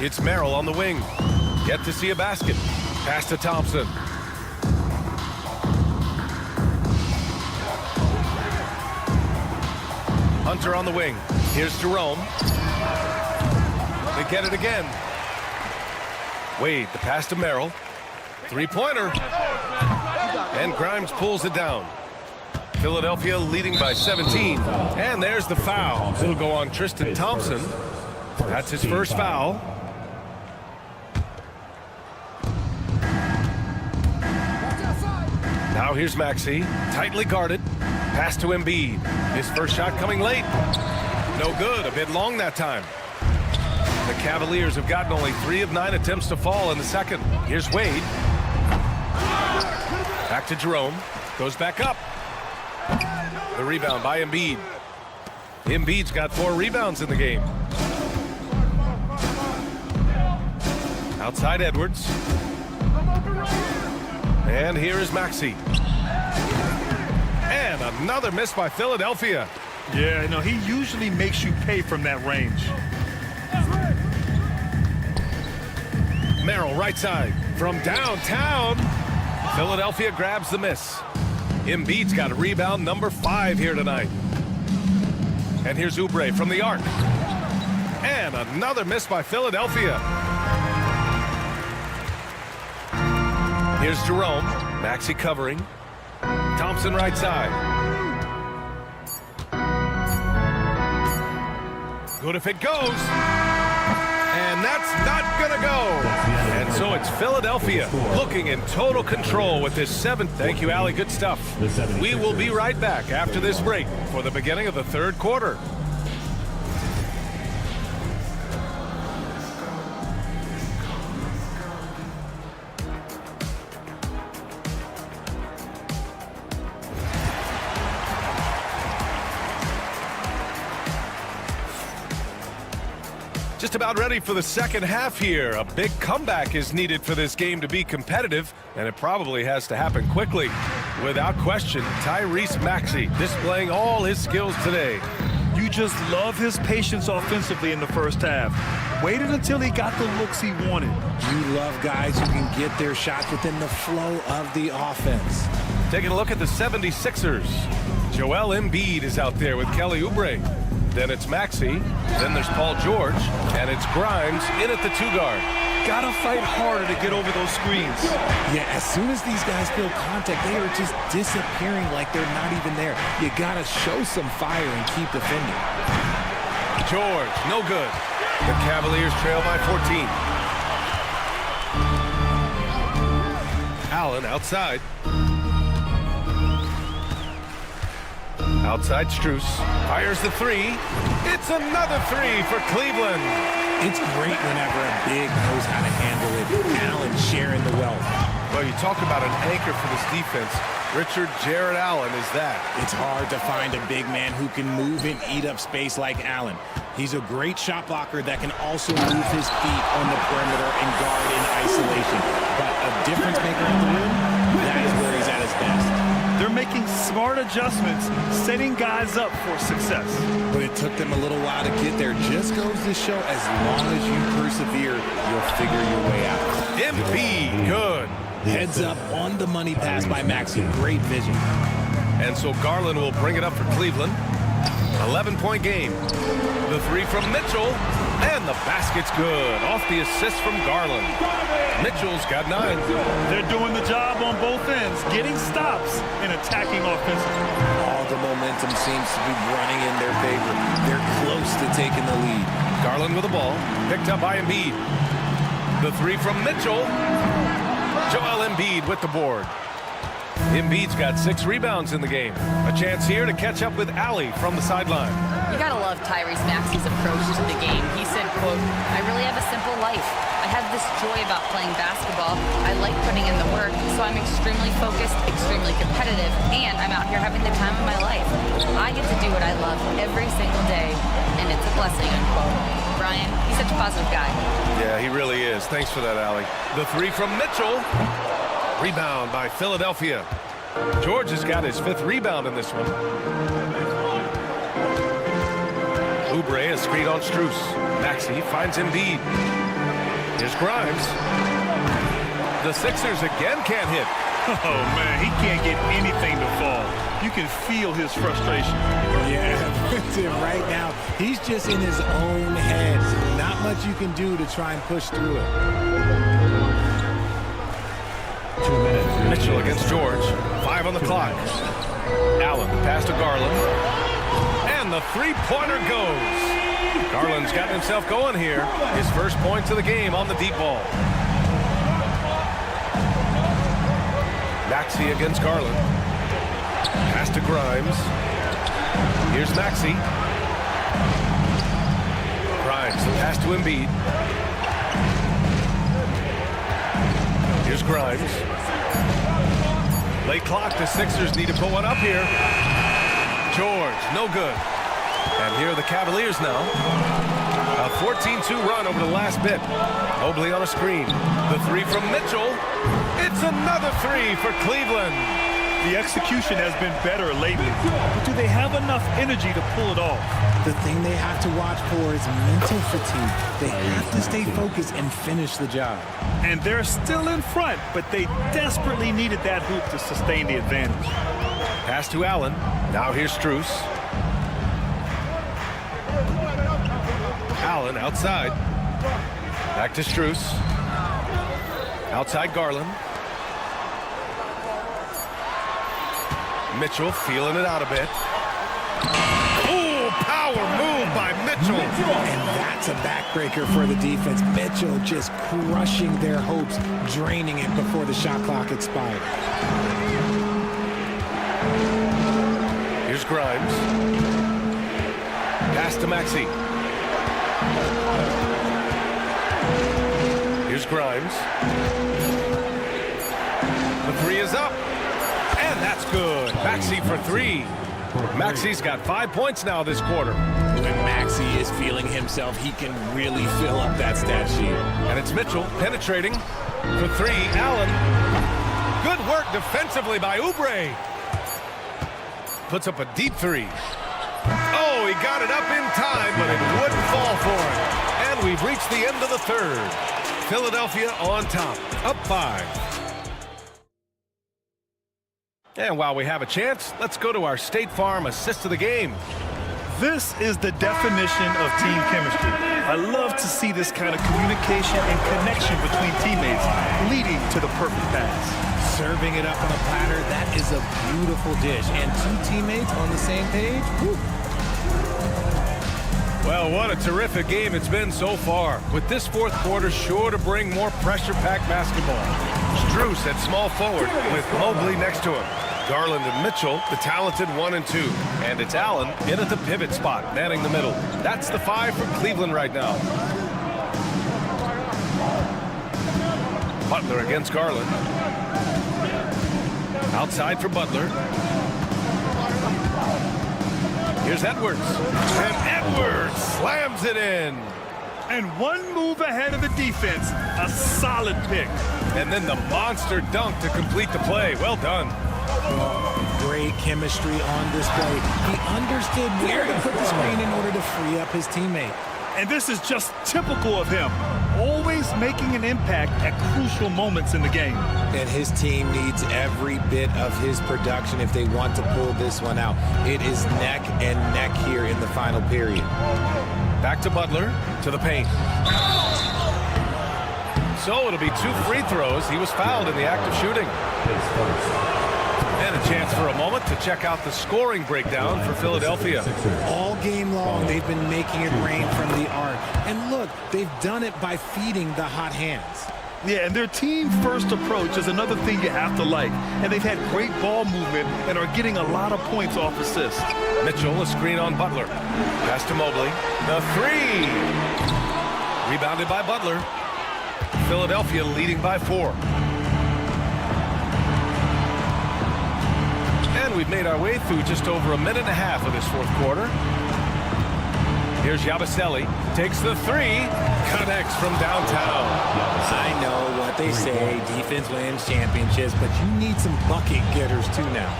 It's Merrill on the wing. Yet to see a basket. Pass to Thompson. Hunter on the wing. Here's Jerome. They get it again. Wade, the pass to Merrill. 3-pointer. And Grimes pulls it down. Philadelphia leading by 17. And there's the foul. It'll go on Tristan Thompson. That's his first foul. Now here's Maxey, tightly guarded. Pass to Embiid. His first shot coming late. No good. A bit long that time. The Cavaliers have gotten only 3 of 9 attempts to fall in the second. Here's Wade. Back to Jerome. Goes back up. The rebound by Embiid. Embiid's got 4 rebounds in the game. Outside Edwards. And here is Maxey. And another miss by Philadelphia. Yeah, no, he usually makes you pay from that range. Merrill right side from downtown. Philadelphia grabs the miss. Embiid's got a rebound number 5 here tonight. And here's Oubre from the arc. And another miss by Philadelphia. Here's Jerome. Maxey covering. Thompson right side. Good if it goes. And that's not gonna go. And so it's Philadelphia looking in total control with this 7th. Thank you, Allie. Good stuff. We will be right back after this break for the beginning of the 3rd quarter. Just about ready for the second half here. A big comeback is needed for this game to be competitive, and it probably has to happen quickly. Without question, Tyrese Maxey displaying all his skills today. You just love his patience offensively in the first half. Waited until he got the looks he wanted. You love guys who can get their shots within the flow of the offense. Taking a look at the 76ers. Joel Embiid is out there with Kelly Oubre. Then it's Maxey, then there's Paul George, and it's Grimes in at the 2 guard. Gotta fight harder to get over those screens. Yeah, as soon as these guys feel contact, they are just disappearing like they're not even there. You gotta show some fire and keep defending. George, no good. The Cavaliers trail by 14. Allen outside. Outside Strus. Fires the 3. It's another 3 for Cleveland. It's great whenever a big knows how to handle it. Allen sharing the wealth. Well, you talk about an anchor for this defense. Richard Jared Allen is that. It's hard to find a big man who can move and eat up space like Allen. He's a great shot blocker that can also move his feet on the perimeter and guard in isolation. But a difference maker on the rim, that is where he's at his best. They're making smart adjustments, setting guys up for success. But it took them a little while to get there. Just goes to show as long as you persevere, you'll figure your way out. Embiid, good. Heads up on the money pass by Maxey. Great vision. And so Garland will bring it up for Cleveland. 11-point game. The 3 from Mitchell. And the basket's good. Off the assist from Garland. Mitchell's got 9. They're doing the job on both ends, getting stops and attacking offensively. All the momentum seems to be running in their favor. They're close to taking the lead. Garland with the ball. Picked up by Embiid. The 3 from Mitchell. Joel Embiid with the board. Embiid's got 6 rebounds in the game. A chance here to catch up with Allie from the sideline. You gotta love Tyrese Maxey's approach to the game. He said, quote, "I really have a simple life. I have this joy about playing basketball. I like putting in the work, so I'm extremely focused, extremely competitive, and I'm out here having the time of my life. I get to do what I love every single day, and it's a blessing," unquote. Brian, he's such a positive guy. Yeah, he really is. Thanks for that, Allie. The 3 from Mitchell. Rebound by Philadelphia. George has got his 5th rebound in this one. Oubre, a screen on Strus. Maxey finds Embiid. Here's Grimes. The Sixers again can't hit. Oh, man, he can't get anything to fall. You can feel his frustration. Yeah, right now, he's just in his own head. Not much you can do to try and push through it. 2 minutes. Mitchell against George. 5 on the clock. Allen, pass to Garland. And the 3-pointer goes. Garland's gotten himself going here. His first points of the game on the deep ball. Maxey against Garland. Pass to Grimes. Here's Maxey. Grimes, the pass to Embiid. Here's Grimes. Late clock, the Sixers need to put one up here. George, no good. And here are the Cavaliers now. A 14-2 run over the last bit. Mobley on a screen. The three from Mitchell. It's another three for Cleveland. The execution has been better lately, but do they have enough energy to pull it off? The thing they have to watch for is mental fatigue. They have to stay focused and finish the job. And they're still in front, but they desperately needed that hoop to sustain the advantage. Pass to Allen. Now here's Strus. Allen outside. Back to Strus. Outside Garland. Mitchell feeling it out a bit. Ooh, power move by Mitchell. And that's a backbreaker for the defense. Mitchell just crushing their hopes, draining it before the shot clock expired. Here's Grimes. Pass to Maxey. Here's Grimes. The three is up. And that's good. Maxey for three. Maxey's got 5 points now this quarter. When Maxey is feeling himself, he can really fill up that stat sheet. And it's Mitchell penetrating for three. Allen. Good work defensively by Oubre. Puts up a deep three. Oh, he got it up in time, but it wouldn't fall for him. And we've reached the end of the third. Philadelphia on top, up 5. And while we have a chance, let's go to our State Farm assist of the game. This is the definition of team chemistry. I love to see this kind of communication and connection between teammates leading to the perfect pass. Serving it up on a platter, that is a beautiful dish. And two teammates on the same page. Woo. Well, what a terrific game it's been so far. With this fourth quarter sure to bring more pressure-packed basketball. Strus at small forward with Mobley next to him. Garland and Mitchell, the talented 1 and 2. And it's Allen in at the pivot spot, manning the middle. That's the 5 for Cleveland right now. Butler against Garland. Outside for Butler. Here's Edwards. And Edwards slams it in. And one move ahead of the defense. A solid pick. And then the monster dunk to complete the play. Well done. Great chemistry on display. He understood where to put the screen in order to free up his teammate. And this is just typical of him. Always making an impact at crucial moments in the game. And his team needs every bit of his production if they want to pull this one out. It is neck and neck here in the final period. Back to Butler, to the paint. So it'll be 2 free throws. He was fouled in the act of shooting. And a chance for a moment to check out the scoring breakdown for Philadelphia. All game long, they've been making it rain from the arc. And look, they've done it by feeding the hot hands. Yeah, and their team-first approach is another thing you have to like. And they've had great ball movement and are getting a lot of points off assists. Mitchell, a screen on Butler. Pass to Mobley. The 3. Rebounded by Butler. Philadelphia leading by 4. And we've made our way through just over a minute and a half of this fourth quarter. Here's Yabusele. Takes the 3. Connects from downtown. I know what they say, defense wins championships, but you need some bucket getters too now.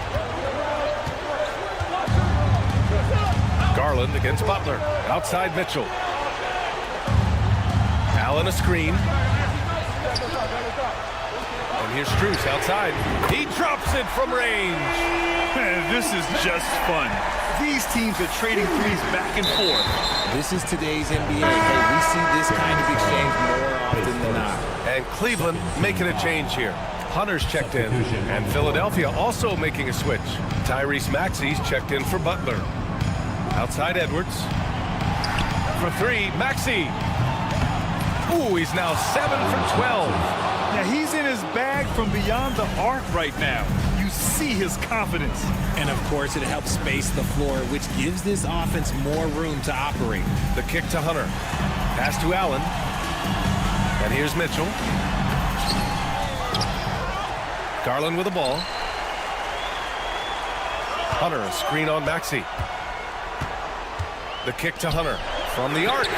Garland against Butler. Outside Mitchell. Allen a screen. And here's Strus outside. He drops it from range. Man, this is just fun. These teams are trading threes back and forth. This is today's NBA. Hey, we see this kind of exchange more often than not. And Cleveland making a change here. Hunter's checked in. And Philadelphia also making a switch. Tyrese Maxey's checked in for Butler. Outside Edwards. For 3, Maxey. Ooh, he's now 7 for 12. Now he's in his bag from beyond the arc right now. You see see his confidence. And of course, it helps space the floor, which gives this offense more room to operate. The kick to Hunter. Pass to Allen. And here's Mitchell. Garland with the ball. Hunter, a screen on Maxey. The kick to Hunter from the arc.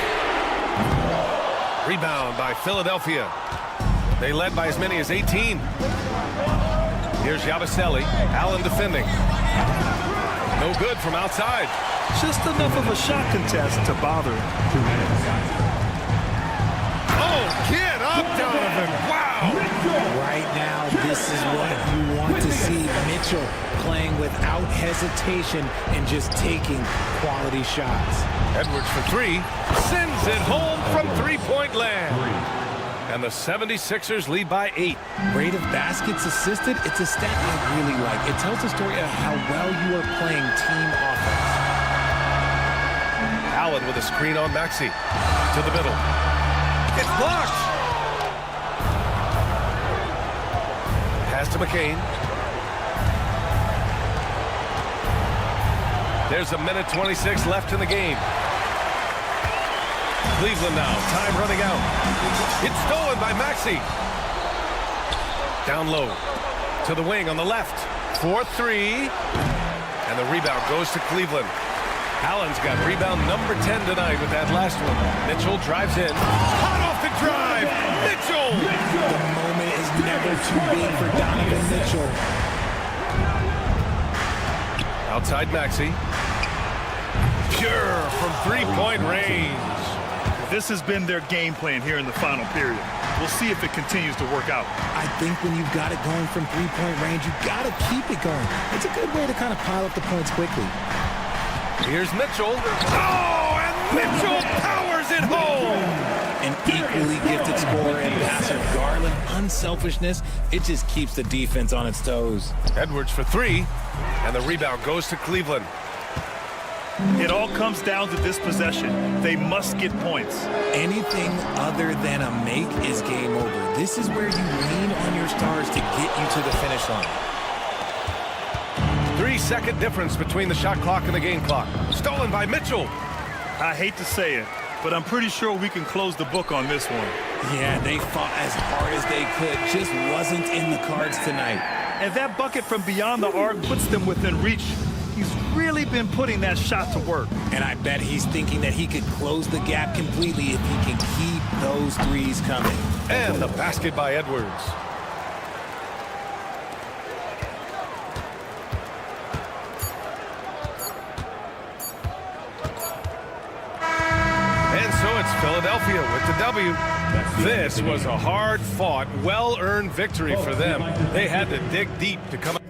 Rebound by Philadelphia. They led by as many as 18. Here's Yabusele. Allen defending. No good from outside. Just enough of a shot contest to bother him. Oh, get up, Donovan. Wow. Right now, this is what you want to see. Mitchell playing without hesitation and just taking quality shots. Edwards for three. Sends it home from three-point land. And the 76ers lead by 8. Rate of baskets assisted, it's a stat I really like. It tells the story of how well you are playing team offense. Allen with a screen on Maxey. To the middle. It's blocked. Pass to McCain. There's a minute 26 left in the game. Cleveland now, time running out. It's stolen by Maxey. Down low to the wing on the left. 4-3. And the rebound goes to Cleveland. Allen's got rebound number 10 tonight with that last one. Mitchell drives in. Hot off the drive. Mitchell. The moment is never too big for Donovan Mitchell. Outside Maxey. Pure from three-point range. This has been their game plan here in the final period. We'll see if it continues to work out. I think when you've got it going from three-point range, you've got to keep it going. It's a good way to kind of pile up the points quickly. Here's Mitchell. Oh, and Mitchell powers it home. An equally gifted scorer and passer. Garland, unselfishness, it just keeps the defense on its toes. Edwards for three, and the rebound goes to Cleveland. It all comes down to this possession. They must get points. Anything other than a make is game over. This is where you lean on your stars to get you to the finish line. 3-second difference between the shot clock and the game clock. Stolen by Mitchell. I hate to say it, but I'm pretty sure we can close the book on this one. Yeah, they fought as hard as they could. Just wasn't in the cards tonight. And that bucket from beyond the arc puts them within reach. He's really been putting that shot to work. And I bet he's thinking that he could close the gap completely if he can keep those threes coming. And the basket by Edwards. And so it's Philadelphia with the W. This was a hard-fought, well-earned victory for them. They had to dig deep to come up.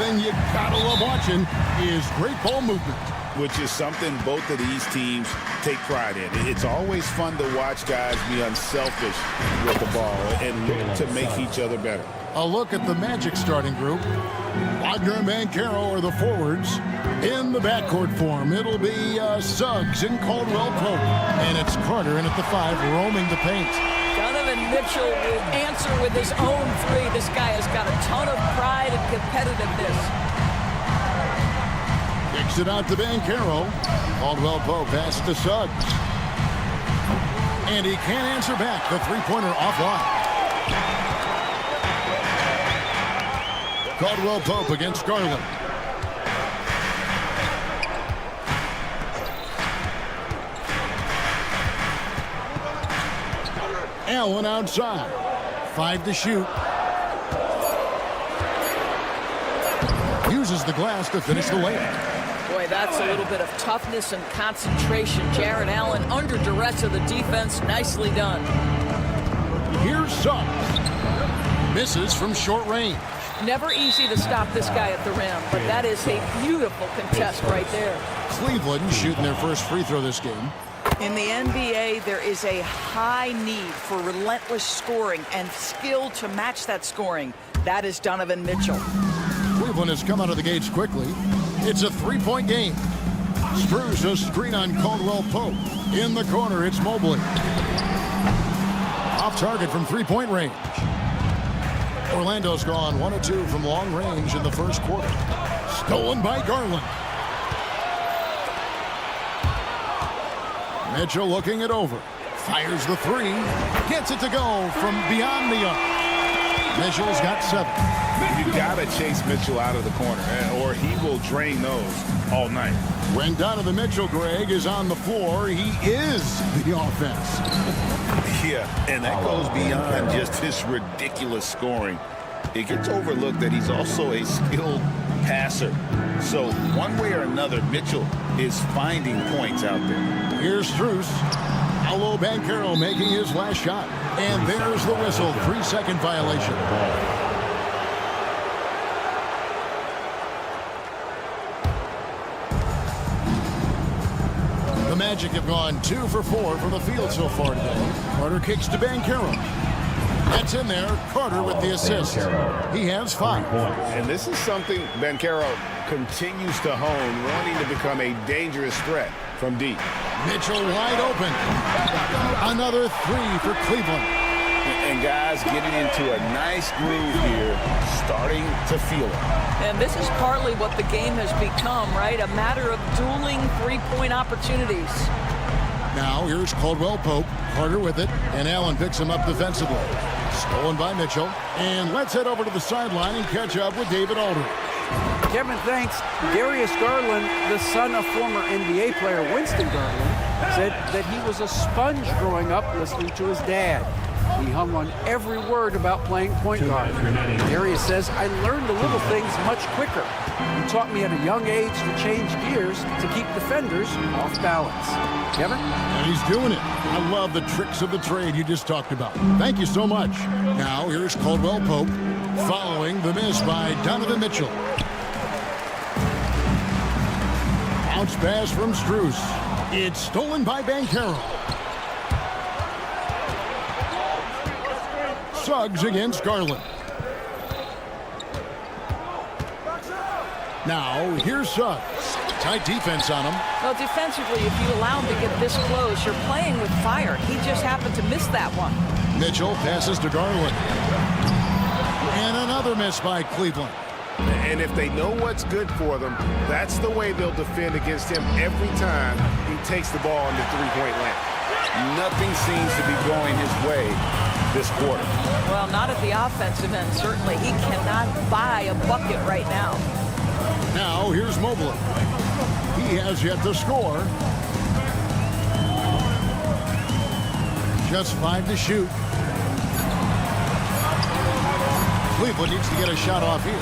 thing you gotta love watching is great ball movement. Which is something both of these teams take pride in. It's always fun to watch guys be unselfish with the ball and look to make each other better. A look at the Magic starting group. Wagner and Banchero are the forwards. In the backcourt form, it'll be Suggs and Caldwell Pope. And it's Carter in at the 5, roaming the paint. Donovan Mitchell will answer with his own three. This guy has got a ton of pride and competitiveness. Kicks it out to Banchero. Caldwell Pope passes to Suggs. And he can't answer back. The three-pointer offline. Caldwell Pope against Garland. Allen outside. 5 to shoot. Uses the glass to finish the layup. Boy, that's a little bit of toughness and concentration. Jared Allen under duress of the defense. Nicely done. Here's Suggs. Misses from short range. Never easy to stop this guy at the rim, but that is a beautiful contest right there. Cleveland shooting their first free throw this game. In the NBA, there is a high need for relentless scoring and skill to match that scoring. That is Donovan Mitchell. Cleveland has come out of the gates quickly. It's a three-point game. Spurs a screen on Caldwell Pope. In the corner, it's Mobley. Off target from three-point range. Orlando's gone 1 of 2 from long range in the first quarter. Stolen by Garland. Mitchell looking it over. Fires the 3. Gets it to go from beyond the arc. Mitchell's got 7. You gotta chase Mitchell out of the corner, or he will drain those all night. When Donovan Mitchell, Greg, is on the floor, he is the offense. Yeah, and that goes beyond just his ridiculous scoring. It gets overlooked that he's also a skilled passer. So one way or another, Mitchell is finding points out there. Here's Strus. Paolo Banchero making his last shot. And there's the whistle. 3-second violation. The Magic have gone 2 for 4 from the field so far today. Carter kicks to Banchero. That's in there. Carter with the assist. He has 5. And this is something Banchero continues to hone, wanting to become a dangerous threat from deep. Mitchell wide open. Another 3 for Cleveland. And guys getting into a nice groove here, starting to feel it. And this is partly what the game has become, right? A matter of dueling three-point opportunities. Now here's Caldwell Pope. Carter with it, and Allen picks him up defensively. Stolen by Mitchell. And let's head over to the sideline and catch up with David Aldridge. Kevin, thanks. Darius Garland, the son of former NBA player Winston Garland, said that he was a sponge growing up listening to his dad. He hung on every word about playing point guard. Darius says, I learned the little things much quicker. He taught me at a young age to change gears to keep defenders off balance. Kevin? And he's doing it. I love the tricks of the trade you just talked about. Thank you so much. Now here's Caldwell Pope following the miss by Donovan Mitchell. Bounce pass from Strus. It's stolen by Banchero. Suggs against Garland. Now, here's Suggs. Tight defense on him. Well, defensively, if you allow him to get this close, you're playing with fire. He just happened to miss that one. Mitchell passes to Garland. And another miss by Cleveland. And if they know what's good for them, that's the way they'll defend against him every time he takes the ball in the three-point land. Nothing seems to be going his way this quarter. Well, not at the offensive end, certainly. He cannot buy a bucket right now. Now, here's Mobley. He has yet to score. Just 5 to shoot. Cleveland needs to get a shot off here.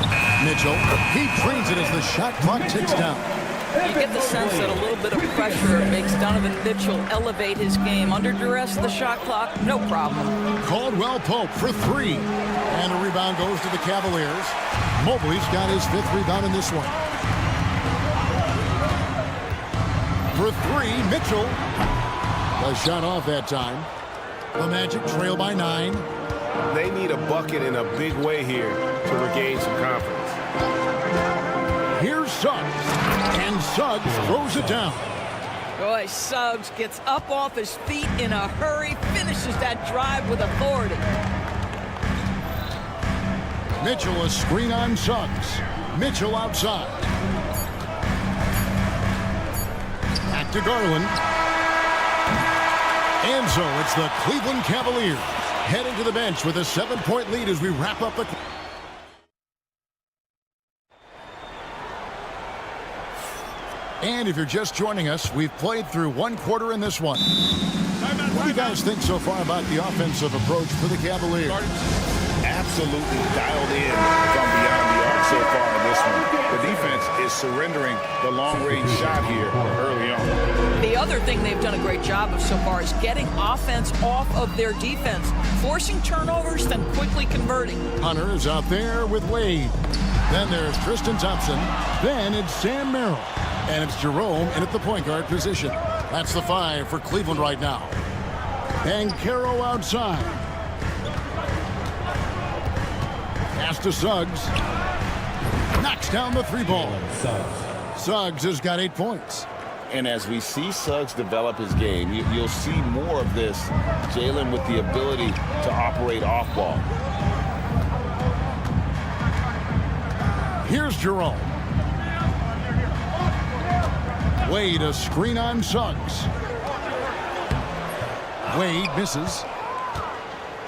Mitchell, he drains it as the shot clock ticks down. You get the sense that a little bit of pressure makes Donovan Mitchell elevate his game. Under duress, the shot clock, no problem. Caldwell Pope for 3. And a rebound goes to the Cavaliers. Mobley's got his 5th rebound in this one. For 3, Mitchell. A shot off that time. The Magic trail by 9. They need a bucket in a big way here to regain some confidence. Here's Suggs. And Suggs throws it down. Boy, Suggs gets up off his feet in a hurry, finishes that drive with authority. Mitchell a screen on Suggs. Mitchell outside. Back to Garland. And so it's the Cleveland Cavaliers heading to the bench with a 7-point lead as we wrap up the... And if you're just joining us, we've played through 1 quarter in this one. What do you guys think so far about the offensive approach for the Cavaliers? Absolutely dialed in from beyond the arc so far in this one. The defense is surrendering the long-range shot here early on. The other thing they've done a great job of so far is getting offense off of their defense, forcing turnovers, then quickly converting. Hunter is out there with Wade. Then there's Tristan Thompson. Then it's Sam Merrill. And it's Jerome in at the point guard position. That's the 5 for Cleveland right now. And Caro outside. Pass to Suggs. Knocks down the 3-ball. Suggs has got 8 points. And as we see Suggs develop his game, you'll see more of this. Jalen with the ability to operate off ball. Here's Jerome. Wade a screen on Suggs. Wade misses.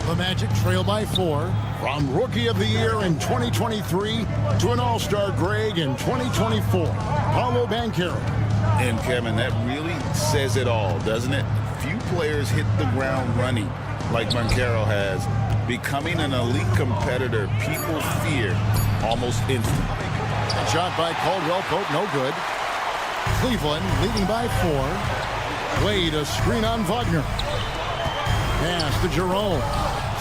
The Magic trail by 4. From Rookie of the Year in 2023 to an All-Star grade in 2024. Paolo Banchero. And Kevin, that really says it all, doesn't it? Few players hit the ground running like Banchero has. Becoming an elite competitor, people fear almost instantly. A shot by Caldwell Pope, no good. Cleveland leading by 4. Wade a screen on Wagner. Pass to Jerome.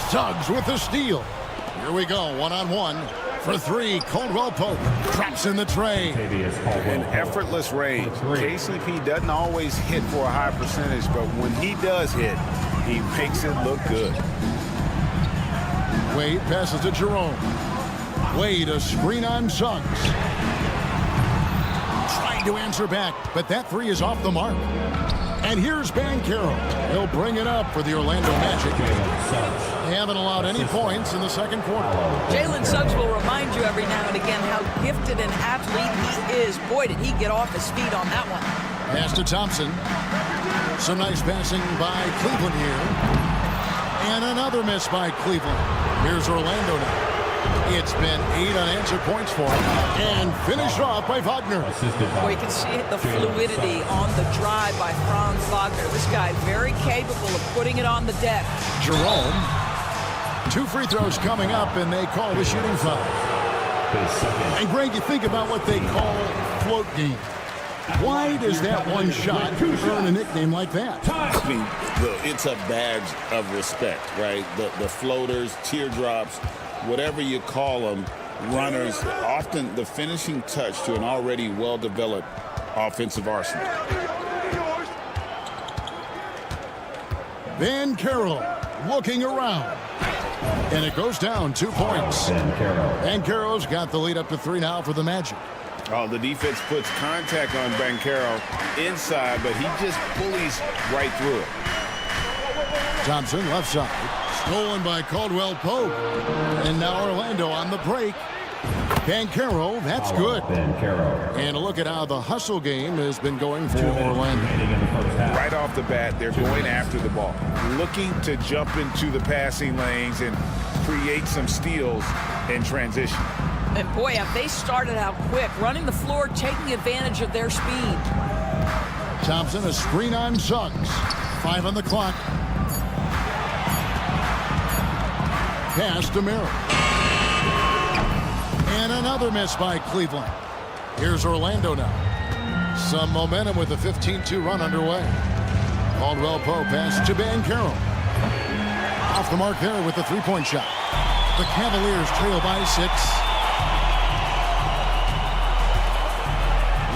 Suggs with the steal. Here we go, 1-on-1. For 3, Caldwell Pope traps in the tray. An effortless range. KCP doesn't always hit for a high percentage, but when he does hit, he makes it look good. Wade passes to Jerome. Wade a screen on Suggs. Trying to answer back, but that 3 is off the mark. And here's Banchero. He'll bring it up for the Orlando Magic. They haven't allowed any points in the second quarter. Jalen Suggs will remind you every now and again how gifted an athlete he is. Boy, did he get off his feet on that one. Pass to Thompson. Some nice passing by Cleveland here. And another miss by Cleveland. Here's Orlando now. It's been 8 unanswered points for him. And finished off by Wagner. Well, you can see the fluidity on the drive by Franz Wagner. This guy very capable of putting it on the deck. Jerome. 2 free throws coming up, and they call the shooting foul. And Greg, you think about what they call float game. Why does that one shot earn a nickname like that? I mean, it's a badge of respect, right? The floaters, teardrops, whatever you call them, runners, often the finishing touch to an already well-developed offensive arsenal. Banchero looking around. And it goes down 2 points. Banchero's got the lead up to 3 now for the Magic. Oh, the defense puts contact on Banchero inside, but he just pulleys right through it. Thompson left side. Stolen by Caldwell Pope. And now Orlando on the break. Banchero, that's good. And a look at how the hustle game has been going for Orlando. Right off the bat, they're going after the ball, looking to jump into the passing lanes and create some steals in transition. And boy, have they started out quick, running the floor, taking advantage of their speed. Thompson, a screen on Suggs. 5 on the clock. Pass to Merrill. And another miss by Cleveland. Here's Orlando now. Some momentum with a 15-2 run underway. Caldwell Pope pass to Banchero. Off the mark there with the three-point shot. The Cavaliers trail by 6.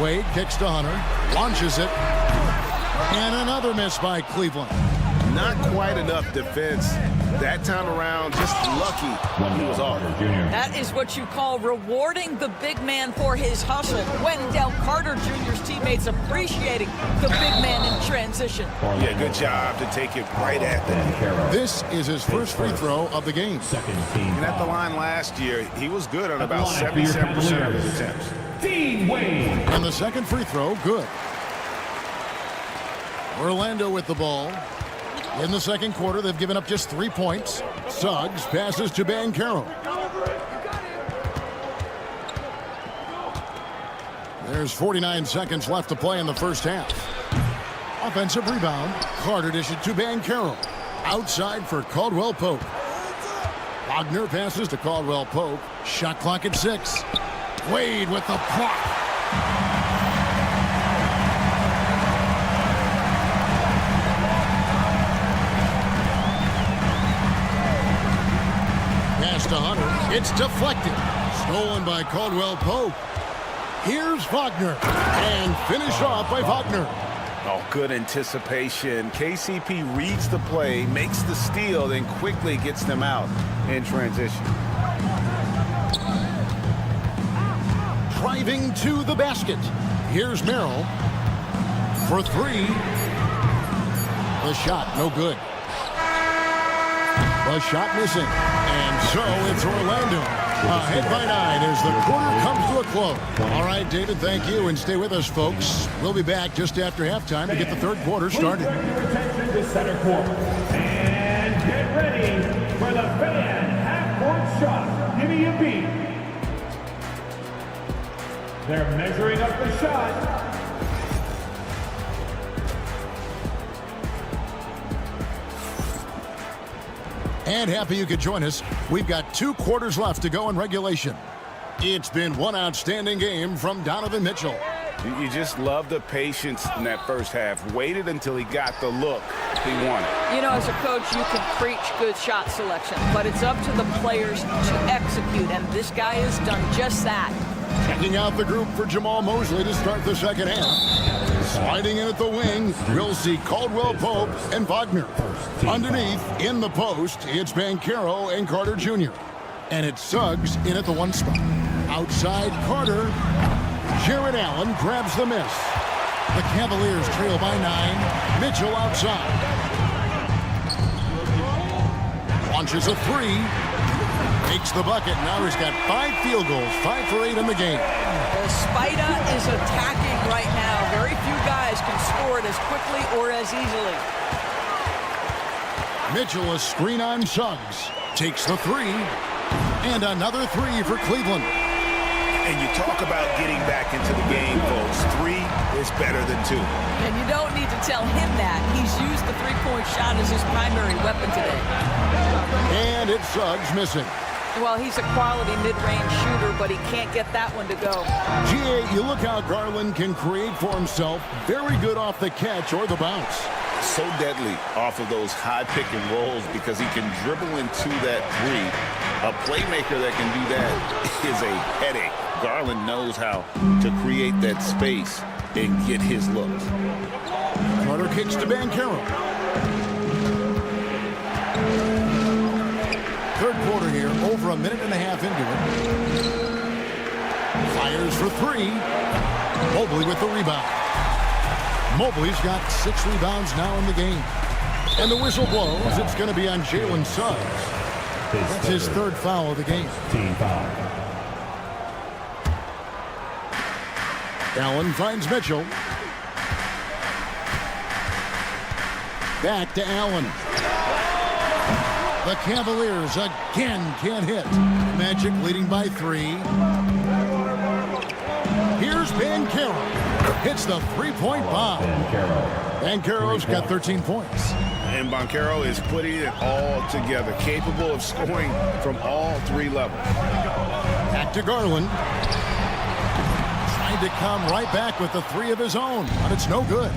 Wade kicks to Hunter, launches it, and another miss by Cleveland. Not quite enough defense that time around. Just lucky when he was off. That is what you call rewarding the big man for his hustle. Wendell Carter Jr.'s teammates appreciating the big man in transition. Yeah, good job to take it right at them. This is his first free throw of the game. And at the line last year, he was good on about 77% of his attempts. And the second free throw, good. Orlando with the ball. In the second quarter, they've given up just 3 points. Suggs passes to Banchero. There's 49 seconds left to play in the first half. Offensive rebound. Carter dishes to Banchero. Outside for Caldwell Pope. Wagner passes to Caldwell Pope. Shot clock at 6. Wade with the block. Pass to Hunter. It's deflected. Stolen by Caldwell Pope. Here's Wagner. And finished off by Wagner. Oh, good anticipation. KCP reads the play, makes the steal, then quickly gets them out in transition. Driving to the basket. Here's Merrill for 3. The shot, no good. The shot missing. And so it's Orlando ahead by 9 as the quarter comes to a close. All right, David, thank you. And stay with us, folks. We'll be back just after halftime to get the third quarter started. Turn your attention to center court. And get ready for the fan half-court shot. Give me a beat. They're measuring up the shot. And happy you could join us. We've got 2 quarters left to go in regulation. It's been one outstanding game from Donovan Mitchell. You just love the patience in that first half. Waited until he got the look he wanted. You know, as a coach, you can preach good shot selection, but it's up to the players to execute, and this guy has done just that. Checking out the group for Jamal Mosley to start the second half. Sliding in at the wing, we'll see Caldwell Pope and Wagner. Underneath, in the post, it's Banchero and Carter Jr. And it's Suggs in at the 1 spot. Outside, Carter. Jared Allen grabs the miss. The Cavaliers trail by 9. Mitchell outside. Launches a 3. Makes the bucket. Now he's got 5 field goals, 5 for 8 in the game. Well, Spida is attacking right now. Very few guys can score it as quickly or as easily. Mitchell, a screen on Suggs. Takes the 3. And another 3 for Cleveland. And you talk about getting back into the game, folks. 3 is better than 2. And you don't need to tell him that. He's used the three-point shot as his primary weapon today. And it's Suggs missing. Well, he's a quality mid-range shooter, but he can't get that one to go. GA, you look how Garland can create for himself. Very good off the catch or the bounce. So deadly off of those high pick and rolls because he can dribble into that 3. A playmaker that can do that is a headache. Garland knows how to create that space and get his looks. Carter kicks to Banchero. Third quarter here, over a minute and a half into it. Fires for 3. Mobley with the rebound. Mobley's got 6 rebounds now in the game. And the whistle blows. It's going to be on Jalen Suggs. That's his 3rd foul of the game. Team foul. Allen finds Mitchell. Back to Allen. The Cavaliers again can't hit. Magic leading by 3. Here's Banchero. Hits the 3-point bomb. Banchero's got 13 points. And Banchero is putting it all together, capable of scoring from all 3 levels. Back to Garland. Tried to come right back with the 3 of his own, but it's no good.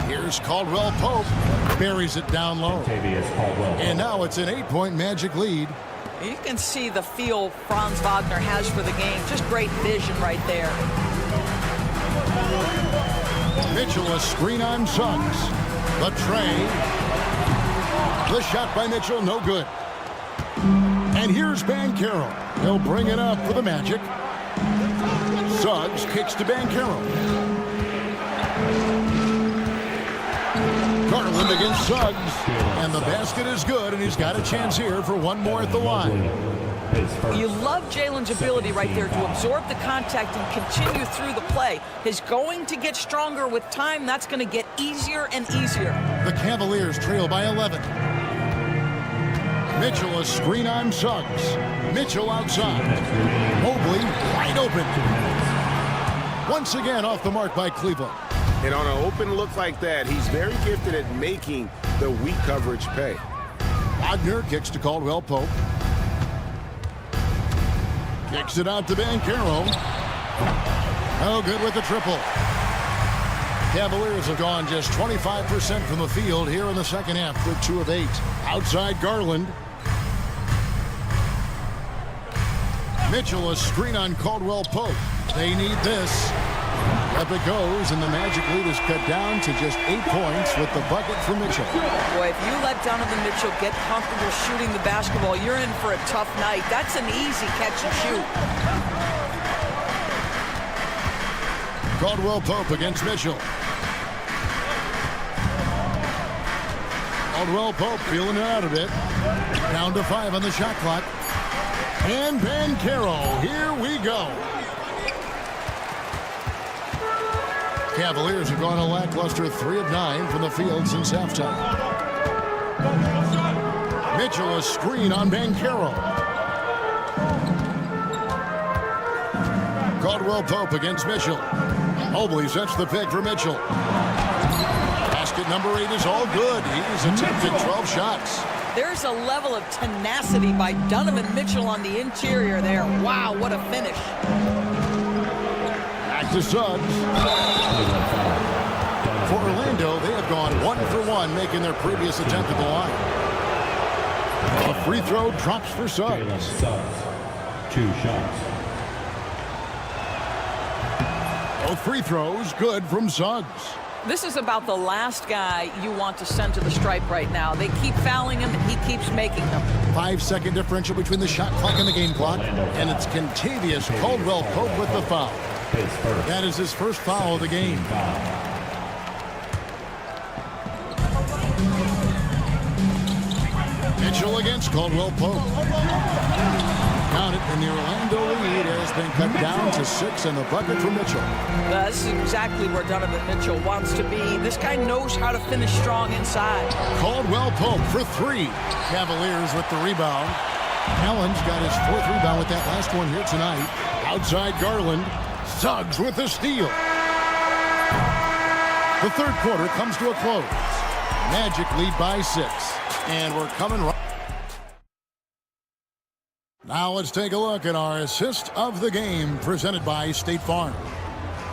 Here's Caldwell Pope. Buries it down low. And now it's an 8-point Magic lead. You can see the feel Franz Wagner has for the game. Just great vision right there. Mitchell, a screen on Suggs. The tray. The shot by Mitchell, no good. And here's Banchero. He'll bring it up for the Magic. Suggs kicks to Banchero. Garland against Suggs. And the basket is good, and he's got a chance here for one more at the line. You love Jalen's ability right there to absorb the contact and continue through the play. He's going to get stronger with time. That's going to get easier and easier. The Cavaliers trail by 11. Mitchell, a screen on Suggs. Mitchell outside. Mobley wide open. Once again off the mark by Cleveland. And on an open look like that, he's very gifted at making the weak coverage pay. Wagner kicks to Caldwell Pope. Kicks it out to Banchero. Oh, good with the triple. Cavaliers have gone just 25% from the field here in the second half. They're 2 of 8. Outside Garland. Mitchell, a screen on Caldwell Pope. They need this. Up it goes, and the Magic lead is cut down to just 8 points with the bucket for Mitchell. Boy, if you let Donovan Mitchell get comfortable shooting the basketball, you're in for a tough night. That's an easy catch and shoot. Caldwell Pope against Mitchell. Caldwell Pope feeling it out a bit. Down to 5 on the shot clock. And Banchero, here we go. Cavaliers have gone a lackluster 3 of 9 from the field since halftime. Mitchell, a screen on Banchero. Caldwell Pope against Mitchell. Mobley sets the pick for Mitchell. Basket number 8 is all good. He's attempted 12 shots. There's a level of tenacity by Donovan Mitchell on the interior there. Wow, what a finish. Back to Suggs. For Orlando, they have gone 1 for 1, making their previous attempt at the line. A free throw drops for Suggs. 2 shots. Both free throws good from Suggs. This is about the last guy you want to send to the stripe right now. They keep fouling him, and he keeps making them. 5-second differential between the shot clock and the game clock. And it's Contavious Caldwell Pope with the foul. That is his first foul of the game. Mitchell against Caldwell Pope. Count it, and the Orlando lead has been cut down to 6, and the bucket for Mitchell. This is exactly where Donovan Mitchell wants to be. This guy knows how to finish strong inside. Caldwell Pope for 3. Cavaliers with the rebound. Allen's got his 4th rebound with that last one here tonight. Outside Garland. Suggs with the steal. The third quarter comes to a close. Magic lead by 6. And we're coming right. Now let's take a look at our assist of the game presented by State Farm.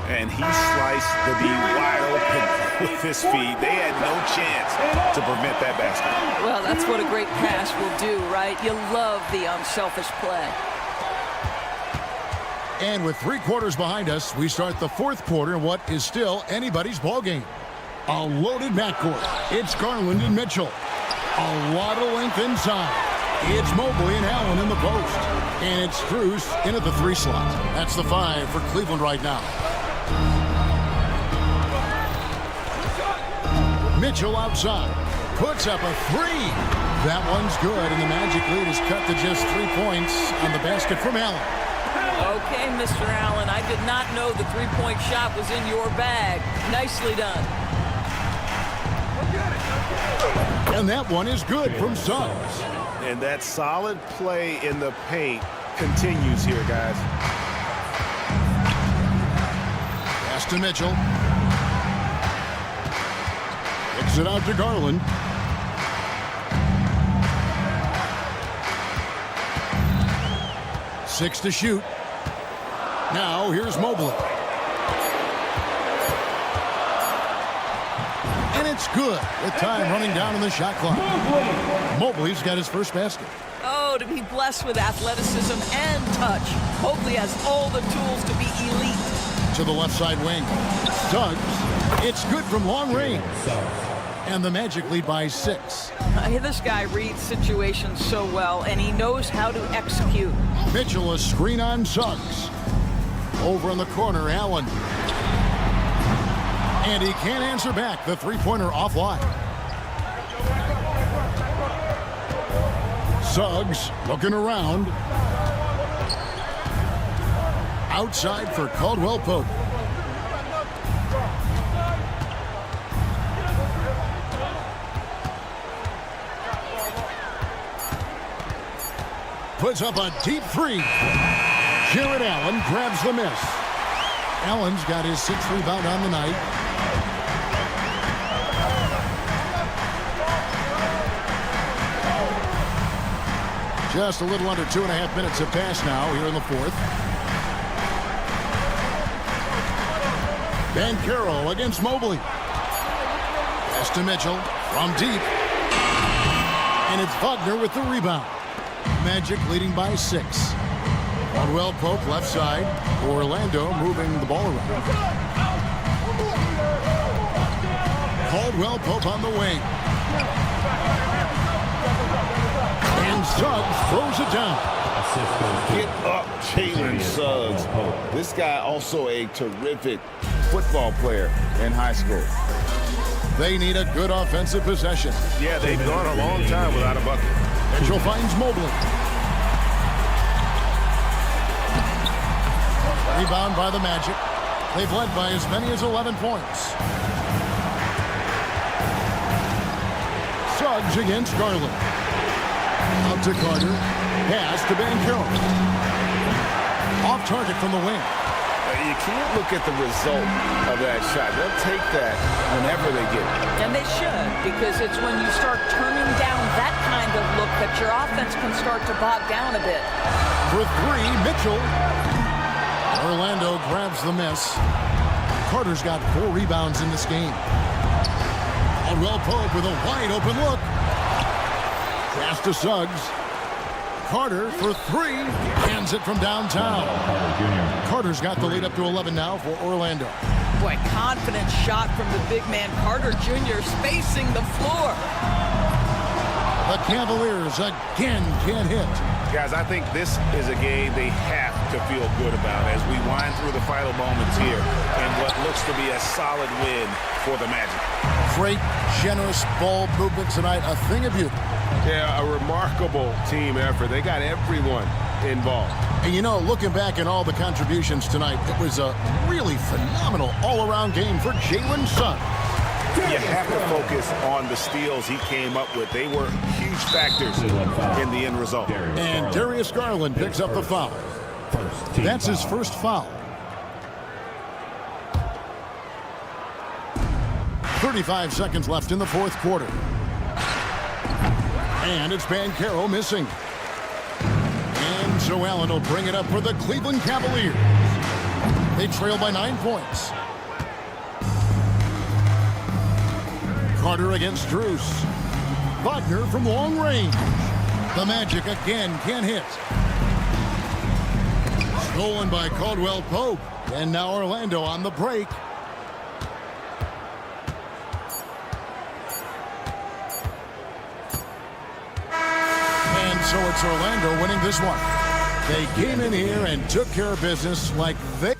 And he sliced the D wide open with his feet. They had no chance to prevent that basket. Well, that's what a great pass will do, right? You love the unselfish play. And with 3 quarters behind us, we start the 4th quarter in what is still anybody's ball game. A loaded backcourt. It's Garland and Mitchell. A lot of length inside. It's Mobley and Allen in the post. And it's Strus in at the 3 slot. That's the 5 for Cleveland right now. Mitchell outside. Puts up a 3. That one's good, and the Magic lead is cut to just 3 points on the basket from Allen. Okay, Mr. Allen, I did not know the 3-point shot was in your bag. Nicely done. And that one is good from Suggs. And that solid play in the paint continues here, guys. Pass to Mitchell. Kicks it out to Garland. Six to shoot. Now here's Mobley. And it's good with time running down in the shot clock. Mobley's got his first basket. Oh, to be blessed with athleticism and touch. Mobley has all the tools to be elite. To the left side wing. Suggs. It's good from long range. And the Magic lead by 6. This guy reads situations so well, and he knows how to execute. Mitchell, a screen on Suggs. Over in the corner, Allen. And he can't answer back. The three-pointer offline. Suggs looking around. Outside for Caldwell Pope. Puts up a deep three. Jared Allen grabs the miss. Allen's got his 6th rebound on the night. Just a little under 2.5 minutes have passed now here in the 4th. Banchero against Mobley. Pass to Mitchell from deep. And it's Wagner with the rebound. Magic leading by 6. Caldwell Pope left side. Orlando moving the ball around. Caldwell Pope on the wing. And Suggs throws it down. Get up, Jalen Suggs. This guy also a terrific football player in high school. They need a good offensive possession. Yeah, they've gone a long time without a bucket. Mitchell finds Mobley. Rebound by the Magic. They've led by as many as 11 points. Suggs against Garland. Out to Carter. Pass to Banchero. Off target from the wing. You can't look at the result of that shot. They'll take that whenever they get it. And they should, because it's when you start turning down that kind of look that your offense can start to bog down a bit. For 3, Mitchell. Orlando grabs the miss. Carter's got 4 rebounds in this game. Caldwell Pope with a wide open look. Pass to Suggs. Carter for 3. Hands it from downtown. Carter's got the lead up to 11 now for Orlando. Boy, confident shot from the big man Carter Jr. spacing the floor. The Cavaliers again can't hit. Guys, I think this is a game they have to feel good about as we wind through the final moments here in what looks to be a solid win for the Magic. Great, generous ball movement tonight. A thing of beauty. Yeah, a remarkable team effort. They got everyone involved. And you know, looking back at all the contributions tonight, it was a really phenomenal all-around game for Jalen Suggs. You have to focus on the steals he came up with. They were huge factors in the end result. And Darius Garland picks up the foul. That's his first foul. 35 seconds left in the 4th quarter. And it's Banchero missing. And so Allen will bring it up for the Cleveland Cavaliers. They trail by 9 points. Carter against Strus. Wagner from long range. The Magic again can't hit. Stolen by Caldwell Pope. And now Orlando on the break. And so it's Orlando winning this one. They came in here and took care of business like they